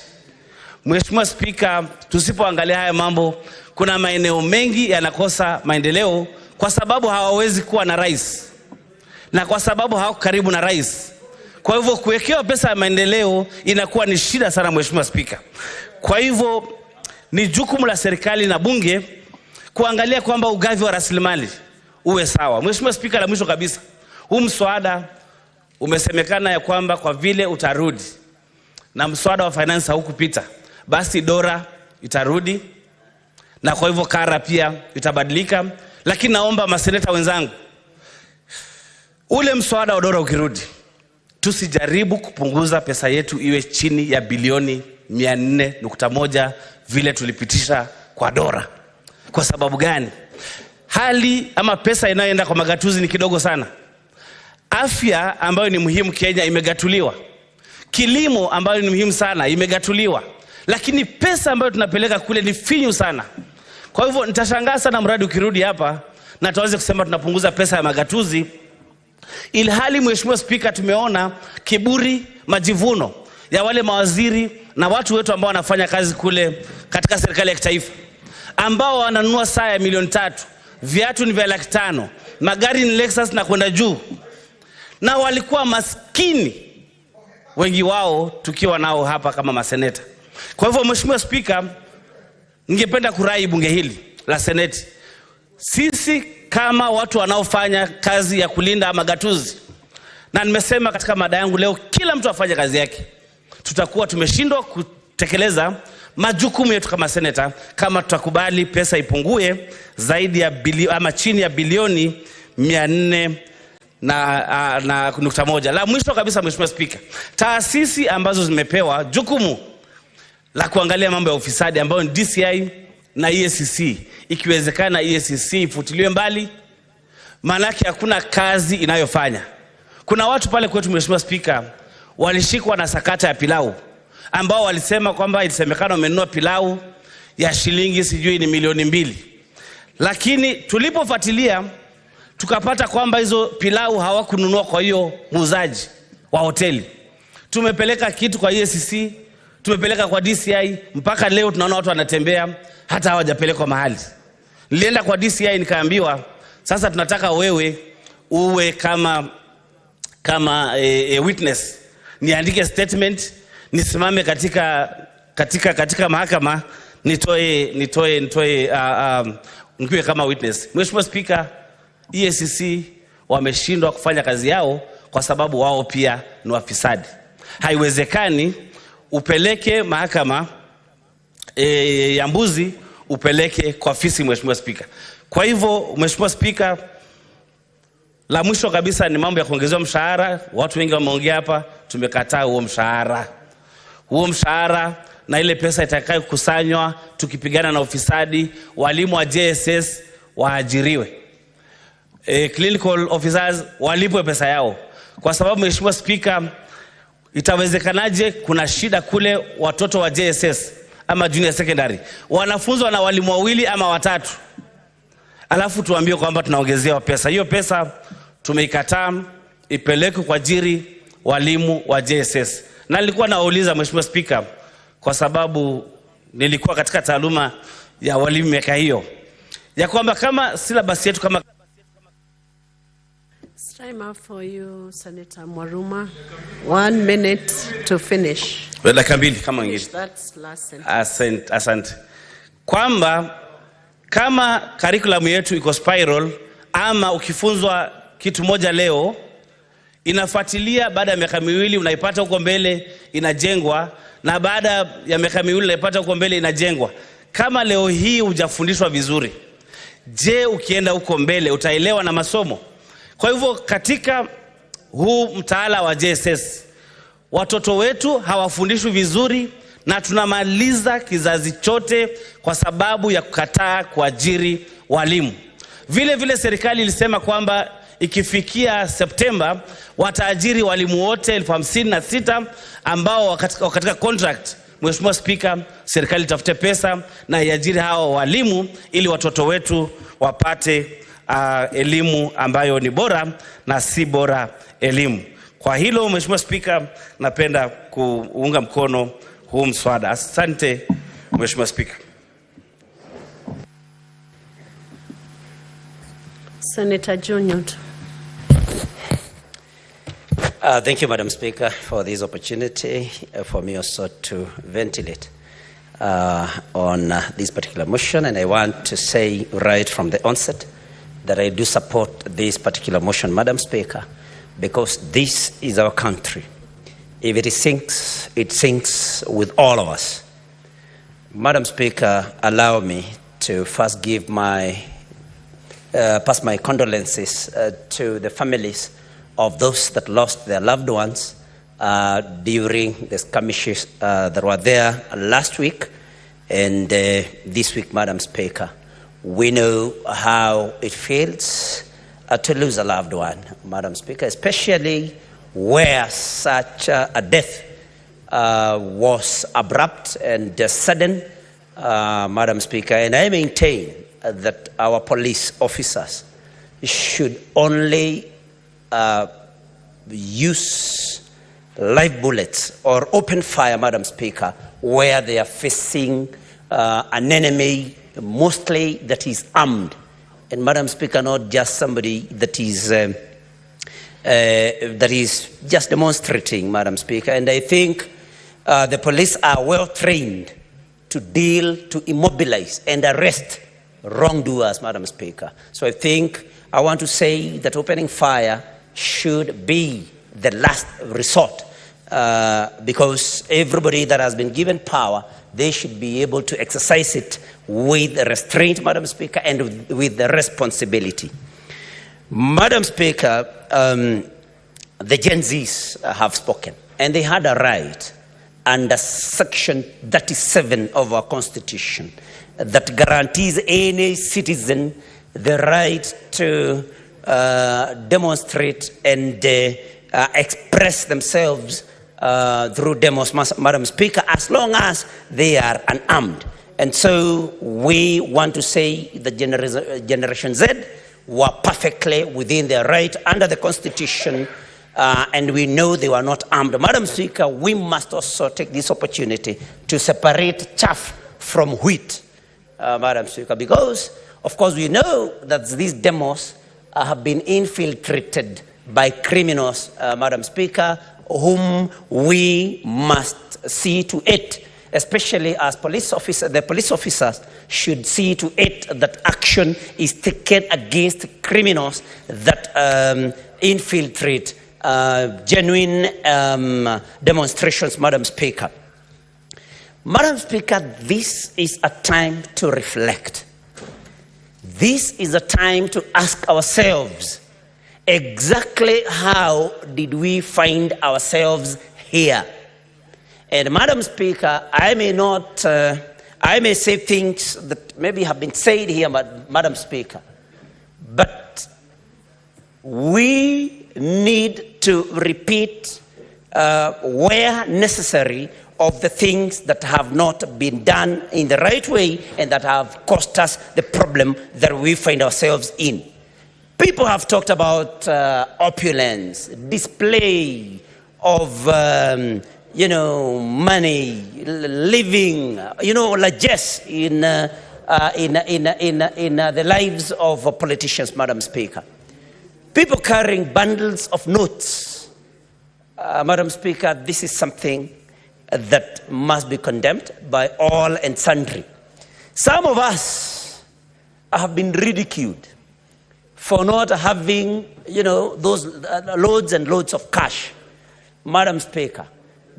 Mheshimiwa Spika, tusipoangalia haya mambo, kuna maeneo mengi yanakosa maendeleo kwa sababu hawawezi kuwa na rais na kwa sababu hawako karibu na rais. Kwa hivyo kuwekewa pesa ya maendeleo inakuwa ni shida sana, Mheshimiwa Spika. Kwa hivyo ni jukumu la serikali na bunge kuangalia kwamba ugavi wa rasilimali uwe sawa. Mheshimiwa Spika, la mwisho kabisa, huu mswada umesemekana ya kwamba kwa vile utarudi na mswada wa finance haukupita, basi dora itarudi na kwa hivyo kara pia itabadilika. Lakini naomba maseneta wenzangu, ule mswada wa dora ukirudi, tusijaribu kupunguza pesa yetu iwe chini ya bilioni 400.1 vile tulipitisha kwa dora. Kwa sababu gani? Hali ama pesa inayoenda kwa magatuzi ni kidogo sana. Afya ambayo ni muhimu Kenya imegatuliwa. Kilimo ambayo ni muhimu sana imegatuliwa. Lakini pesa ambayo tunapeleka kule ni finyu sana. Kwa hivyo nitashangaa sana mradi ukirudi hapa na tuanze kusema tunapunguza pesa ya magatuzi, ilhali Mheshimiwa Spika, tumeona kiburi, majivuno ya wale mawaziri na watu wetu ambao wanafanya kazi kule katika serikali ya kitaifa, ambao wananunua saa ya milioni 3, viatu ni vya 500,000, magari ni Lexus na kwenda juu, na walikuwa maskini wengi wao tukiwa nao hapa kama maseneta. Kwa hivyo Mheshimiwa Spika, ningependa kurai bunge hili la Seneti, sisi kama watu wanaofanya kazi ya kulinda magatuzi, na nimesema katika mada yangu leo, kila mtu afanye kazi yake, tutakuwa tumeshindwa kutekeleza majukumu yetu kama seneta kama tutakubali pesa ipungue zaidi ya ama chini ya bilioni 400.1. La mwisho kabisa, Mheshimiwa Spika, taasisi ambazo zimepewa jukumu la kuangalia mambo ya ufisadi ambayo ni DCI na EACC, ikiwezekana EACC ifutiliwe mbali, maana yake hakuna kazi inayofanya. Kuna watu pale kwetu, Mheshimiwa Spika, walishikwa na sakata ya pilau, ambao walisema kwamba ilisemekana wamenunua pilau ya shilingi sijui ni milioni 2. Lakini tulipofuatilia tukapata kwamba hizo pilau hawakununua kwa hiyo muuzaji wa hoteli. Tumepeleka kitu kwa EACC, tumepeleka kwa DCI, mpaka leo tunaona watu wanatembea hata hawajapelekwa mahali. Nilienda kwa DCI nikaambiwa, sasa tunataka wewe uwe kama witness, niandike statement, nisimame katika mahakama, nikiwe kama witness. Mheshimiwa Spika, EACC wameshindwa kufanya kazi yao kwa sababu wao pia ni wafisadi. Haiwezekani upeleke mahakama ya mbuzi upeleke kwa fisi, Mheshimiwa Spika. Kwa hivyo Mheshimiwa Spika, la mwisho kabisa ni mambo ya kuongezewa mshahara. Watu wengi wameongea hapa, tumekataa huo mshahara. Huo mshahara na ile pesa itakayo kusanywa tukipigana na ufisadi, walimu wa JSS waajiriwe. Clinical officers walipwe pesa yao. Kwa sababu Mheshimiwa Spika, itawezekanaje kuna shida kule watoto wa JSS ama junior secondary wanafunzwa na walimu 2 ama 3, alafu tuambie kwamba tunaongezea pesa? Hiyo pesa tumeikataa ipelekwe kwa ajili walimu wa JSS. Na nilikuwa nauliza Mheshimiwa Spika, kwa sababu nilikuwa katika taaluma ya walimu miaka hiyo, ya kwamba kama syllabus yetu kama time up for you, Senator Mwaruma. 1 minute to finish. Dakika 2 kama wengine. That's last sentence. Asante. Kwamba kama curriculum yetu iko spiral, ama ukifunzwa kitu moja leo inafuatilia baada ya miaka 2 unaipata huko mbele inajengwa, na baada ya miaka 2 unaipata huko mbele inajengwa. Kama leo hii hujafundishwa vizuri, je, ukienda huko mbele utaelewa na masomo? Kwa hivyo katika huu mtaala wa JSS, watoto wetu hawafundishwi vizuri na tunamaliza kizazi chote kwa sababu ya kukataa kuajiri walimu. Vile vile serikali ilisema kwamba ikifikia Septemba wataajiri walimu wote 56,000 ambao katika contract Mheshimiwa Spika, serikali tafute pesa na iajiri hao walimu ili watoto wetu wapate elimu ambayo ni bora na si bora elimu. Kwa hilo Mheshimiwa Spika, napenda kuunga mkono huu mswada. Asante Mheshimiwa Spika. Senator Junior. Thank you, Madam Speaker, for this opportunity for me also to ventilate on this particular motion. And I want to say right from the onset that I do support this particular motion, Madam Speaker, because this is our country. If it sinks, it sinks with all of us. Madam Speaker, allow me to first give pass my condolences to the families of those that lost their loved ones during the skirmishes that were there last week and this week, Madam Speaker. We know how it feels to lose a loved one, Madam Speaker, especially where such a death was abrupt and sudden, Madam Speaker. And I maintain that our police officers should only use live bullets or open fire, Madam Speaker, where they are facing an enemy mostly that is armed. And Madam Speaker, not just somebody that is just demonstrating, Madam Speaker. And I think the police are well trained to deal, to immobilize and arrest wrongdoers, Madam Speaker. So I want to say that opening fire should be the last resort because everybody that has been given power, they should be able to exercise it with restraint, Madam Speaker, and with the responsibility. Madam Speaker, the Gen Zs have spoken, and they had a right under Section 37 of our Constitution that guarantees any citizen the right to demonstrate and express themselves through demos, Madam Speaker, as long as they are unarmed. And so we want to say the Generation Z were perfectly within their right under the Constitution, and we know they were not armed. Madam Speaker, we must also take this opportunity to separate chaff from wheat, Madam Speaker, because, of course, we know that these demos have been infiltrated by criminals, Madam Speaker, whom we must see to it, especially as police officers. The police officers should see to it that action is taken against criminals that infiltrate genuine demonstrations, Madam Speaker. Madam Speaker, this is a time to reflect. This is a time to ask ourselves, exactly how did we find ourselves here? And Madam Speaker, I may say things that maybe have been said here, Madam Speaker, but we need to repeat where necessary of the things that have not been done in the right way and that have cost us the problem that we find ourselves in. People have talked about opulence, display of, money, living, largesse in the lives of politicians, Madam Speaker. People carrying bundles of notes. Madam Speaker, this is something that must be condemned by all and sundry. Some of us have been ridiculed for not having, those loads and loads of cash. Madam Speaker,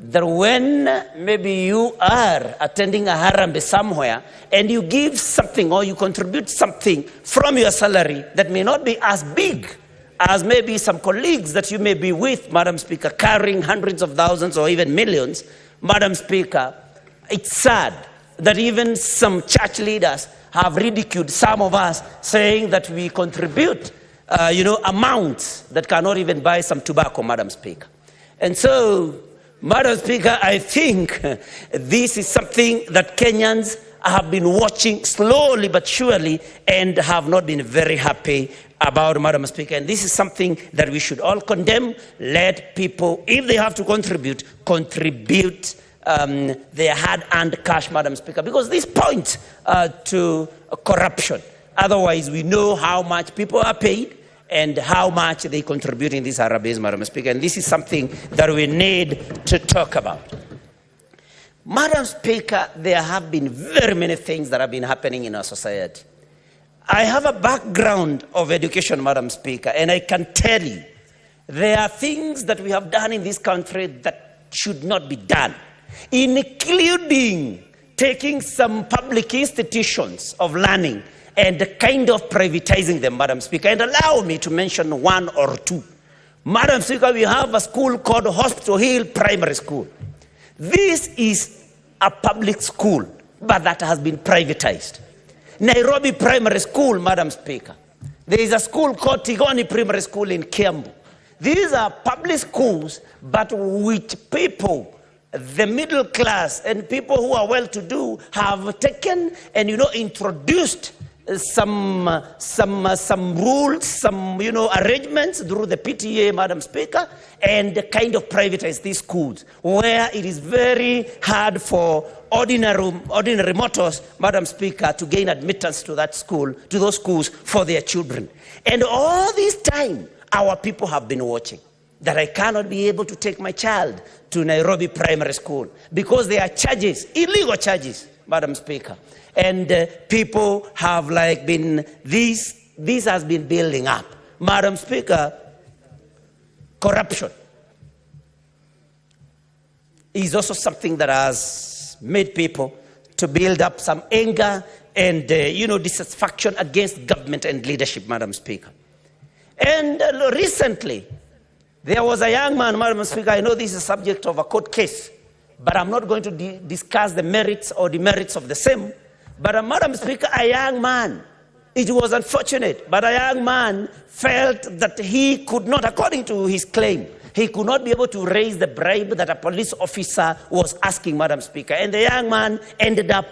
that when maybe you are attending a harambe somewhere and you give something or you contribute something from your salary that may not be as big as maybe some colleagues that you may be with, Madam Speaker, carrying hundreds of thousands or even millions, Madam Speaker, it's sad that even some church leaders have ridiculed some of us, saying that we contribute, amounts that cannot even buy some tobacco, Madam Speaker. And so, Madam Speaker, I think this is something that Kenyans have been watching slowly but surely and have not been very happy about, Madam Speaker. And this is something that we should all condemn. Let people, if they have to contribute their hard-earned cash, Madam Speaker, because this points to corruption. Otherwise, we know how much people are paid and how much they contribute in these RBAs, Madam Speaker. And this is something that we need to talk about. Madam Speaker, there have been very many things that have been happening in our society. I have a background of education, Madam Speaker, and I can tell you there are things that we have done in this country that should not be done, including taking some public institutions of learning and kind of privatizing them, Madam Speaker. And allow me to mention one or two. Madam Speaker, we have a school called Hospital Hill Primary School. This is a public school, but that has been privatized. Nairobi Primary School, Madam Speaker. There is a school called Tigoni Primary School in Kiambu. These are public schools, but which people, the middle class and people who are well-to-do, have taken and, introduced some rules, some, arrangements through the PTA, Madam Speaker, and kind of privatize these schools, where it is very hard for ordinary motors, Madam Speaker, to gain admittance to that school, to those schools for their children. And all this time, our people have been watching that I cannot be able to take my child to Nairobi Primary School because there are charges, illegal charges, Madam Speaker. And people have been, this has been building up. Madam Speaker, corruption is also something that has made people to build up some anger and, dissatisfaction against government and leadership, Madam Speaker. And recently, there was a young man, Madam Speaker, I know this is a subject of a court case, but I'm not going to discuss the merits or demerits of the same. But Madam Speaker, a young man, it was unfortunate, but a young man felt that he could not, according to his claim, he could not be able to raise the bribe that a police officer was asking, Madam Speaker. And the young man ended up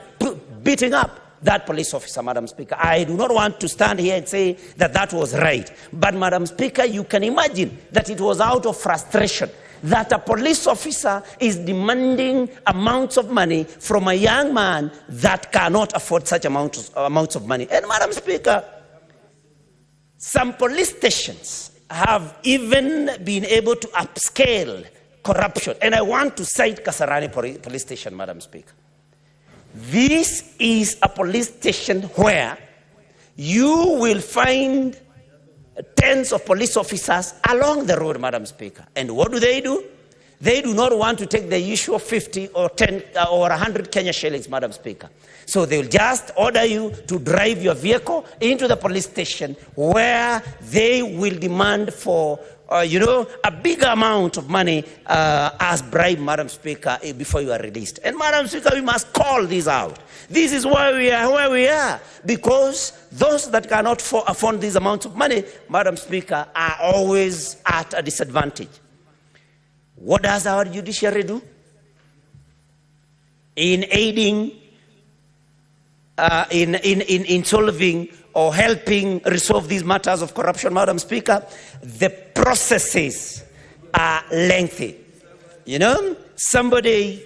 beating up that police officer, Madam Speaker. I do not want to stand here and say that that was right. But, Madam Speaker, you can imagine that it was out of frustration that a police officer is demanding amounts of money from a young man that cannot afford such amounts of money. And, Madam Speaker, some police stations have even been able to upscale corruption. And I want to cite Kasarani Police Station, Madam Speaker. This is a police station where you will find tens of police officers along the road, Madam Speaker. And what do? They do not want to take the usual 50 or 10 or 100 Kenya shillings, Madam Speaker. So they'll just order you to drive your vehicle into the police station where they will demand for a big amount of money as bribe, Madam Speaker, before you are released. And, Madam Speaker, we must call this out. This is why we are where we are, because those that cannot afford these amounts of money, Madam Speaker, are always at a disadvantage. What does our judiciary do? In aiding, in solving or helping resolve these matters of corruption, Madam Speaker, the processes are lengthy. Somebody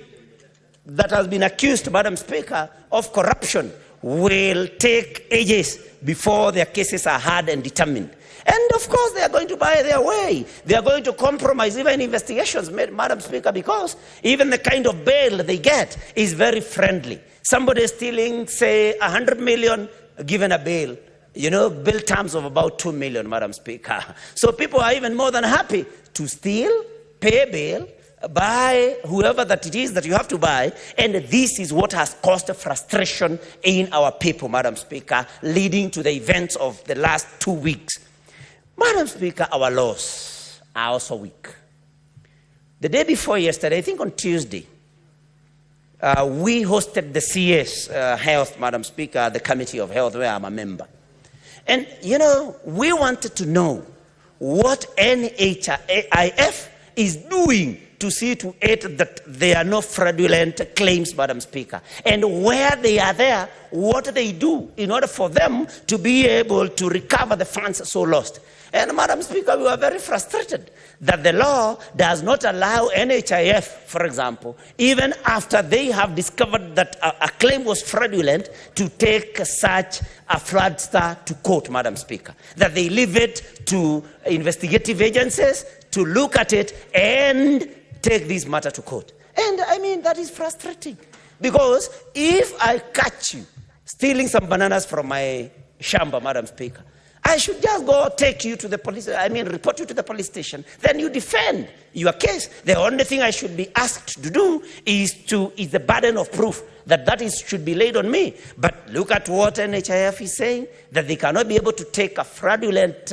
that has been accused, Madam Speaker, of corruption will take ages before their cases are heard and determined. And of course, they are going to buy their way. They are going to compromise even investigations, Madam Speaker, because even the kind of bail they get is very friendly. Somebody stealing, say, 100 million, given a bail, bail terms of about 2 million, Madam Speaker. So people are even more than happy to steal, pay bail, buy whoever that it is that you have to buy. And this is what has caused frustration in our people, Madam Speaker, leading to the events of the last 2 weeks. Madam Speaker, our laws are also weak. The day before yesterday, I think on Tuesday, we hosted the CS Health, Madam Speaker, the Committee of Health, where I'm a member. And, we wanted to know what NHIF is doing to see to it that there are no fraudulent claims, Madam Speaker. And where they are there, what they do in order for them to be able to recover the funds so lost. And Madam Speaker, we were very frustrated that the law does not allow NHIF, for example, even after they have discovered that a claim was fraudulent, to take such a fraudster to court, Madam Speaker. That they leave it to investigative agencies to look at it and take this matter to court. And I mean, that is frustrating. Because if I catch you stealing some bananas from my shamba, Madam Speaker, I should just go take you to the police, report you to the police station. Then you defend your case. The only thing I should be asked to do is the burden of proof that should be laid on me. But look at what NHIF is saying, that they cannot be able to take a fraudulent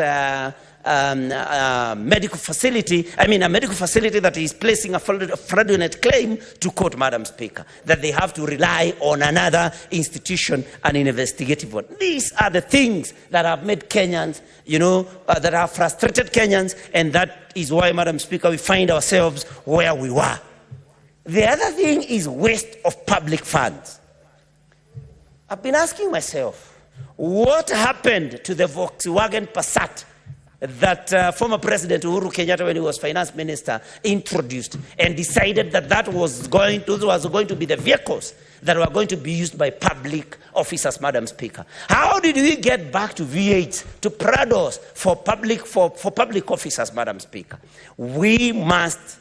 medical facility, a medical facility that is placing a fraudulent claim to court, Madam Speaker, that they have to rely on another institution, an investigative one. These are the things that have made Kenyans, that have frustrated Kenyans, and that is why, Madam Speaker, we find ourselves where we were. The other thing is waste of public funds. I've been asking myself, what happened to the Volkswagen Passat that former President Uhuru Kenyatta, when he was finance minister, introduced and decided that those was going to be the vehicles that were going to be used by public officers, Madam Speaker? How did we get back to V8, to Prados for public officers, Madam Speaker? We must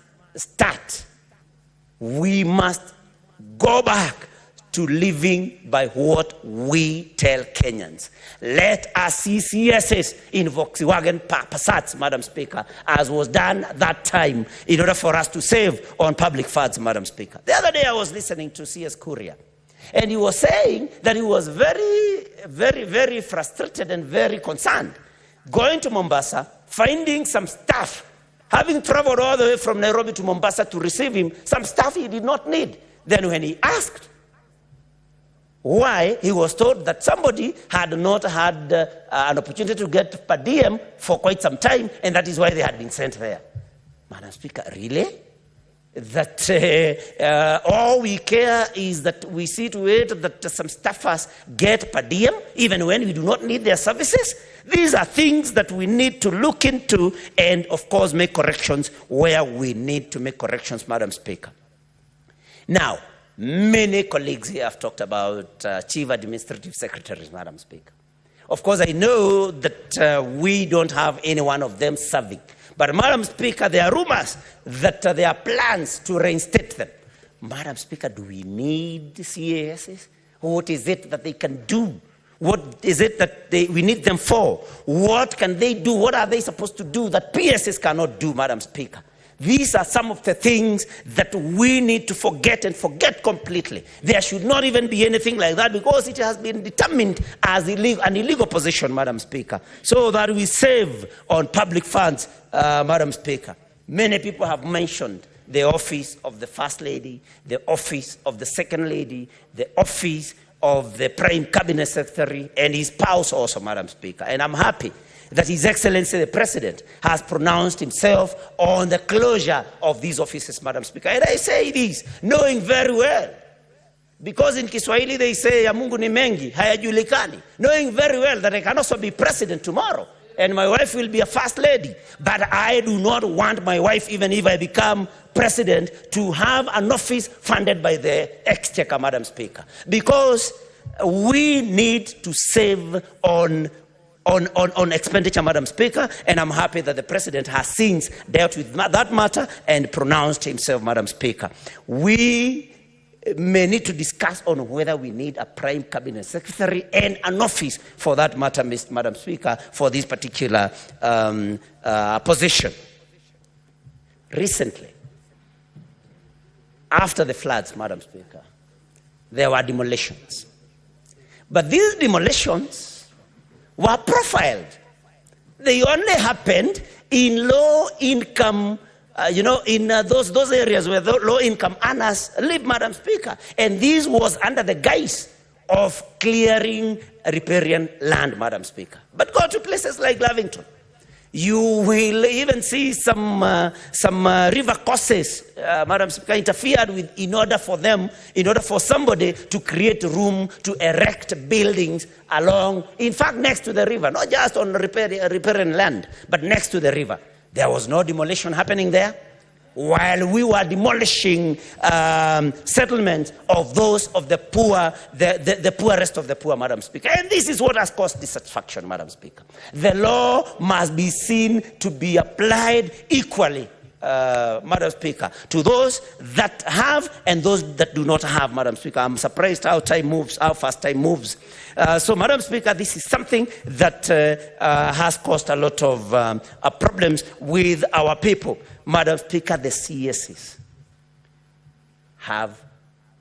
go back to living by what we tell Kenyans. Let us see CSS in Volkswagen Passats, Madam Speaker, as was done that time, in order for us to save on public funds, Madam Speaker. The other day I was listening to CS Kuria, and he was saying that he was very, very, very frustrated and very concerned going to Mombasa, finding some stuff, having traveled all the way from Nairobi to Mombasa to receive him, some stuff he did not need. Then when he asked why, he was told that somebody had not had an opportunity to get per diem for quite some time, and that is why they had been sent there. Madam Speaker, really? That all we care is that we see to it that some staffers get per diem, even when we do not need their services? These are things that we need to look into and, of course, make corrections where we need to make corrections, Madam Speaker. Now, many colleagues here have talked about chief administrative secretaries, Madam Speaker. Of course, I know that we don't have any one of them serving. But, Madam Speaker, there are rumors that there are plans to reinstate them. Madam Speaker, do we need CASs? What is it that they can do? What is it that we need them for? What can they do? What are they supposed to do that PSs cannot do, Madam Speaker? These are some of the things that we need to forget and forget completely. There should not even be anything like that, because it has been determined as an illegal position, Madam Speaker, so that we save on public funds, Madam Speaker. Many people have mentioned the office of the First Lady, the office of the Second Lady, the office of the Prime Cabinet Secretary, and his spouse also, Madam Speaker. And I'm happy that His Excellency the President has pronounced himself on the closure of these offices, Madam Speaker. And I say this, knowing very well, because in Kiswahili they say, ya Mungu ni mengi, hayajulikani, knowing very well that I can also be president tomorrow, and my wife will be a First Lady. But I do not want my wife, even if I become president, to have an office funded by the Exchequer, Madam Speaker. Because we need to save on expenditure, Madam Speaker, and I'm happy that the President has since dealt with that matter and pronounced himself, Madam Speaker. We may need to discuss on whether we need a Prime Cabinet Secretary and an office for that matter, Madam Speaker, for this particular position. Recently, after the floods, Madam Speaker, there were demolitions. But these demolitions were profiled. They only happened in low-income, in those areas where the low-income earners live, Madam Speaker. And this was under the guise of clearing riparian land, Madam Speaker. But go to places like Lavington. You will even see some river courses, Madam Speaker, interfered with in order for somebody to create room to erect buildings along, in fact, next to the river, not just on riparian land, but next to the river. There was no demolition happening there, while we were demolishing settlements of those of the poor, the poorest of the poor, Madam Speaker. And this is what has caused dissatisfaction, Madam Speaker. The law must be seen to be applied equally, Madam Speaker, to those that have and those that do not have, Madam Speaker. I'm surprised how time moves, how fast time moves. So, Madam Speaker, this is something that has caused a lot of problems with our people. Madam Speaker, the CSs have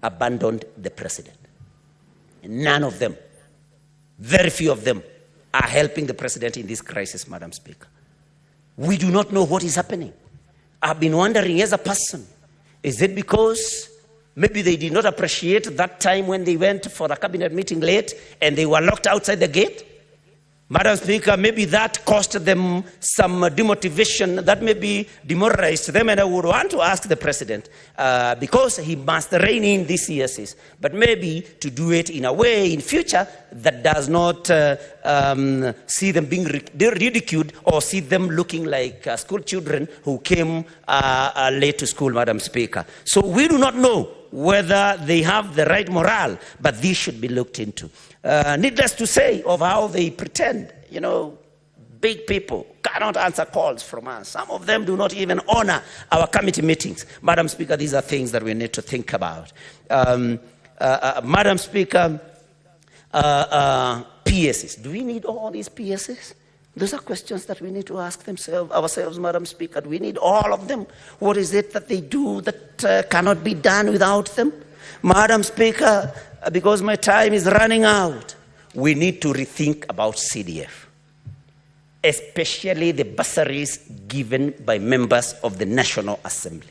abandoned the president. None of them, very few of them, are helping the president in this crisis, Madam Speaker. We do not know what is happening. I've been wondering as a person, is it because maybe they did not appreciate that time when they went for the cabinet meeting late and they were locked outside the gate? Madam Speaker, maybe that cost them some demotivation, that maybe demoralized them, and I would want to ask the president, because he must rein in these CSs, but maybe to do it in a way in future that does not see them being ridiculed or see them looking like school children who came late to school, Madam Speaker. So we do not know whether they have the right morale, but this should be looked into. Needless to say of how they pretend, big people cannot answer calls from us. Some of them do not even honor our committee meetings. Madam Speaker, these are things that we need to think about. Madam Speaker, PSs. Do we need all these PSs? Those are questions that we need to ask ourselves, Madam Speaker. Do we need all of them? What is it that they do that cannot be done without them? Madam Speaker, because my time is running out, we need to rethink about CDF, especially the bursaries given by members of the National Assembly.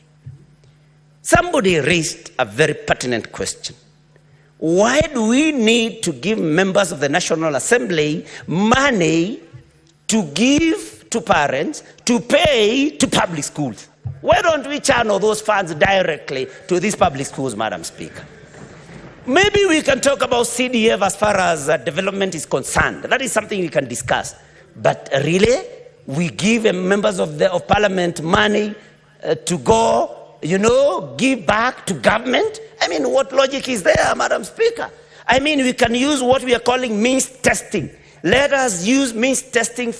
Somebody raised a very pertinent question. Why do we need to give members of the National Assembly money to give to parents to pay to public schools? Why don't we channel those funds directly to these public schools, Madam Speaker? Maybe we can talk about CDF as far as development is concerned. That is something we can discuss. But really, we give members of parliament money to go, give back to government? I mean, what logic is there, Madam Speaker? I mean, we can use what we are calling means testing. Let us use means testing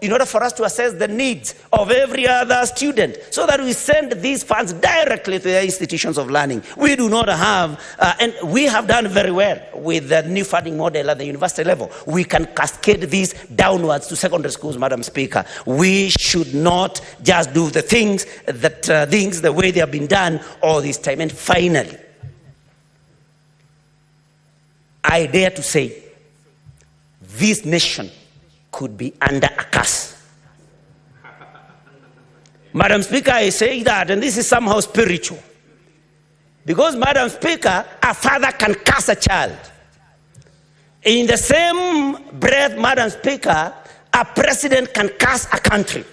in order for us to assess the needs of every other student, so that we send these funds directly to the institutions of learning. We do not have, and we have done very well with the new funding model at the university level. We can cascade these downwards to secondary schools, Madam Speaker. We should not just do the things the way they have been done all this time. And finally, I dare to say, this nation could be under a curse. Madam Speaker, I say that, and this is somehow spiritual. Because, Madam Speaker, a father can curse a child. In the same breath, Madam Speaker, a president can curse a country.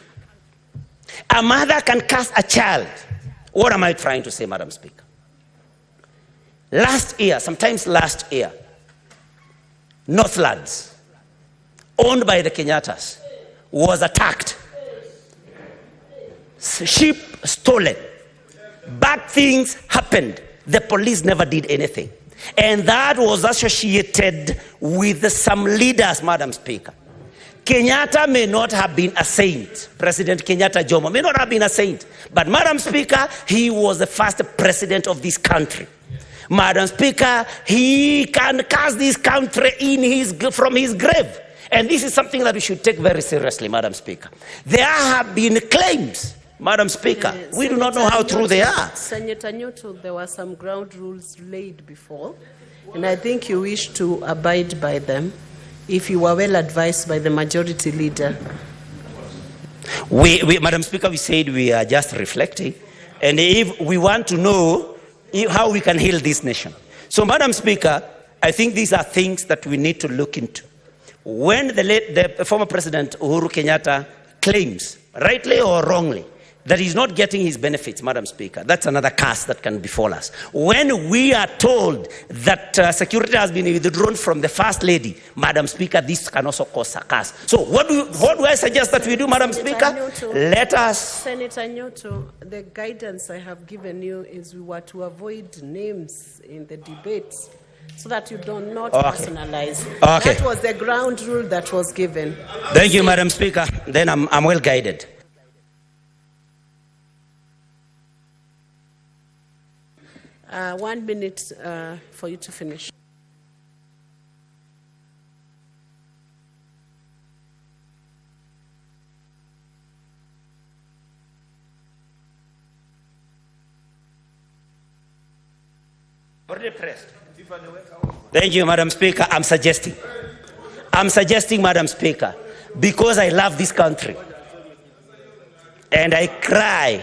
A mother can curse a child. What am I trying to say, Madam Speaker? Sometimes last year, Northlands, owned by the Kenyattas, was attacked. Sheep stolen. Bad things happened. The police never did anything. And that was associated with some leaders, Madam Speaker. Kenyatta may not have been a saint. President Kenyatta Jomo may not have been a saint. But, Madam Speaker, he was the first president of this country. Madam Speaker, he can cast this country from his grave. And this is something that we should take very seriously, Madam Speaker. There have been claims, Madam Speaker. We do not know how true they are. Senator Newton, there were some ground rules laid before, and I think you wish to abide by them if you were well advised by the majority leader. Madam Speaker, we said we are just reflecting, and if we want to know how we can heal this nation. So, Madam Speaker, I think these are things that we need to look into. When the former President Uhuru Kenyatta claims, rightly or wrongly, that he's not getting his benefits, Madam Speaker. That's another curse that can befall us. When we are told that security has been withdrawn from the First Lady, Madam Speaker, this can also cause a curse. So what do I suggest that we do, Madam Speaker? Let us... Senator Nyoto, the guidance I have given you is we were to avoid names in the debates so that you do not personalize. Okay. That was the ground rule that was given. Thank you, Madam Speaker. Then I'm well guided. 1 minute for you to finish. Thank you, Madam Speaker. I'm suggesting, Madam Speaker, because I love this country, and I cry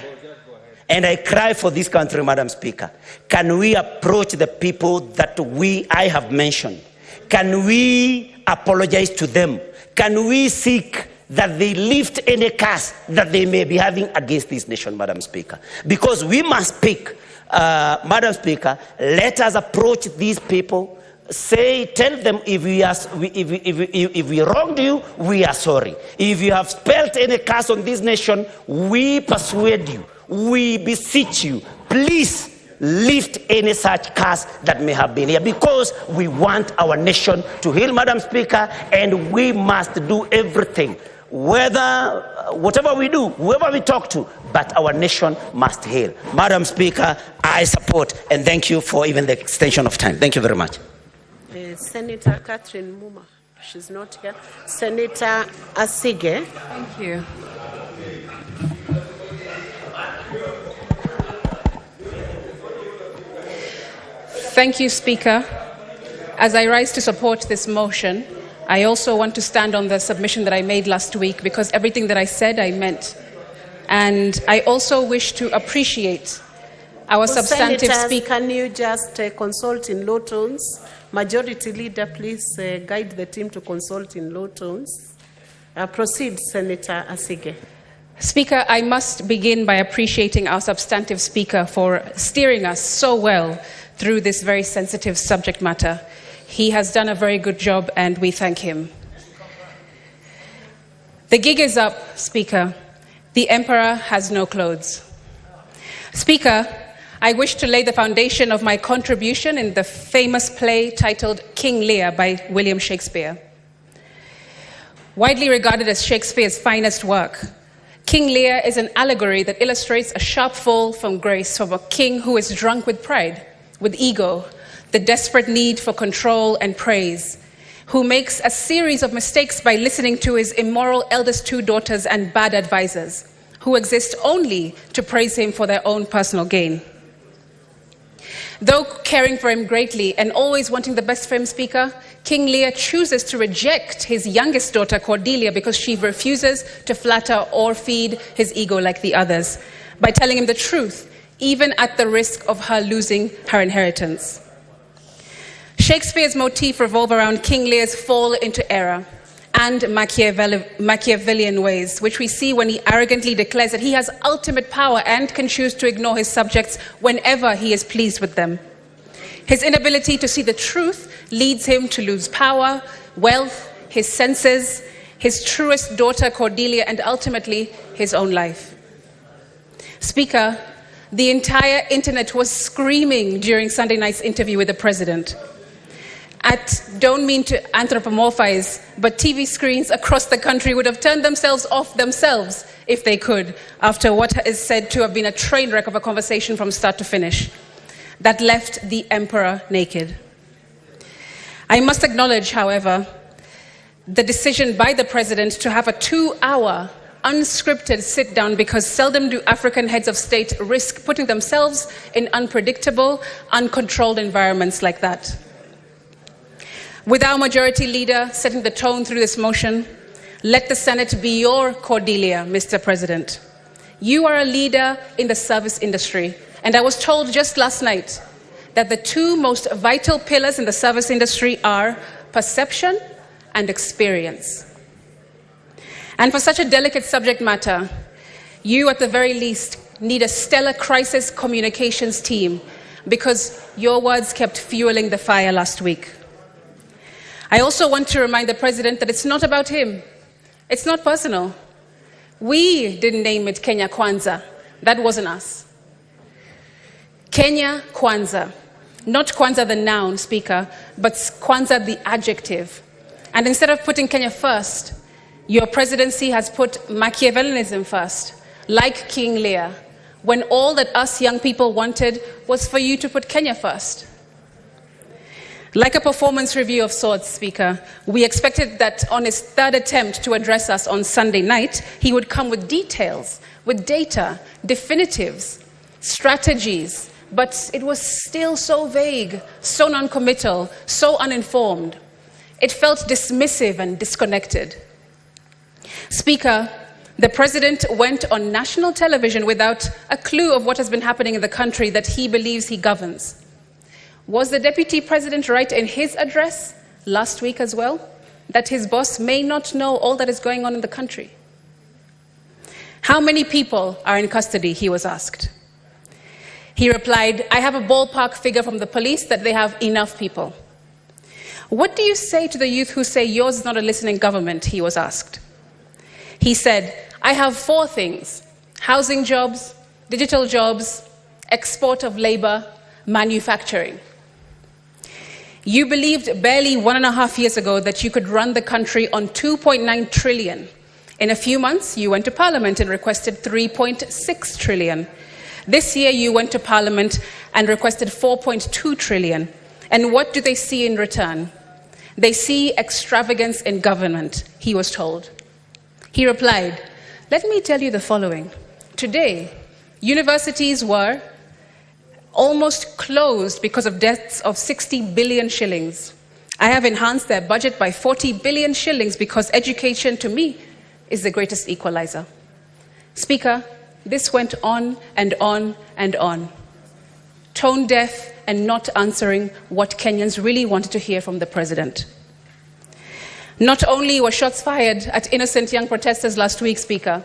for this country, Madam Speaker. Can we approach the people that I have mentioned? Can we apologize to them? Can we seek that they lift any curse that they may be having against this nation, Madam Speaker? Because we must speak, Madam Speaker, let us approach these people. Tell them if we wronged you, we are sorry. If you have spelled any curse on this nation, we persuade you. We beseech you, please lift any such curse that may have been here, because we want our nation to heal, Madam Speaker, and we must do everything, whatever we do, whoever we talk to, but our nation must heal. Madam Speaker, I support, and thank you for even the extension of time. Thank you very much. Senator Catherine Muma, she's not here. Senator Asige. Thank you. Thank you, Speaker. As I rise to support this motion, I also want to stand on the submission that I made last week, because everything that I said, I meant. And I also wish to appreciate our substantive speaker. Can you just consult in low tones? Majority Leader, please guide the team to consult in low tones. Proceed, Senator Asige. Speaker, I must begin by appreciating our substantive speaker for steering us so well through this very sensitive subject matter. He has done a very good job, and we thank him. The gig is up, Speaker. The emperor has no clothes. Speaker, I wish to lay the foundation of my contribution in the famous play titled King Lear by William Shakespeare. Widely regarded as Shakespeare's finest work, King Lear is an allegory that illustrates a sharp fall from grace from a king who is drunk with pride, with ego, the desperate need for control and praise, who makes a series of mistakes by listening to his immoral eldest two daughters and bad advisors, who exist only to praise him for their own personal gain. Though caring for him greatly and always wanting the best for him, Speaker, King Lear chooses to reject his youngest daughter, Cordelia, because she refuses to flatter or feed his ego like the others, by telling him the truth, even at the risk of her losing her inheritance. Shakespeare's motif revolves around King Lear's fall into error and Machiavellian ways, which we see when he arrogantly declares that he has ultimate power and can choose to ignore his subjects whenever he is pleased with them. His inability to see the truth leads him to lose power, wealth, his senses, his truest daughter Cordelia, and ultimately his own life. Speaker, the entire internet was screaming during Sunday night's interview with the president. Don't mean to anthropomorphize, but TV screens across the country would have turned themselves off themselves if they could, after what is said to have been a train wreck of a conversation from start to finish that left the emperor naked. I must acknowledge, however, the decision by the president to have a 2-hour unscripted sit-down, because seldom do African heads of state risk putting themselves in unpredictable, uncontrolled environments like that. With our majority leader setting the tone through this motion, let the Senate be your Cordelia, Mr. President. You are a leader in the service industry, and I was told just last night that the two most vital pillars in the service industry are perception and experience. And for such a delicate subject matter, you at the very least need a stellar crisis communications team, because your words kept fueling the fire last week. I also want to remind the President that it's not about him. It's not personal. We didn't name it Kenya Kwanza. That wasn't us. Kenya Kwanza. Not Kwanza the noun, Speaker, but Kwanza the adjective. And instead of putting Kenya first, your presidency has put Machiavellianism first, like King Lear, when all that us young people wanted was for you to put Kenya first. Like a performance review of sorts, Speaker, we expected that on his third attempt to address us on Sunday night, he would come with details, with data, definitives, strategies, but it was still so vague, so non-committal, so uninformed. It felt dismissive and disconnected. Speaker, the President went on national television without a clue of what has been happening in the country that he believes he governs. Was the Deputy President right in his address last week as well, that his boss may not know all that is going on in the country? How many people are in custody, he was asked. He replied, I have a ballpark figure from the police that they have enough people. What do you say to the youth who say yours is not a listening government, he was asked. He said, I have 4 things: housing jobs, digital jobs, export of labor, manufacturing. You believed barely 1.5 years ago that you could run the country on 2.9 trillion. In a few months, you went to Parliament and requested 3.6 trillion. This year, you went to Parliament and requested 4.2 trillion. And what do they see in return? They see extravagance in government, he was told. He replied, let me tell you the following. Today, universities were almost closed because of debts of 60 billion shillings. I have enhanced their budget by 40 billion shillings because education, to me, is the greatest equalizer. Speaker, this went on and on and on. Tone deaf and not answering what Kenyans really wanted to hear from the President. Not only were shots fired at innocent young protesters last week, Speaker,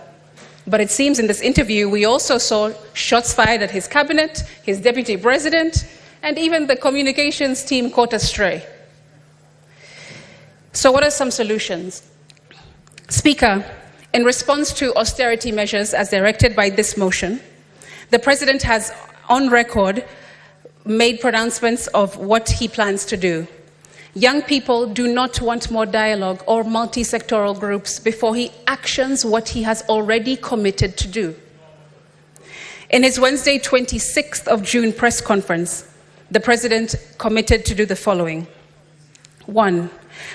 but it seems in this interview we also saw shots fired at his cabinet, his deputy president, and even the communications team caught astray. So what are some solutions? Speaker, in response to austerity measures as directed by this motion, the President has on record made pronouncements of what he plans to do. Young people do not want more dialogue or multi-sectoral groups before he actions what he has already committed to do. In his Wednesday, 26th of June press conference, the President committed to do the following. 1,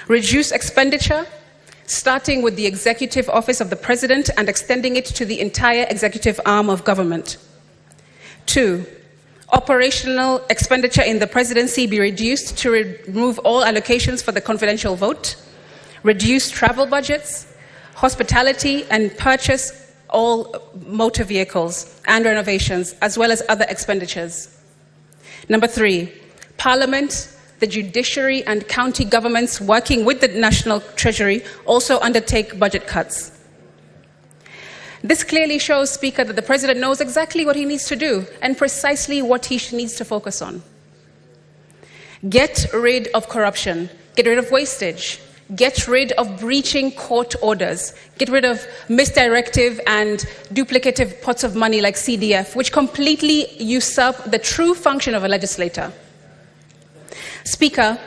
reduce expenditure, starting with the Executive Office of the President and extending it to the entire executive arm of government. 2, operational expenditure in the presidency be reduced to remove all allocations for the confidential vote, reduce travel budgets, hospitality, and purchase all motor vehicles and renovations, as well as other expenditures. Number 3, Parliament, the judiciary, and county governments working with the National Treasury also undertake budget cuts. This clearly shows, Speaker, that the President knows exactly what he needs to do and precisely what he needs to focus on. Get rid of corruption, get rid of wastage, get rid of breaching court orders, get rid of misdirective and duplicative pots of money like CDF, which completely usurp the true function of a legislator. Speaker,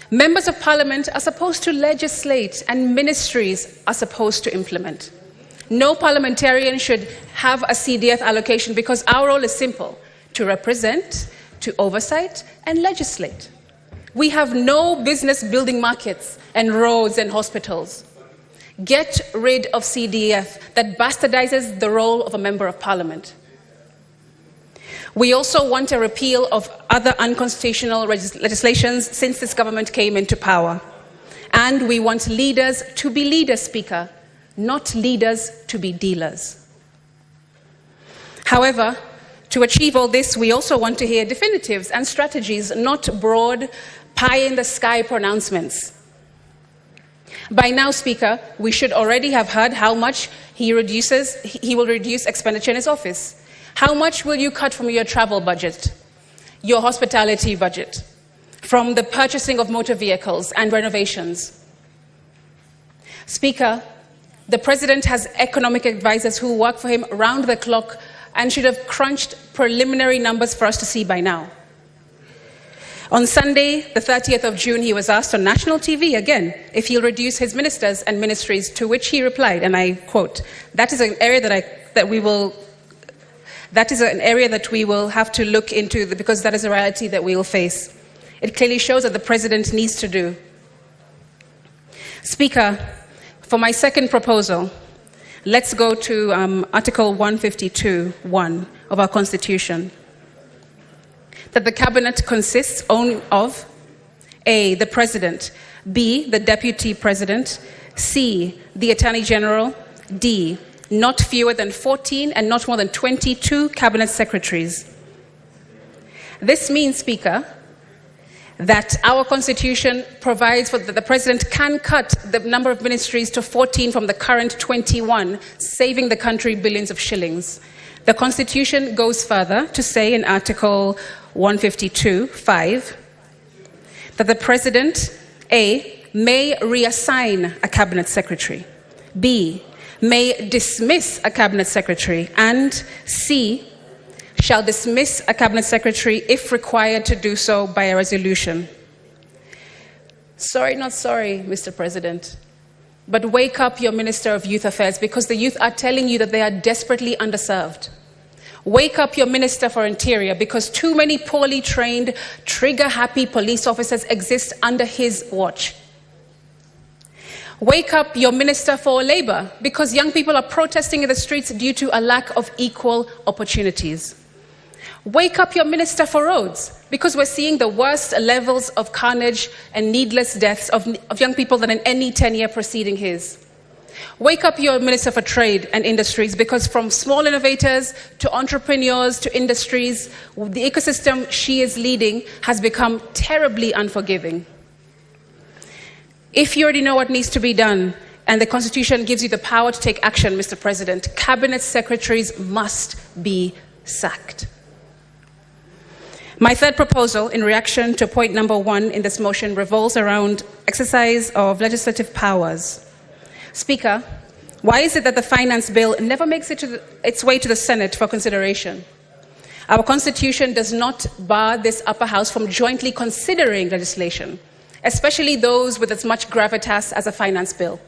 members of Parliament are supposed to legislate and ministries are supposed to implement. No parliamentarian should have a CDF allocation because our role is simple: to represent, to oversight, and legislate. We have no business building markets and roads and hospitals. Get rid of CDF that bastardizes the role of a member of Parliament. We also want a repeal of other unconstitutional legislations since this government came into power. And we want leaders to be leaders, Speaker, not leaders to be dealers. However, to achieve all this, we also want to hear definitives and strategies, not broad, pie-in-the-sky pronouncements. By now, Speaker, we should already have heard how much he will reduce expenditure in his office. How much will you cut from your travel budget, your hospitality budget, from the purchasing of motor vehicles and renovations? Speaker, the President has economic advisors who work for him round the clock and should have crunched preliminary numbers for us to see by now. On Sunday, the 30th of June, he was asked on national TV again if he'll reduce his ministers and ministries, to which he replied, and I quote, "That is an area that we will have to look into because that is a reality that we will face." It clearly shows that the President needs to do. Speaker, for my second proposal, let's go to Article 152(1) of our Constitution. That the Cabinet consists only of A, the President, B, the Deputy President, C, the Attorney General, D, not fewer than 14 and not more than 22 Cabinet Secretaries. This means, Speaker, that our Constitution provides that the President can cut the number of ministries to 14 from the current 21, saving the country billions of shillings. The Constitution goes further to say in Article 152(5) that the President, A, may reassign a Cabinet Secretary, B, may dismiss a Cabinet Secretary, and C, shall dismiss a Cabinet Secretary if required to do so by a resolution. Sorry, not sorry, Mr. President, but wake up your Minister of Youth Affairs, because the youth are telling you that they are desperately underserved. Wake up your Minister for Interior, because too many poorly trained, trigger-happy police officers exist under his watch. Wake up your Minister for Labour, because young people are protesting in the streets due to a lack of equal opportunities. Wake up your Minister for Roads, because we're seeing the worst levels of carnage and needless deaths of young people than in any tenure preceding his. Wake up your Minister for Trade and Industries, because from small innovators to entrepreneurs to industries, the ecosystem she is leading has become terribly unforgiving. If you already know what needs to be done, and the Constitution gives you the power to take action, Mr. President, Cabinet Secretaries must be sacked. My third proposal, in reaction to point number 1 in this motion, revolves around exercise of legislative powers. Speaker, why is it that the Finance Bill never makes its way to the Senate for consideration? Our Constitution does not bar this upper house from jointly considering legislation, especially those with as much gravitas as a Finance Bill.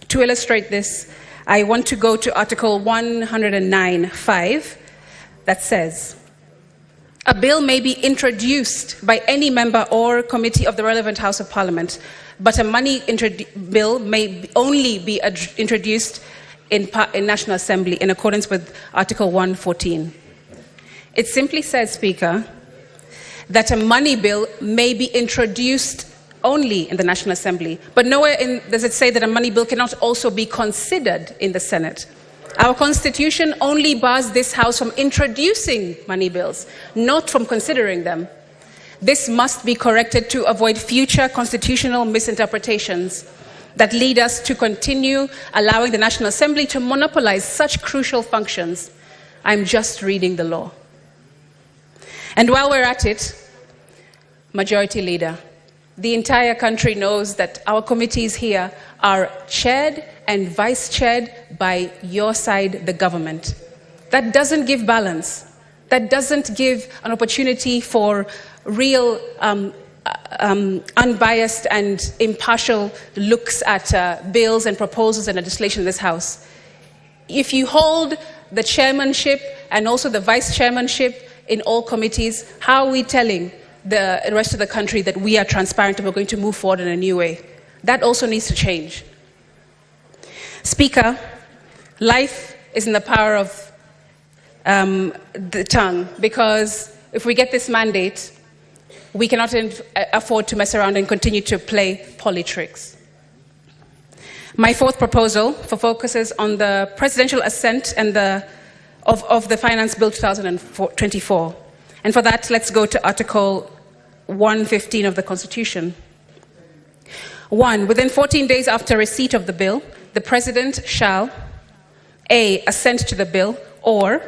To illustrate this, I want to go to Article 109(5) that says, "A bill may be introduced by any member or committee of the relevant House of Parliament, but a money bill may only be introduced in National Assembly in accordance with Article 114. It simply says, Speaker, that a money bill may be introduced only in the National Assembly, but nowhere does it say that a money bill cannot also be considered in the Senate. Our Constitution only bars this House from introducing money bills, not from considering them. This must be corrected to avoid future constitutional misinterpretations that lead us to continue allowing the National Assembly to monopolize such crucial functions. I'm just reading the law. And while we're at it, Majority Leader, the entire country knows that our committees here are chaired and vice-chaired by your side, the government. That doesn't give balance. That doesn't give an opportunity for real unbiased and impartial looks at bills and proposals and legislation in this House. If you hold the chairmanship and also the vice-chairmanship in all committees, how are we telling the rest of the country that we are transparent and we're going to move forward in a new way? That also needs to change. Speaker, life is in the power of the tongue, because if we get this mandate, we cannot afford to mess around and continue to play politricks. My fourth proposal focuses on the presidential assent and of the Finance Bill 2024. And for that, let's go to Article 115 of the Constitution. 1. Within 14 days after receipt of the bill, the President shall A. Assent to the bill, or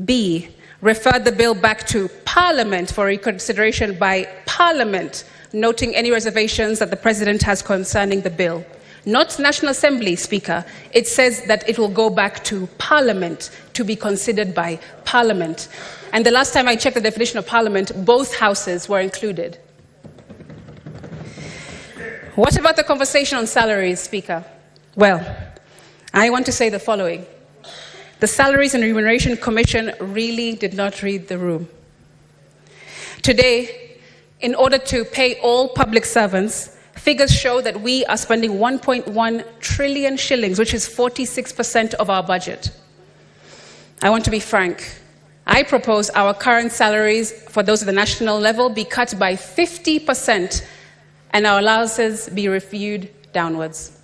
B. Refer the bill back to Parliament for reconsideration by Parliament, noting any reservations that the President has concerning the bill. Not National Assembly, Speaker. It says that it will go back to Parliament to be considered by Parliament. And the last time I checked the definition of Parliament, both houses were included. What about the conversation on salaries, Speaker? Well, I want to say the following. The Salaries and Remuneration Commission really did not read the room. Today, in order to pay all public servants, figures show that we are spending 1.1 trillion shillings, which is 46% of our budget. I want to be frank. I propose our current salaries for those at the national level be cut by 50% and our allowances be reviewed downwards.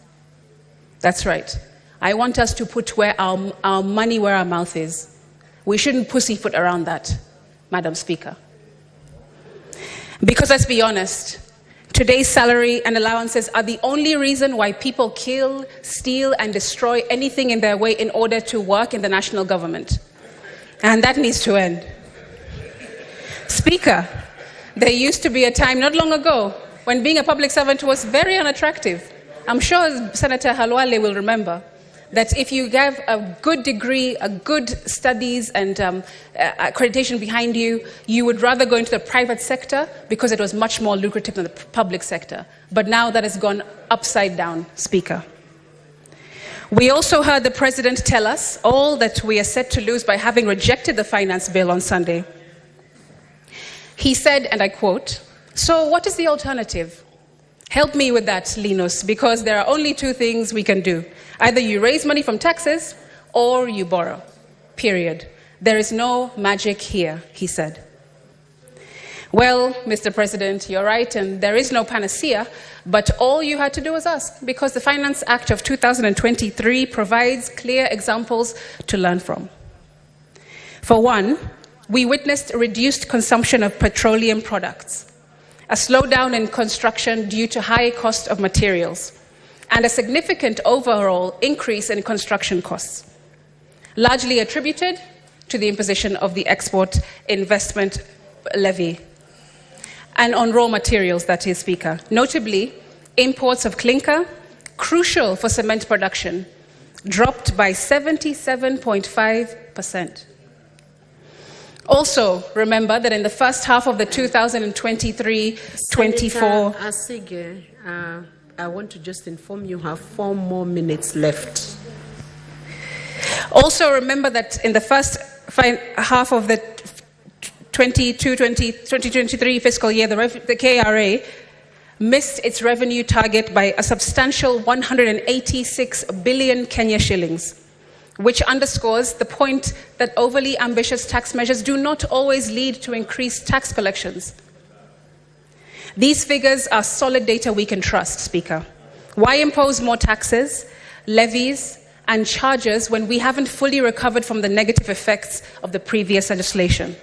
That's right. I want us to put our money where our mouth is. We shouldn't pussyfoot around that, Madam Speaker. Because let's be honest, today's salary and allowances are the only reason why people kill, steal, and destroy anything in their way in order to work in the national government. And that needs to end. Speaker, there used to be a time not long ago when being a public servant was very unattractive. I'm sure Senator Halwale will remember that if you have a good degree, a good studies and accreditation behind you, you would rather go into the private sector because it was much more lucrative than the public sector. But now that has gone upside down, Speaker. We also heard the President tell us all that we are set to lose by having rejected the finance bill on Sunday. He said, and I quote, "So what is the alternative? Help me with that, Linus, because there are only two things we can do. Either you raise money from taxes or you borrow. Period. There is no magic here," he said. Well, Mr. President, you're right, and there is no panacea, but all you had to do was ask, because the Finance Act of 2023 provides clear examples to learn from. For one, we witnessed reduced consumption of petroleum products, a slowdown in construction due to high cost of materials, and a significant overall increase in construction costs, largely attributed to the imposition of the export investment levy, and on raw materials, that is, Speaker. Notably, imports of clinker, crucial for cement production, dropped by 77.5%. Also, remember that in the first half of the 2023-24... Asige, I want to just inform you have 4 more minutes left. Also, remember that in the first half of the 2023 fiscal year, the KRA missed its revenue target by a substantial 186 billion Kenya shillings, which underscores the point that overly ambitious tax measures do not always lead to increased tax collections. These figures are solid data we can trust, Speaker. Why impose more taxes, levies, and charges when we haven't fully recovered from the negative effects of the previous legislation?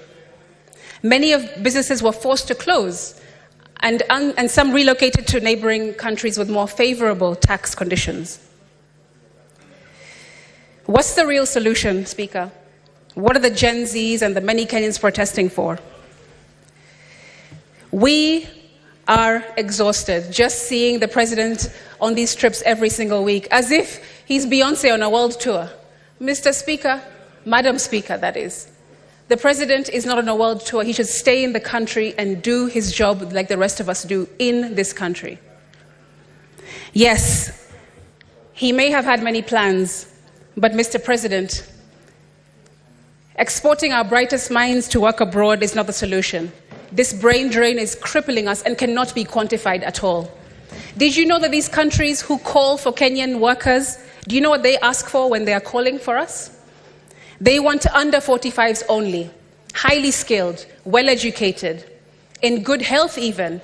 Many of businesses were forced to close, and some relocated to neighboring countries with more favorable tax conditions. What's the real solution, Speaker? What are the Gen Zs and the many Kenyans protesting for? We are exhausted just seeing the President on these trips every single week, as if he's Beyonce on a world tour. Mr. Speaker, Madam Speaker, that is. The President is not on a world tour. He should stay in the country and do his job like the rest of us do in this country. Yes, he may have had many plans, but Mr. President, exporting our brightest minds to work abroad is not the solution. This brain drain is crippling us and cannot be quantified at all. Did you know that these countries who call for Kenyan workers, do you know what they ask for when they are calling for us? They want under 45s only, highly skilled, well-educated, in good health even,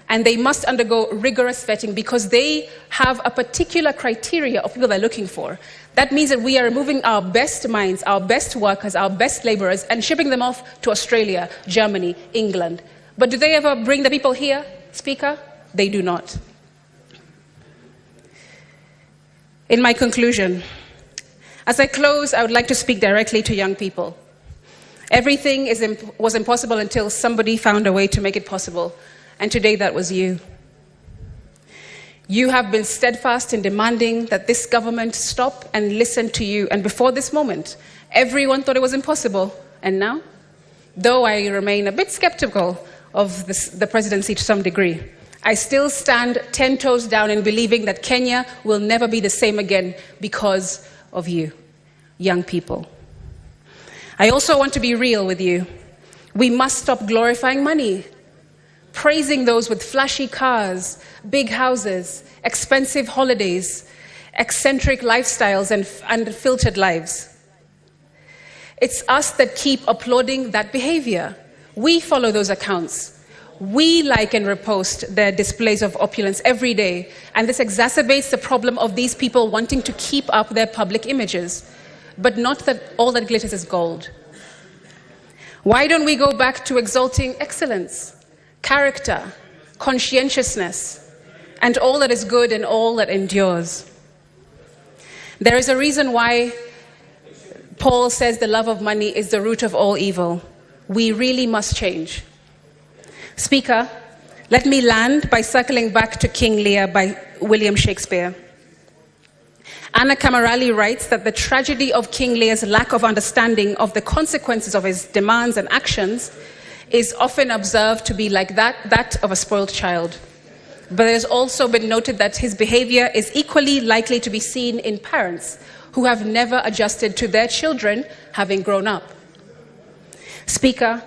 and they must undergo rigorous vetting because they have a particular criteria of people they're looking for. That means that we are removing our best minds, our best workers, our best laborers, and shipping them off to Australia, Germany, England. But do they ever bring the people here, Speaker? They do not. In my conclusion, as I close, I would like to speak directly to young people. Everything was impossible until somebody found a way to make it possible, and today that was you. You have been steadfast in demanding that this government stop and listen to you, and before this moment, everyone thought it was impossible, and now, though I remain a bit skeptical of the presidency to some degree, I still stand 10 toes down in believing that Kenya will never be the same again because of you, young people. I also want to be real with you. We must stop glorifying money, praising those with flashy cars, big houses, expensive holidays, eccentric lifestyles, and filtered lives. It's us that keep applauding that behavior. We follow those accounts. We like and repost their displays of opulence every day, and this exacerbates the problem of these people wanting to keep up their public images. But not that all that glitters is gold. Why don't we go back to exalting excellence, character, conscientiousness, and all that is good and all that endures? There is a reason why Paul says the love of money is the root of all evil. We really must change. Speaker, let me land by circling back to King Lear by William Shakespeare. Anna Camerali writes that the tragedy of King Lear's lack of understanding of the consequences of his demands and actions is often observed to be like that of a spoiled child. But it has also been noted that his behavior is equally likely to be seen in parents who have never adjusted to their children having grown up. Speaker,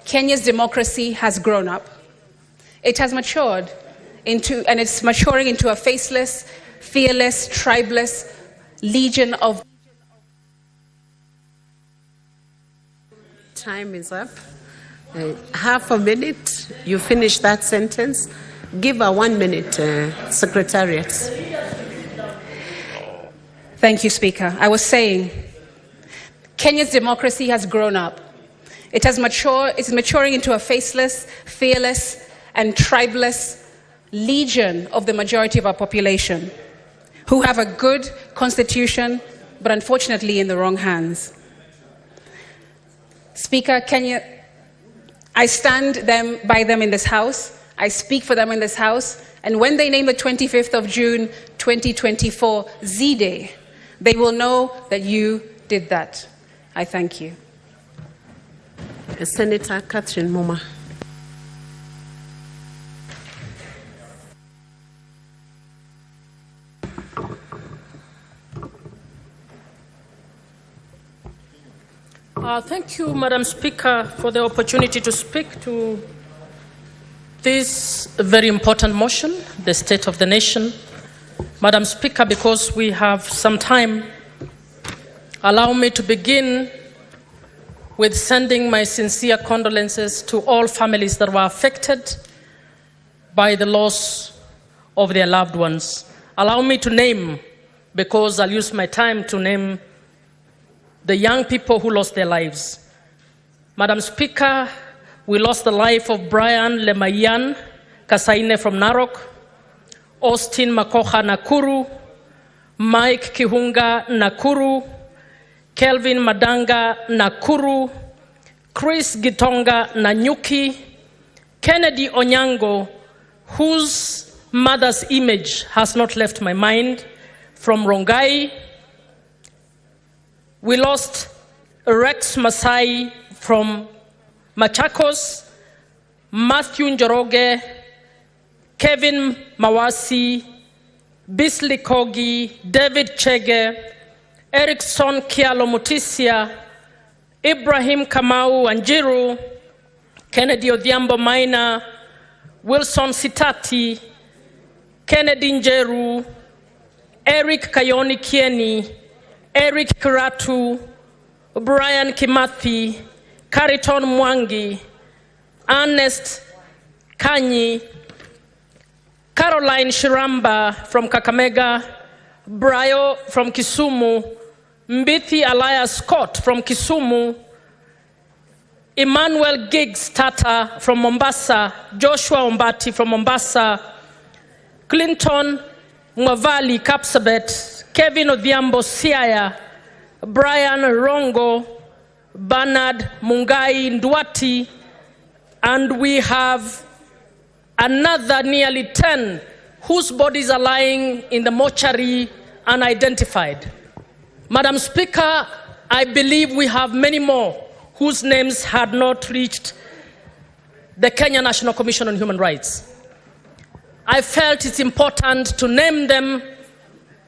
Kenya's democracy has grown up. It has matured and it's maturing into a faceless, fearless, tribeless legion of... Time is up. Half a minute, you finish that sentence. Give a 1 minute, Secretariat. Thank you, Speaker. I was saying, Kenya's democracy has grown up. It has matured, it's maturing into a faceless, fearless, and tribeless legion of the majority of our population, who have a good constitution, but unfortunately in the wrong hands. Speaker, Kenya, I stand by them in this House, I speak for them in this House, and when they name the 25th of June 2024 Z-Day, they will know that you did that. I thank you. Senator Catherine Moma. Thank you, Madam Speaker, for the opportunity to speak to this very important motion, the State of the Nation. Madam Speaker, because we have some time, allow me to begin with sending my sincere condolences to all families that were affected by the loss of their loved ones. Allow me to name, because I'll use my time to name the young people who lost their lives. Madam Speaker, we lost the life of Brian Lemayan Kasaine from Narok, Austin Makoha Nakuru, Mike Kihunga Nakuru, Kelvin Madanga Nakuru, Chris Gitonga Nanyuki, Kennedy Onyango, whose mother's image has not left my mind, from Rongai. We lost Rex Masai from Machakos, Matthew Njoroge, Kevin Mawasi, Bisley Kogi, David Chege, Erickson Kialo Mutisia, Ibrahim Kamau Anjiru, Kennedy Odhiambo Maina, Wilson Sitati, Kennedy Njeru, Eric Kayoni Kieni, Eric Kiratu, Brian Kimathi, Kariton Mwangi, Ernest Kanyi, Caroline Shiramba from Kakamega, Brayo from Kisumu, Mbithi Alaya Scott from Kisumu, Emmanuel Giggs Tata from Mombasa, Joshua Ombati from Mombasa, Clinton Mwavali Kapsabet, Kevin Odhiambo Siaya, Brian Rongo, Bernard Mungai Ndwati, and we have another nearly 10 whose bodies are lying in the mortuary unidentified. Madam Speaker, I believe we have many more whose names had not reached the Kenya National Commission on Human Rights. I felt it's important to name them,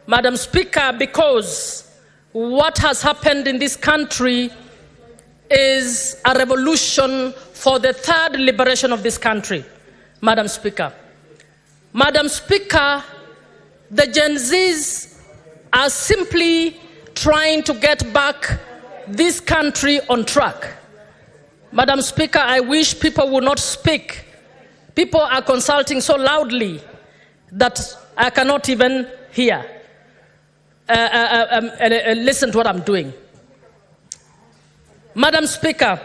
Madam Speaker, because what has happened in this country is a revolution for the third liberation of this country, Madam Speaker. Madam Speaker, the Gen Zs are simply trying to get back this country on track. Madam Speaker, I wish people would not speak. People are consulting so loudly that I cannot even hear, listen to what I'm doing. Madam Speaker,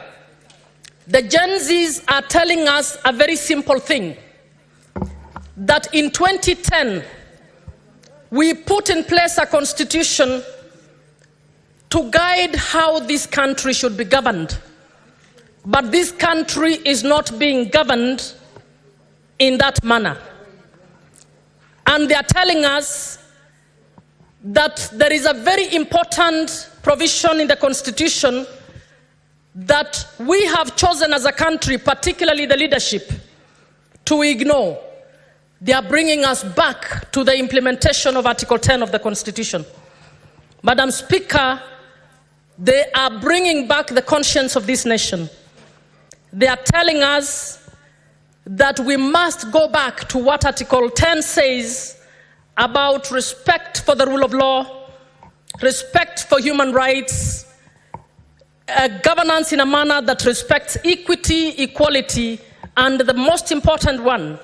the Gen Zs are telling us a very simple thing, that in 2010, we put in place a constitution to guide how this country should be governed. But this country is not being governed in that manner. And they are telling us that there is a very important provision in the Constitution that we have chosen as a country, particularly the leadership, to ignore. They are bringing us back to the implementation of Article 10 of the Constitution. Madam Speaker, they are bringing back the conscience of this nation. They are telling us that we must go back to what Article 10 says about respect for the rule of law, respect for human rights, governance in a manner that respects equity, equality, and the most important one,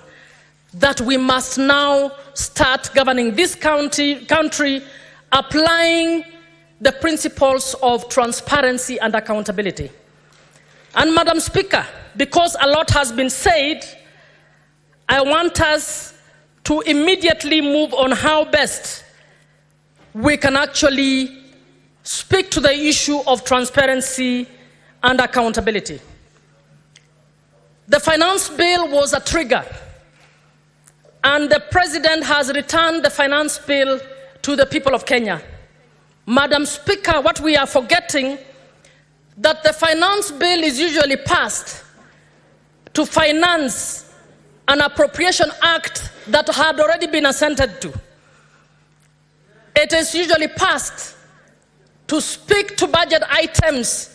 that we must now start governing this country applying the principles of transparency and accountability. And Madam Speaker, because a lot has been said, I want us to immediately move on how best we can actually speak to the issue of transparency and accountability. The finance bill was a trigger, and the President has returned the finance bill to the people of Kenya. Madam Speaker, what we are forgetting, that the finance bill is usually passed to finance an appropriation act that had already been assented to. It is usually passed to speak to budget items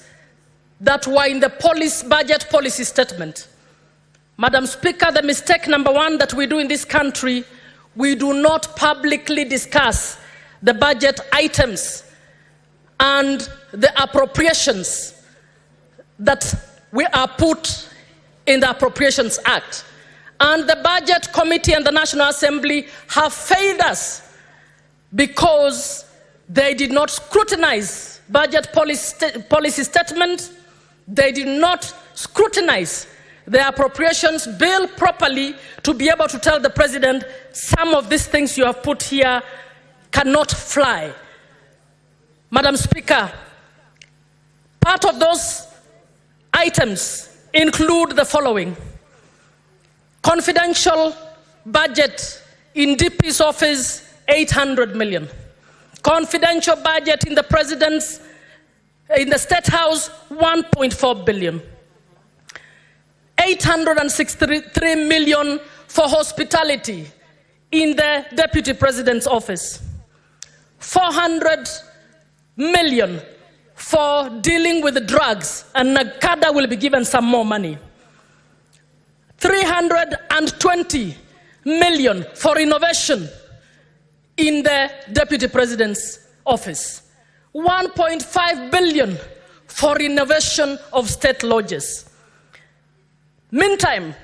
that were in the budget policy statement. Madam Speaker, the mistake number one that we do in this country, we do not publicly discuss the budget items and the appropriations that we are put in the Appropriations Act. And the Budget Committee and the National Assembly have failed us because they did not scrutinize budget policy statement. They did not scrutinize the appropriations bill properly to be able to tell the President, some of these things you have put here cannot fly. Madam Speaker, part of those items include the following: confidential budget in DP's office, 800 million. Confidential budget in the President's, in the State House, 1.4 billion. 863 million for hospitality in the Deputy President's office. 400 million for dealing with the drugs, and Nakada will be given some more money. 320 million for innovation in the Deputy President's office. 1.5 billion for innovation of state lodges. Meantime,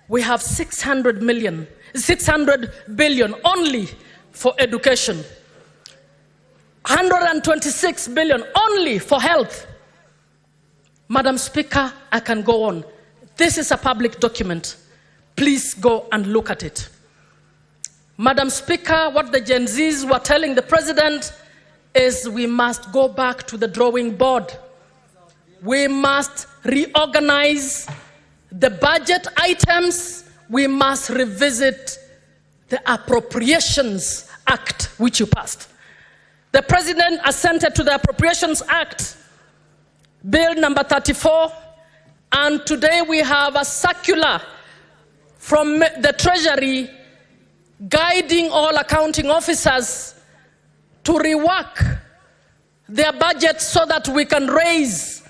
we have 600 billion only for education. 126 billion only for health. Madam Speaker, I can go on. This is a public document. Please go and look at it. Madam Speaker, what the Gen Zs were telling the president is we must go back to the drawing board. We must reorganize the budget items. We must revisit the Appropriations Act, which you passed. The president assented to the Appropriations Act, Bill number 34, and today we have a circular from the Treasury guiding all accounting officers to rework their budget so that we can raise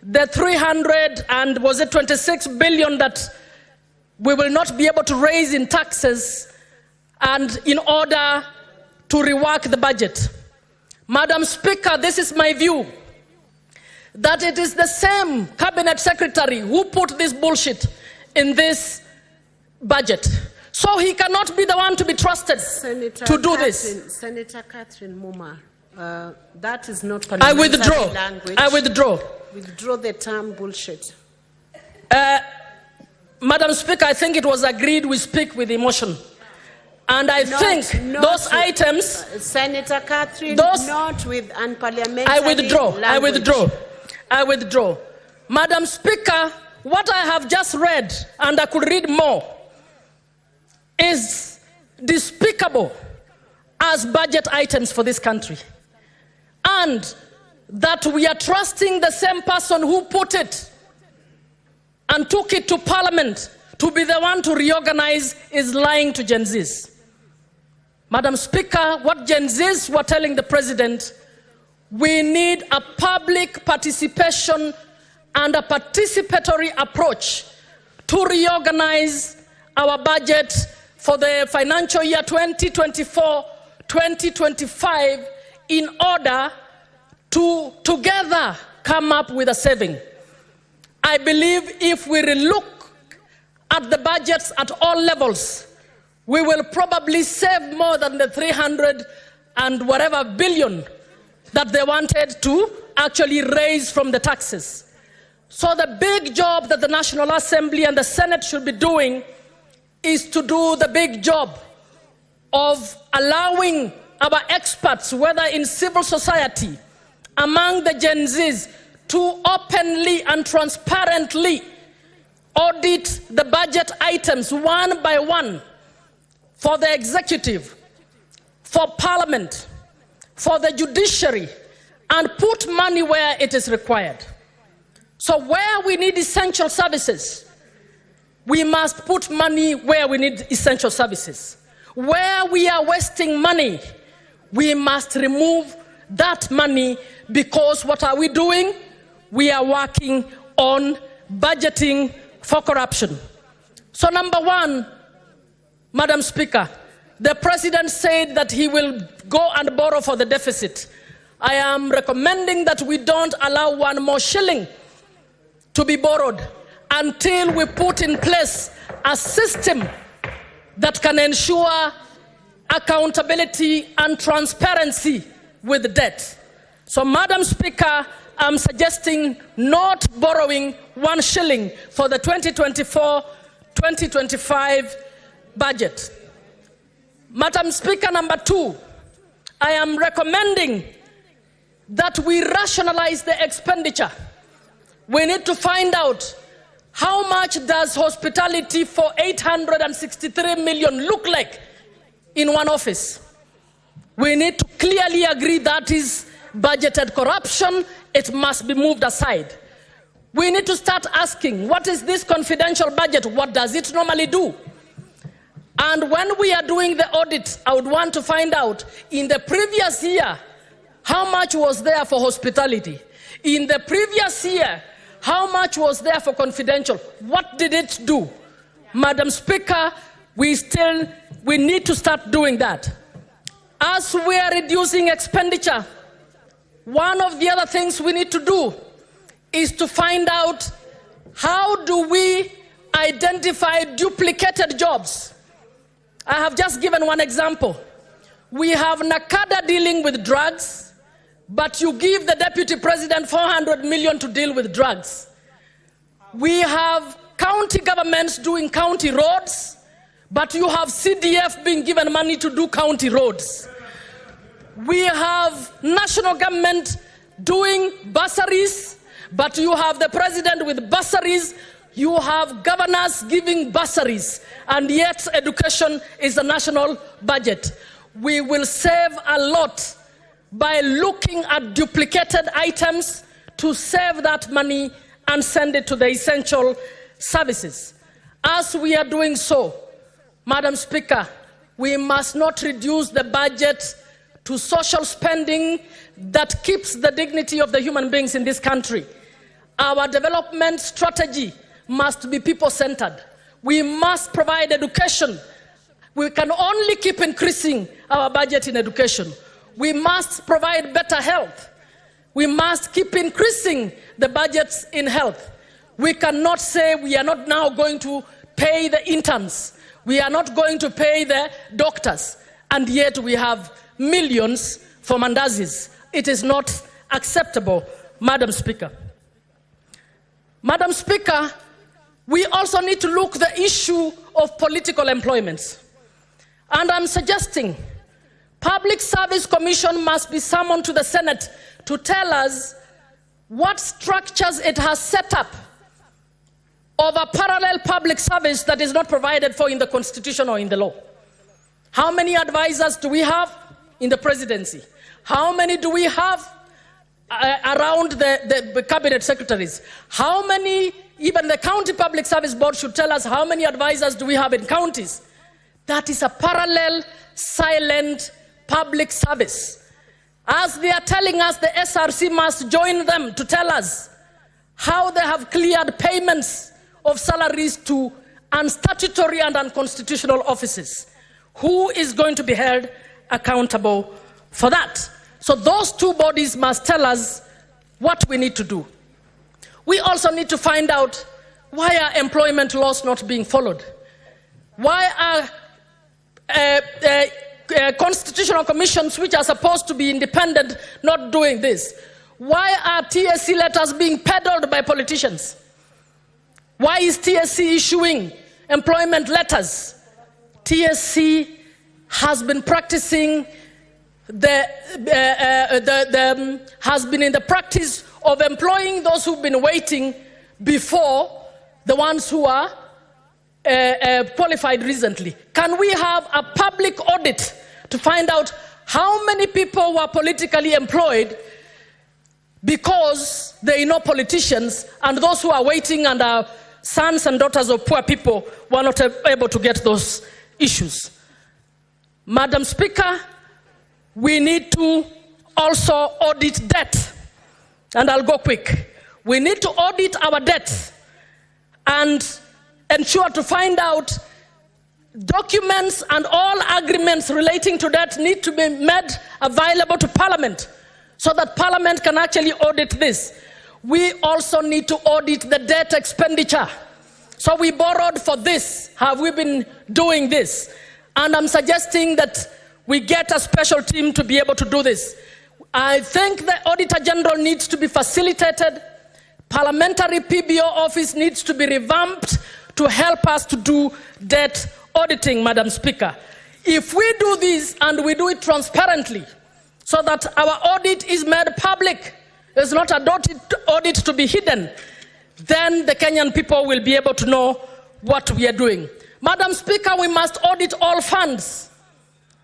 the 26 billion that we will not be able to raise in taxes, and in order to rework the budget. Madam Speaker, this is my view, that it is the same cabinet secretary who put this bullshit in this budget. So he cannot be the one to be trusted to do this. Senator Catherine Muma, that is not I withdraw. parliamentary language. I withdraw. Withdraw the term bullshit. Madam Speaker, I think it was agreed we speak with emotion. And I think those items... Senator Catherine, not with unparliamentary I withdraw. language. I withdraw. I withdraw. Madam Speaker, what I have just read, and I could read more, is despicable as budget items for this country. And that we are trusting the same person who put it and took it to Parliament to be the one to reorganize is lying to Gen Zs. Madam Speaker, what Gen Zs were telling the president, we need a public participation and a participatory approach to reorganize our budget for the financial year 2024-2025 in order to together come up with a saving. I believe if we relook at the budgets at all levels, we will probably save more than the 300 and whatever billion that they wanted to actually raise from the taxes. So the big job that the National Assembly and the Senate should be doing is to do the big job of allowing our experts, whether in civil society, among the Gen Zs, to openly and transparently audit the budget items one by one for the executive, for Parliament, for the judiciary, and put money where it is required. So where we need essential services, we must put money where we need essential services. Where we are wasting money, we must remove that money, because what are we doing? We are working on budgeting for corruption. So number one, Madam Speaker, the president said that he will go and borrow for the deficit. I am recommending that we don't allow one more shilling to be borrowed until we put in place a system that can ensure accountability and transparency with debt. So, Madam Speaker, I'm suggesting not borrowing 1 shilling for the 2024-2025 budget. Madam Speaker, number 2, I am recommending that we rationalize the expenditure. We need to find out how much does hospitality for 863 million look like in one office. We need to clearly agree that is budgeted corruption. It must be moved aside. We need to start asking, what is this confidential budget? What does it normally do? And when we are doing the audit, I would want to find out, in the previous year, how much was there for hospitality? In the previous year, how much was there for confidential? What did it do? Madam Speaker, we need to start doing that. As we are reducing expenditure, one of the other things we need to do is to find out, how do we identify duplicated jobs? I have just given one example. We have NACADA dealing with drugs, but you give the deputy president 400 million to deal with drugs. We have county governments doing county roads, but you have CDF being given money to do county roads. We have national government doing bursaries, but you have the president with bursaries. You have governors giving bursaries, and yet education is a national budget. We will save a lot by looking at duplicated items to save that money and send it to the essential services. As we are doing so, Madam Speaker, we must not reduce the budget to social spending that keeps the dignity of the human beings in this country. Our development strategy must be people-centered. We must provide education. We can only keep increasing our budget in education. We must provide better health. We must keep increasing the budgets in health. We cannot say we are not now going to pay the interns. We are not going to pay the doctors. And yet we have millions for mandazis. It is not acceptable, Madam Speaker. Madam Speaker, we also need to look at the issue of political employments. And I'm suggesting Public Service Commission must be summoned to the Senate to tell us what structures it has set up of a parallel public service that is not provided for in the Constitution or in the law. How many advisors do we have in the presidency? How many do we have around the cabinet secretaries? How many, even the county public service board should tell us how many advisors do we have in counties? That is a parallel, silent public service. As they are telling us, the SRC must join them to tell us how they have cleared payments of salaries to unstatutory and unconstitutional offices. Who is going to be held accountable for that? So those two bodies must tell us what we need to do. We also need to find out why are employment laws not being followed? Why are constitutional commissions which are supposed to be independent not doing this? Why are TSC letters being peddled by politicians? Why is TSC issuing employment letters? TSC has been practicing has been in the practice of employing those who've been waiting before the ones who are qualified recently. Can we have a public audit to find out how many people were politically employed because they are not politicians, and those who are waiting and are sons and daughters of poor people were not able to get those issues? Madam Speaker, we need to also audit debt. And I'll go quick. We need to audit our debt and ensure to find out documents and all agreements relating to debt need to be made available to Parliament so that Parliament can actually audit this. We also need to audit the debt expenditure. So we borrowed for this. Have we been doing this? And I'm suggesting that we get a special team to be able to do this. I think the Auditor General needs to be facilitated. Parliamentary PBO office needs to be revamped to help us to do debt auditing, Madam Speaker. If we do this and we do it transparently so that our audit is made public, it's not an audit to be hidden, then the Kenyan people will be able to know what we are doing. Madam Speaker, we must audit all funds.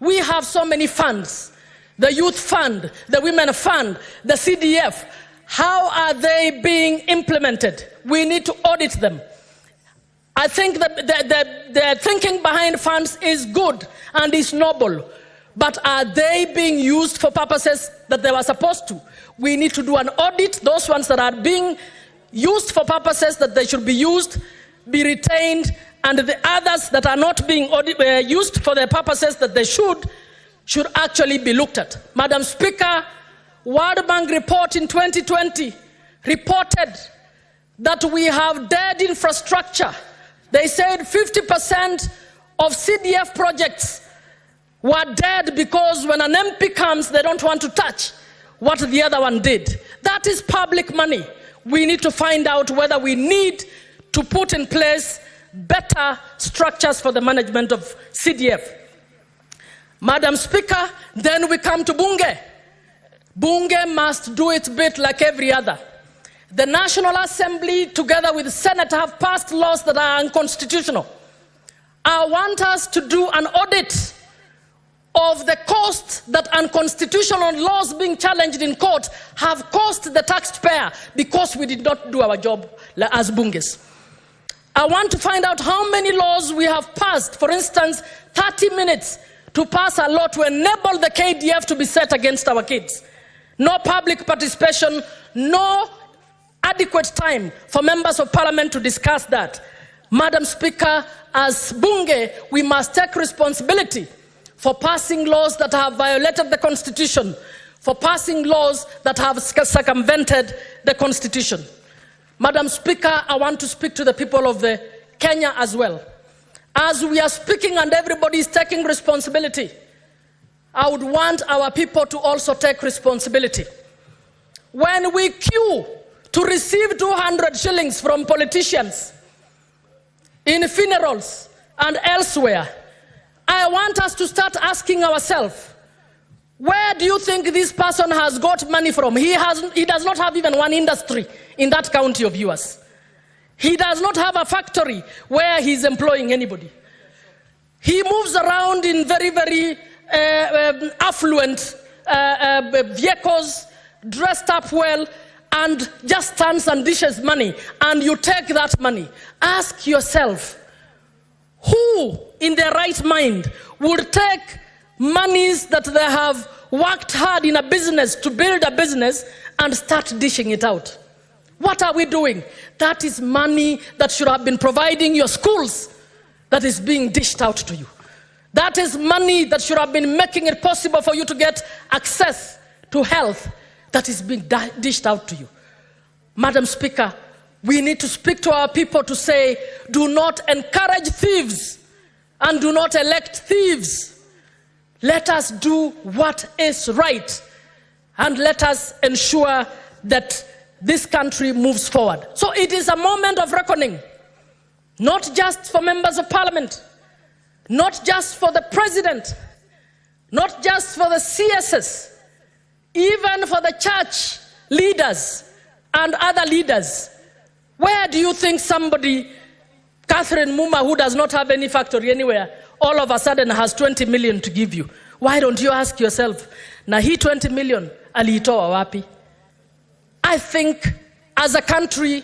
We have so many funds. The Youth Fund, the Women Fund, the CDF. How are they being implemented? We need to audit them. I think that the thinking behind funds is good and is noble, but are they being used for purposes that they were supposed to? We need to do an audit. Those ones that are being used for purposes that they should be used, be retained, and the others that are not being used for the purposes that they should actually be looked at. Madam Speaker, World Bank report in 2020 reported that we have dead infrastructure. They said 50% of CDF projects were dead because when an MP comes, they don't want to touch what the other one did. That is public money. We need to find out whether we need to put in place better structures for the management of CDF. Madam Speaker, then we come to Bunge. Bunge must do its bit like every other. The National Assembly, together with the Senate, have passed laws that are unconstitutional. I want us to do an audit of the cost that unconstitutional laws being challenged in court have cost the taxpayer because we did not do our job as Bunges. I want to find out how many laws we have passed. For instance, 30 minutes to pass a law to enable the KDF to be set against our kids. No public participation, no adequate time for members of parliament to discuss that. Madam Speaker, as Bunge, we must take responsibility for passing laws that have violated the Constitution, for passing laws that have circumvented the Constitution. Madam Speaker, I want to speak to the people of Kenya as well. As we are speaking and everybody is taking responsibility, I would want our people to also take responsibility. When we queue to receive 200 shillings from politicians in funerals and elsewhere, I want us to start asking ourselves, where do you think this person has got money from? He does not have even one industry in that county of yours. He does not have a factory where he's employing anybody. He moves around in very, very affluent vehicles, dressed up well, and just stands and dishes money, and you take that money. Ask yourself, who in their right mind would take monies that they have worked hard in a business to build a business and start dishing it out? What are we doing? That is money that should have been providing your schools that is being dished out to you. That is money that should have been making it possible for you to get access to health that is being dished out to you. Madam Speaker, we need to speak to our people to say, do not encourage thieves and do not elect thieves. Let us do what is right and let us ensure that this country moves forward. So it is a moment of reckoning, not just for members of parliament, not just for the president, not just for the CSS, even for the church leaders and other leaders. Where do you think somebody, Catherine Muma, who does not have any factory anywhere, all of a sudden has 20 million to give you? Why don't you ask yourself, na hii 20 million aliitoa wapi? I think as a country,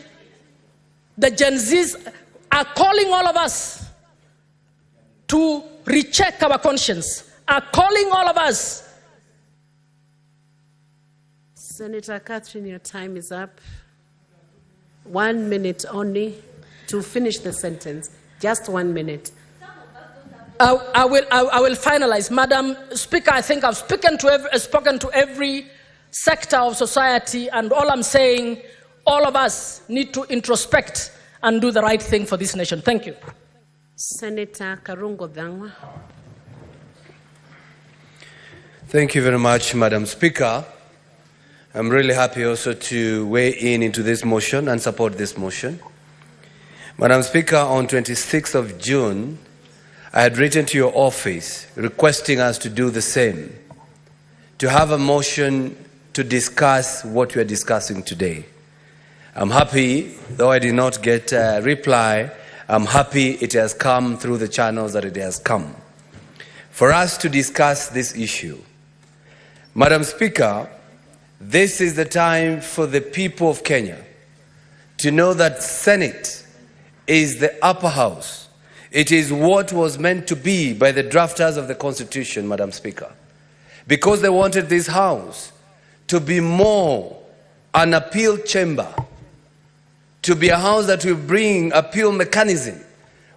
the Gen Zs are calling all of us to recheck our conscience, are calling all of us. Senator Catherine, your time is up. 1 minute only to finish the sentence. Just 1 minute. I will finalize. Madam Speaker, I think I've spoken to every sector of society, and all I'm saying, all of us need to introspect and do the right thing for this nation. Thank you. Senator Karungo Dhangwa. Thank you very much, Madam Speaker. I'm really happy also to weigh in into this motion and support this motion. Madam Speaker, on 26th of June, I had written to your office requesting us to do the same, to have a motion to discuss what we are discussing today. I'm happy, though I did not get a reply, I'm happy it has come through the channels that it has come, for us to discuss this issue. Madam Speaker, this is the time for the people of Kenya to know that Senate is the upper house. It is what was meant to be by the drafters of the Constitution, Madam Speaker, because they wanted this house to be more an appeal chamber, to be a house that will bring appeal mechanism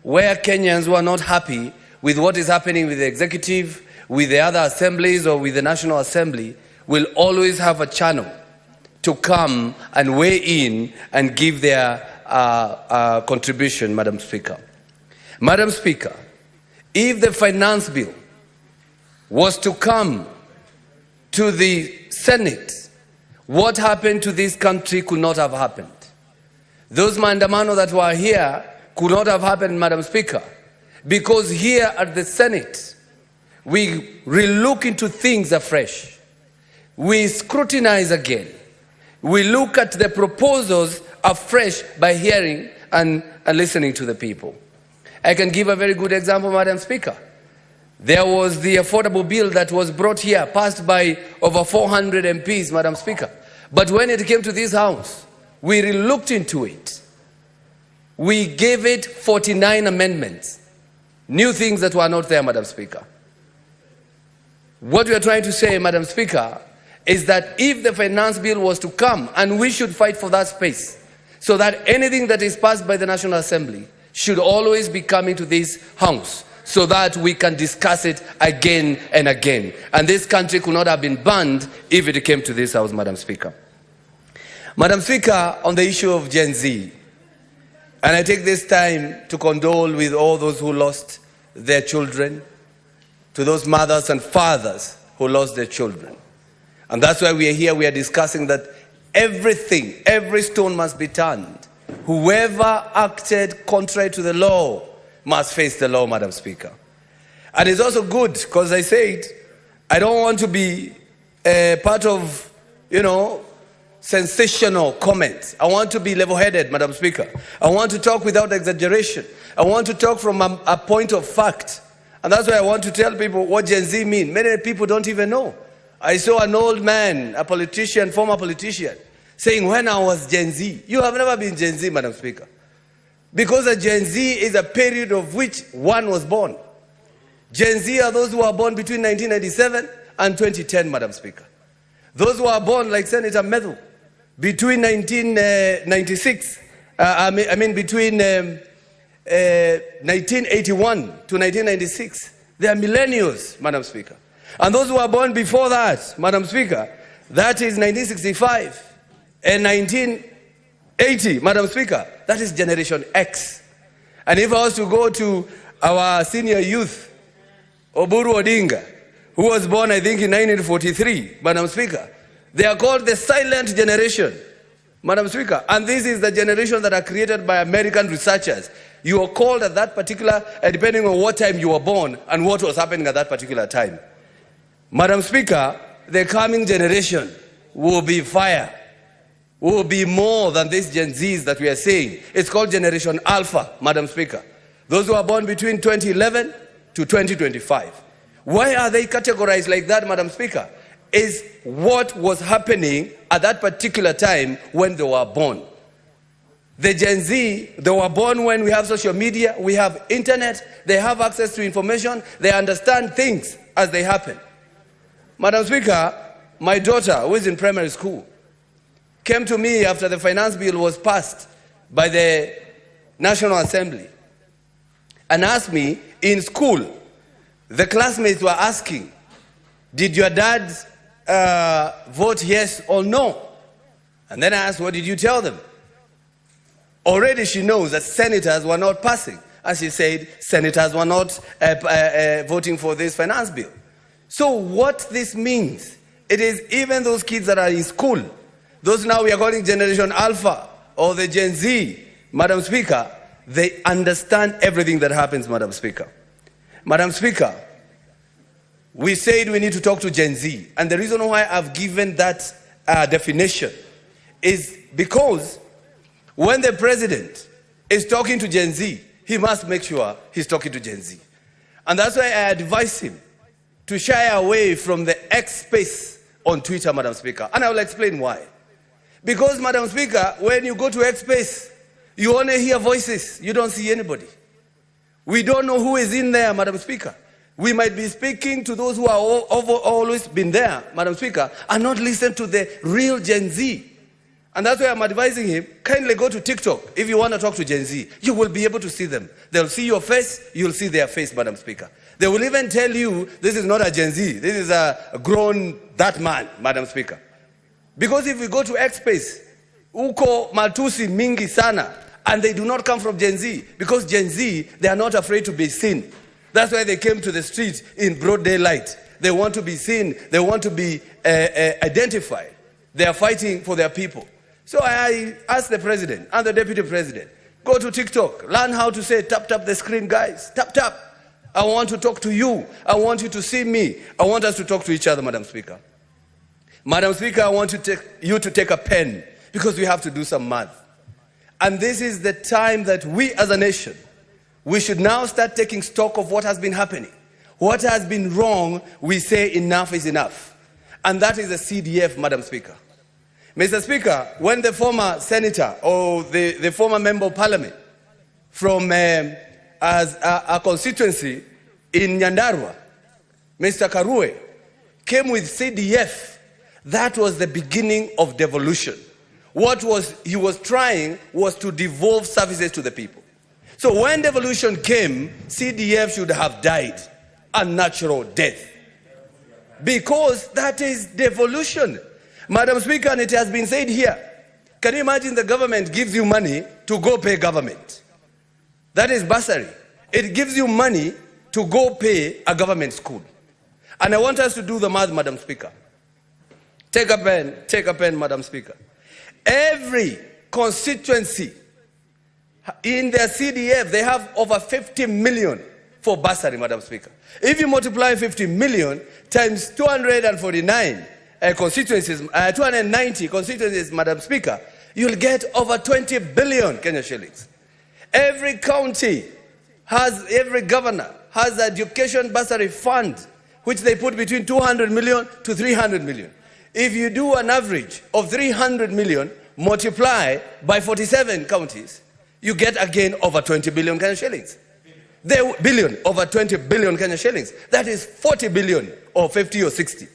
where Kenyans who are not happy with what is happening with the executive, with the other assemblies or with the National Assembly will always have a channel to come and weigh in and give their contribution, Madam Speaker. Madam Speaker, if the finance bill was to come to the Senate, what happened to this country could not have happened. Those maandamano that were here could not have happened, Madam Speaker, because here at the Senate, we relook into things afresh. We scrutinize again. We look at the proposals afresh by hearing and listening to the people. I can give a very good example, Madam Speaker. There was the affordable bill that was brought here, passed by over 400 MPs, Madam Speaker. But when it came to this House, we relooked into it. We gave it 49 amendments, new things that were not there, Madam Speaker. What we are trying to say, Madam Speaker, is that if the finance bill was to come, and we should fight for that space, so that anything that is passed by the National Assembly should always be coming to this House, so that we can discuss it again and again. And this country could not have been banned if it came to this House, Madam Speaker. Madam Speaker, on the issue of Gen Z, and I take this time to condole with all those who lost their children, to those mothers and fathers who lost their children. And that's why we are here, we are discussing that everything, every stone must be turned. Whoever acted contrary to the law must face the law, Madam Speaker. And it's also good, because I said, I don't want to be part of, sensational comments. I want to be level-headed, Madam Speaker. I want to talk without exaggeration. I want to talk from a point of fact. And that's why I want to tell people what Gen Z means. Many people don't even know. I saw an old man, a politician, former politician, saying, when I was Gen Z. You have never been Gen Z, Madam Speaker. Because a Gen Z is a period of which one was born. Gen Z are those who were born between 1997 and 2010, Madam Speaker. Those who are born, like Senator Medhu, between 1996, between 1981 to 1996, they are millennials, Madam Speaker. And those who were born before that, Madam Speaker, that is 1965 and 1980, Madam Speaker, that is Generation X. And if I was to go to our senior youth, Oburu Odinga, who was born, I think, in 1943, Madam Speaker, they are called the silent generation, Madam Speaker. And this is the generation that are created by American researchers. You are called at that particular, depending on what time you were born and what was happening at that particular time. Madam Speaker, the coming generation will be fire, will be more than these Gen Zs that we are saying. It's called Generation Alpha, Madam Speaker. Those who are born between 2011 to 2025. Why are they categorized like that, Madam Speaker? Is what was happening at that particular time when they were born. The Gen Z, they were born when we have social media, we have internet, they have access to information, they understand things as they happen. Madam Speaker, my daughter, who is in primary school, came to me after the finance bill was passed by the National Assembly and asked me, in school, the classmates were asking, did your dad vote yes or no? And then I asked, what did you tell them? Already she knows that senators were not passing. And she said, senators were not voting for this finance bill. So what this means, it is even those kids that are in school, those now we are calling Generation Alpha or the Gen Z, Madam Speaker, they understand everything that happens, Madam Speaker. Madam Speaker, we said we need to talk to Gen Z. And the reason why I've given that definition is because when the president is talking to Gen Z, he must make sure he's talking to Gen Z. And that's why I advise him to shy away from the X space on Twitter, Madam Speaker. And I will explain why. Because, Madam Speaker, when you go to X space, you only hear voices. You don't see anybody. We don't know who is in there, Madam Speaker. We might be speaking to those who are always been there, Madam Speaker, and not listen to the real Gen Z. And that's why I'm advising him, kindly go to TikTok. If you want to talk to Gen Z, you will be able to see them. They'll see your face, you'll see their face, Madam Speaker. They will even tell you, this is not a Gen Z, this is a grown, that man, Madam Speaker. Because if we go to X space, uko matusi mingi sana, and they do not come from Gen Z, because Gen Z, they are not afraid to be seen. That's why they came to the streets in broad daylight. They want to be seen, they want to be identified. They are fighting for their people. So I asked the president and the deputy president, Go to TikTok. Learn how to say, tap, tap the screen, guys. Tap, tap. I want to talk to you. I want you to see me. I want us to talk to each other, Madam Speaker. Madam Speaker, I want you to take a pen because we have to do some math. And this is the time that we as a nation, we should now start taking stock of what has been happening. What has been wrong, we say enough is enough. And that is the CDF, Madam Speaker. Mr. Speaker, when the former senator or the former member of parliament from as a constituency in Nyandarua, Mr. Karue, came with CDF, that was the beginning of devolution. What he was trying was to devolve services to the people. So when devolution came, CDF should have died a natural death. Because that is devolution. Madam Speaker, and it has been said here, can you imagine the government gives you money to go pay government? That is bursary. It gives you money to go pay a government school. And I want us to do the math, Madam Speaker. Take a pen, Madam Speaker. Every constituency in their CDF, they have over 50 million for bursary, Madam Speaker. If you multiply 50 million times 249 constituencies, 290 constituencies, Madam Speaker, you'll get over 20 billion Kenya shillings. Every county every governor has an education bursary fund, which they put between 200 million to 300 million. If you do an average of 300 million, multiply by 47 counties, you get again over 20 billion Kenya shillings. Over 20 billion Kenya shillings. That is 40 billion or 50 or 60.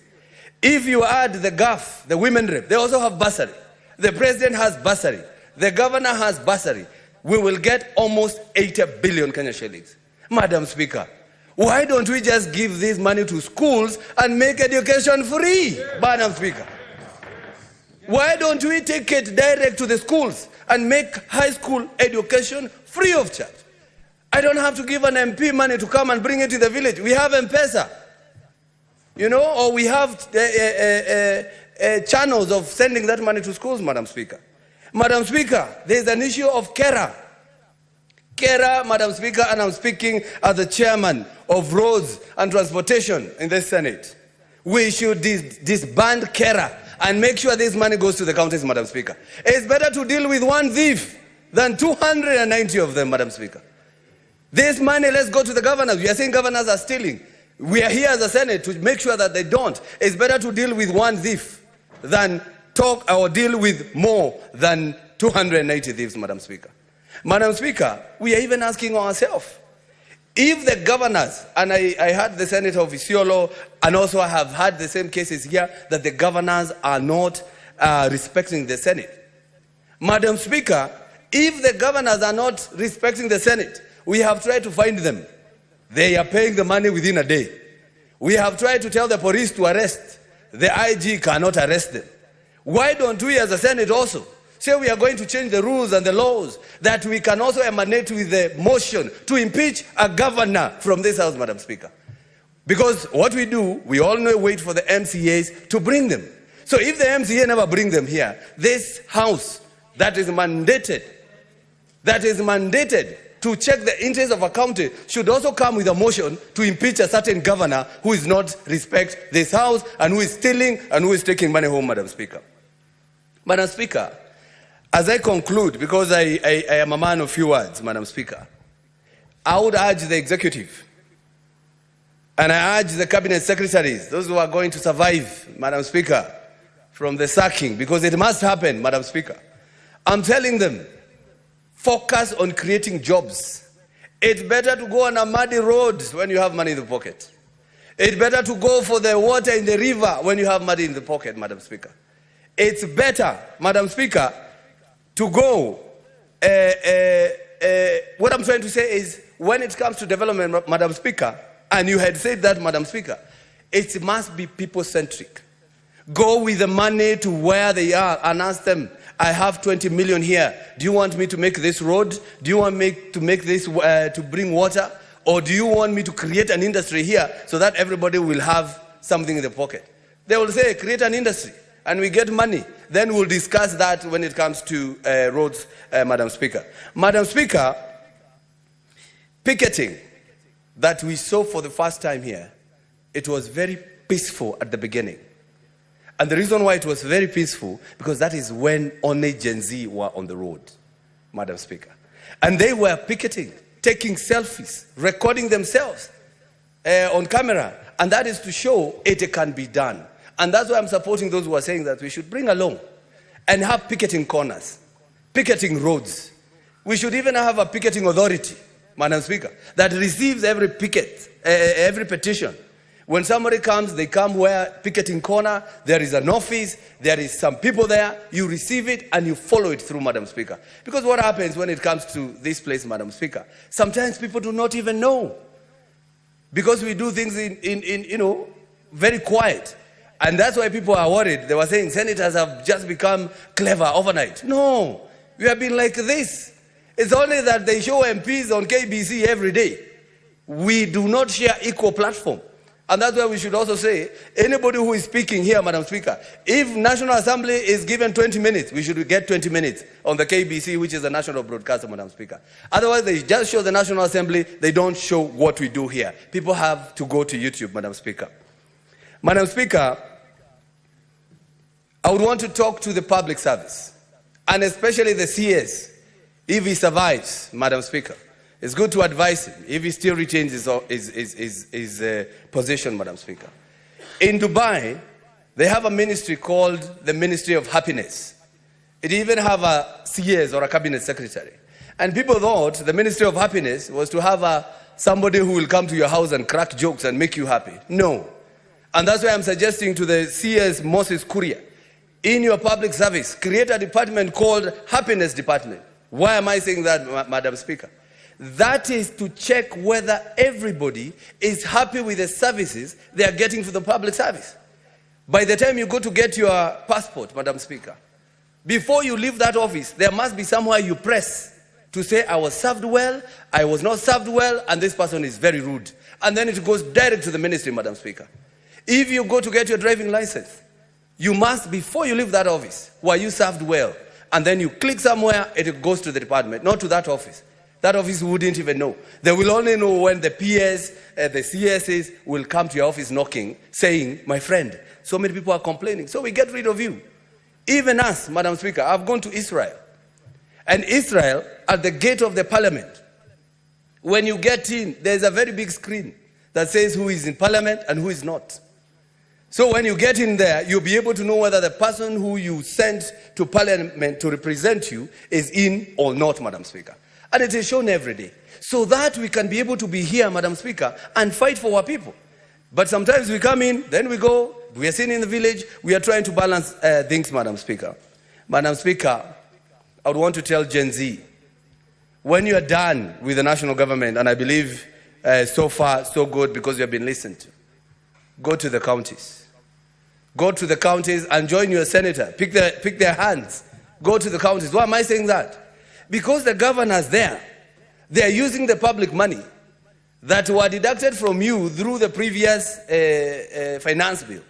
If you add the GAF, the women rep, they also have bursary. The president has bursary. The governor has bursary. We will get almost 80 billion Kenya shillings. Madam Speaker, why don't we just give this money to schools and make education free? Madam Speaker, why don't we take it direct to the schools and make high school education free of charge? I don't have to give an MP money to come and bring it to the village. We have M-Pesa, or we have channels of sending that money to schools, Madam Speaker. Madam Speaker, there is an issue of KERA. KERA, Madam Speaker, and I'm speaking as the chairman of Roads and Transportation in the Senate. We should disband KERA and make sure this money goes to the counties, Madam Speaker. It's better to deal with one thief than 290 of them, Madam Speaker. This money, let's go to the governors. We are saying governors are stealing. We are here as a Senate to make sure that they don't. It's better to deal with one thief than talk or deal with more than 290 thieves, Madam Speaker. Madam Speaker, we are even asking ourselves, if the governors, and I heard the Senator of Isiolo, and also I have had the same cases here, that the governors are not respecting the Senate. Madam Speaker, if the governors are not respecting the Senate, we have tried to find them. They are paying the money within a day. We have tried to tell the police to arrest. The IG cannot arrest them. Why don't we as a Senate also say we are going to change the rules and the laws that we can also emanate with the motion to impeach a governor from this house, Madam Speaker? Because what we do, we all know, wait for the MCAs to bring them. So if the MCA never bring them here, this house that is mandated to check the interest of a county should also come with a motion to impeach a certain governor who is not respect this house and who is stealing and who is taking money home, Madam Speaker. Madam Speaker, as I conclude, because I am a man of few words, Madam Speaker, I would urge the executive and I urge the cabinet secretaries, those who are going to survive, Madam Speaker, from the sacking, because it must happen, Madam Speaker. I'm telling them, focus on creating jobs. It's better to go on a muddy road when you have money in the pocket. It's better to go for the water in the river when you have money in the pocket, Madam Speaker. It's better, Madam Speaker, to go. What I'm trying to say is, when it comes to development, Madam Speaker, and you had said that, Madam Speaker, it must be people-centric. Go with the money to where they are and ask them, I have 20 million here. Do you want me to make this road? Do you want me to make this, to bring water? Or do you want me to create an industry here so that everybody will have something in the pocket? They will say, create an industry, and we get money. then we'll discuss that when it comes to roads, Madam Speaker. Madam Speaker, picketing that we saw for the first time here, it was very peaceful at the beginning. And the reason why it was very peaceful, because that is when only Gen Z were on the road, Madam Speaker. And they were picketing, taking selfies, recording themselves on camera. And that is to show it can be done. And that's why I'm supporting those who are saying that we should bring along and have picketing corners, picketing roads. We should even have a picketing authority, Madam Speaker, that receives every petition. When somebody comes, they come where picketing corner, there is an office, there is some people there, you receive it and you follow it through, Madam Speaker. Because what happens when it comes to this place, Madam Speaker, sometimes people do not even know. Because we do things in very quiet. And that's why people are worried. They were saying senators have just become clever overnight. No, we have been like this. It's only that they show MPs on KBC every day. We do not share equal platform. And that's why we should also say, anybody who is speaking here, Madam Speaker, if National Assembly is given 20 minutes, we should get 20 minutes on the KBC, which is the national broadcaster, Madam Speaker. Otherwise, they just show the National Assembly, they don't show what we do here. People have to go to YouTube, Madam Speaker. Madam Speaker, I would want to talk to the public service, and especially the CS, if he survives, Madam Speaker. It's good to advise him if he still retains his position, Madam Speaker. In Dubai, they have a ministry called the Ministry of Happiness. It even have a CS or a cabinet secretary. And people thought the Ministry of Happiness was to have somebody who will come to your house and crack jokes and make you happy. No. And that's why I'm suggesting to the CS Moses Kuria, in your public service, create a department called Happiness Department. Why am I saying that, Madam Speaker? That is to check whether everybody is happy with the services they are getting for the public service. By the time you go to get your passport, Madam Speaker, before you leave that office, there must be somewhere you press to say, I was served well, I was not served well, and this person is very rude. And then it goes direct to the ministry, Madam Speaker. If you go to get your driving license, you must, before you leave that office, were you served well? And then you click somewhere, it goes to the department, not to that office. That office wouldn't even know. They will only know when the PS, the CSs will come to your office knocking, saying, my friend, so many people are complaining, so we get rid of you. Even us, Madam Speaker, I've gone to Israel. And Israel, at the gate of the parliament, when you get in, there's a very big screen that says who is in parliament and who is not. So when you get in there, you'll be able to know whether the person who you sent to parliament to represent you is in or not, Madam Speaker. And it is shown every day. So that we can be able to be here, Madam Speaker, and fight for our people. But sometimes we come in, then we go, we are seen in the village, we are trying to balance things, Madam Speaker. Madam Speaker, I would want to tell Gen Z, when you are done with the national government, and I believe so far so good because you have been listened to, go to the counties. Go to the counties and join your senator. Pick their hands. Go to the counties. Why am I saying that? Because the governors there, they are using the public money that were deducted from you through the previous finance bill.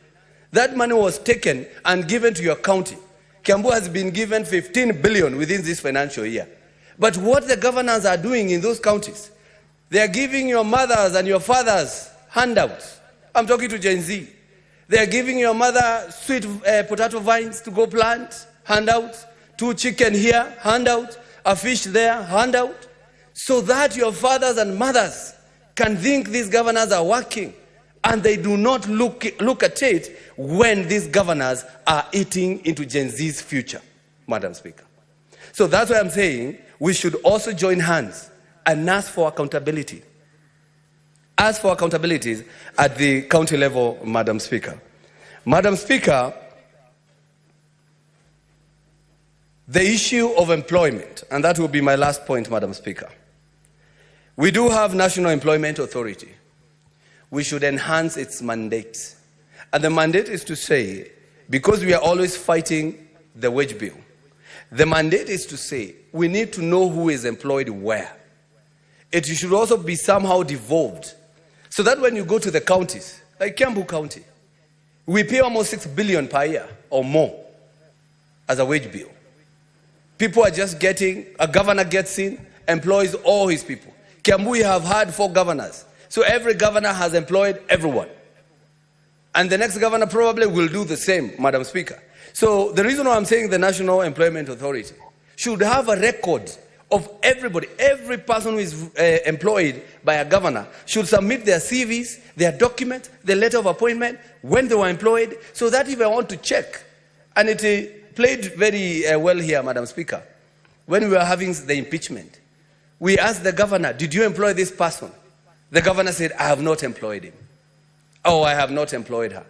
That money was taken and given to your county. Kiambu has been given 15 billion within this financial year. But what the governors are doing in those counties, they are giving your mothers and your fathers handouts. I'm talking to Gen Z. They are giving your mother sweet potato vines to go plant, handouts. 2 chicken here, handout. A fish there, handout. So that your fathers and mothers can think these governors are working. And they do not look at it when these governors are eating into Gen Z's future, Madam Speaker. So that's why I'm saying we should also join hands and ask for accountability. Ask for accountabilities at the county level, Madam Speaker. Madam Speaker, the issue of employment, and that will be my last point, Madam Speaker. We do have National Employment Authority. We should enhance its mandate. And the mandate is to say, because we are always fighting the wage bill, the mandate is to say, we need to know who is employed where. It should also be somehow devolved, so that when you go to the counties, like Kiambu County, we pay almost 6 billion per year or more. as a wage bill. People are just getting, a governor gets in, employs all his people. Kiambu, we have had 4 governors. So every governor has employed everyone. And the next governor probably will do the same, Madam Speaker. So the reason why I'm saying the National Employment Authority should have a record of everybody, every person who is employed by a governor should submit their CVs, their document, their letter of appointment, when they were employed, so that if I want to check, and it played very well here, Madam Speaker, when we were having the impeachment, we asked the governor, did you employ this person? The governor said, I have not employed him. Oh, I have not employed her.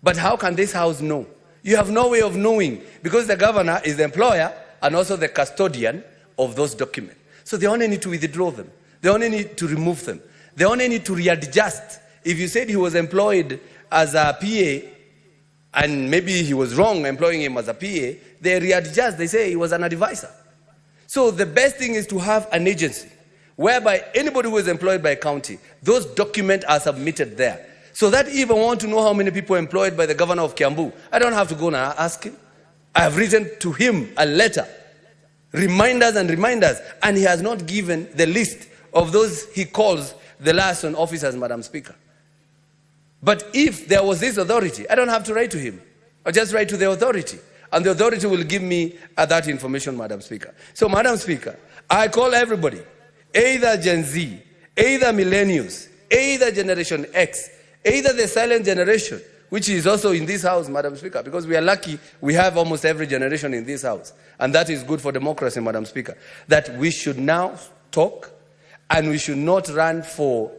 But how can this house know? You have no way of knowing, because the governor is the employer and also the custodian of those documents. So they only need to withdraw them. They only need to remove them. They only need to readjust. If you said he was employed as a PA, and maybe he was wrong employing him as a PA, they readjust. They say he was an advisor. So the best thing is to have an agency whereby anybody who is employed by a county, those documents are submitted there. So that if I want to know how many people employed by the governor of Kiambu, I don't have to go and ask him. I have written to him a letter, reminders and reminders, and he has not given the list of those he calls the liaison officers, Madam Speaker. But if there was this authority, I don't have to write to him. I just write to the authority, and the authority will give me that information, Madam Speaker. So, Madam Speaker, I call everybody, either Gen Z, either millennials, either Generation X, either the silent generation, which is also in this house, Madam Speaker, because we are lucky we have almost every generation in this house. And that is good for democracy, Madam Speaker, that we should now talk, and we should not run for,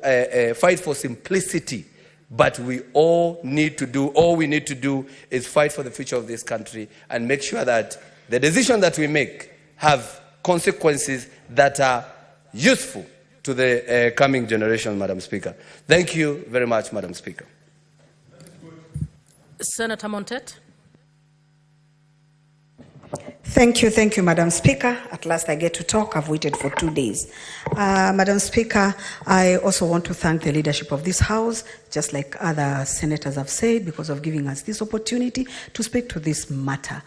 fight for simplicity, but we all need to do, all we need to do is fight for the future of this country and make sure that the decisions that we make have consequences that are useful to the coming generation, Madam Speaker. Thank you very much, Madam Speaker. Senator Montet. Thank you, Madam Speaker. At last I get to talk. I've waited for 2 days. Madam Speaker, I also want to thank the leadership of this House, just like other senators have said, because of giving us this opportunity to speak to this matter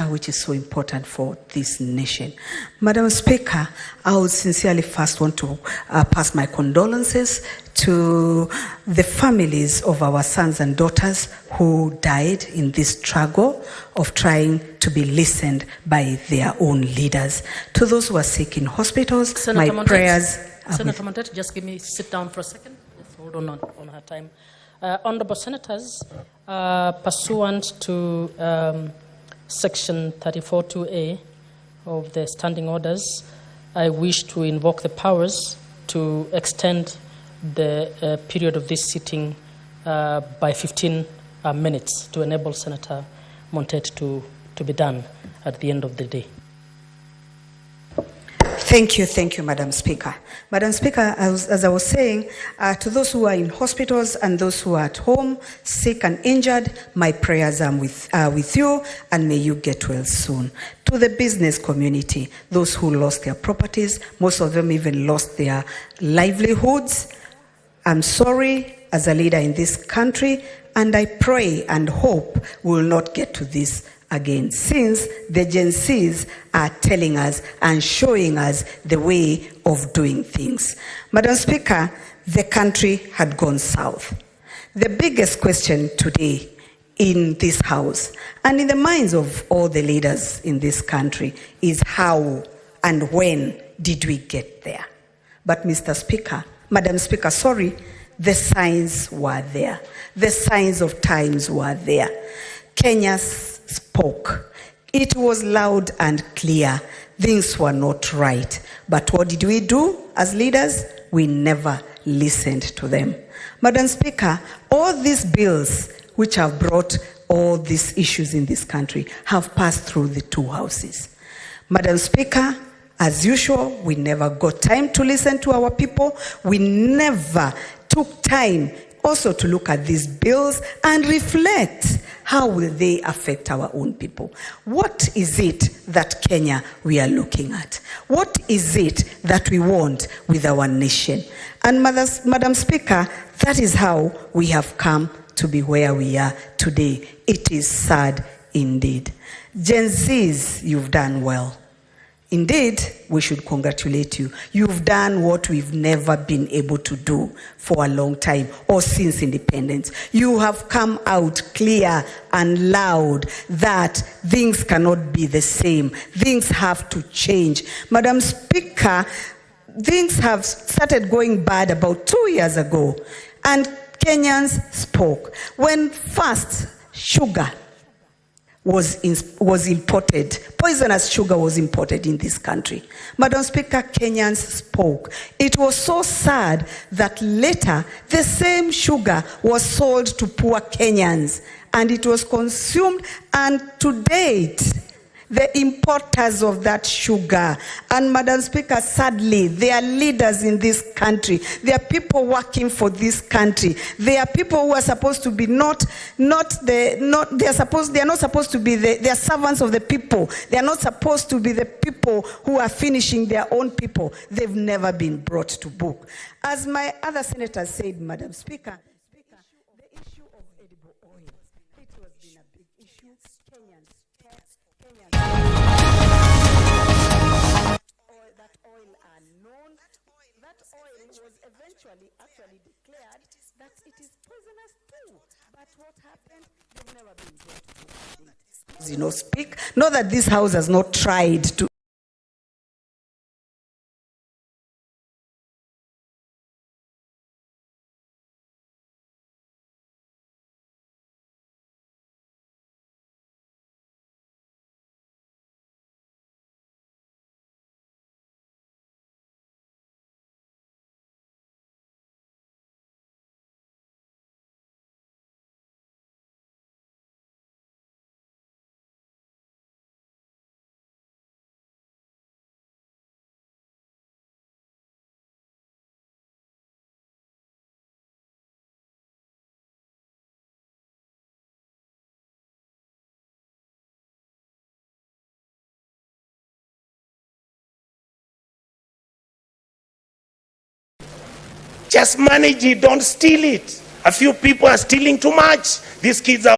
which is so important for this nation. Madam Speaker, I would sincerely first want to pass my condolences to the families of our sons and daughters who died in this struggle of trying to be listened by their own leaders. To those who are sick in hospitals, Senator my Montet, prayers... Senator Montet, just sit down for a second. Let's hold on her time. Honorable Senators, pursuant to Section 34(2)A of the Standing Orders, I wish to invoke the powers to extend the period of this sitting by 15 minutes to enable Senator Montet to be done at the end of the day. Thank you, Madam Speaker. Madam Speaker, as I was saying, to those who are in hospitals and those who are at home, sick and injured, my prayers are with you, and may you get well soon. To the business community, those who lost their properties, most of them even lost their livelihoods, I'm sorry as a leader in this country, and I pray and hope we will not get to this again, since the Gen Zs are telling us and showing us the way of doing things. Madam Speaker, the country had gone south. The biggest question today in this House and in the minds of all the leaders in this country is how and when did we get there? But Madam Speaker, sorry, the signs were there. The signs of times were there. Kenya spoke. It was loud and clear. Things were not right. But what did we do as leaders? We never listened to them. Madam Speaker, all these bills which have brought all these issues in this country have passed through the 2 houses. Madam Speaker, as usual, we never got time to listen to our people. We never took time also to look at these bills and reflect how will they affect our own people. What is it that Kenya we are looking at? What is it that we want with our nation? And Madam Speaker, that is how we have come to be where we are today. It is sad. indeed. Gen Zs, you've done well. Indeed, we should congratulate you. You've done what we've never been able to do for a long time or since independence. You have come out clear and loud that things cannot be the same. Things have to change. Madam Speaker, things have started going bad about 2 years ago, and Kenyans spoke. When first sugar was imported, poisonous sugar was imported in this country, Madam Speaker, Kenyans spoke. It was so sad that later the same sugar was sold to poor Kenyans and it was consumed, and to date, the importers of that sugar, and Madam Speaker, sadly, they are leaders in this country. They are people working for this country. They are people who are supposed to be they are not supposed to be they are servants of the people. They are not supposed to be the people who are finishing their own people. They've never been brought to book. As my other senators said, Madam Speaker, the issue of edible oil, it has been a big issue. That oil are known. That oil was eventually actually declared that it is poisonous too. But what happened? They've never been brought to book. Speak. Not that this house has not tried to. Just manage it, don't steal it. A few people are stealing too much. These kids are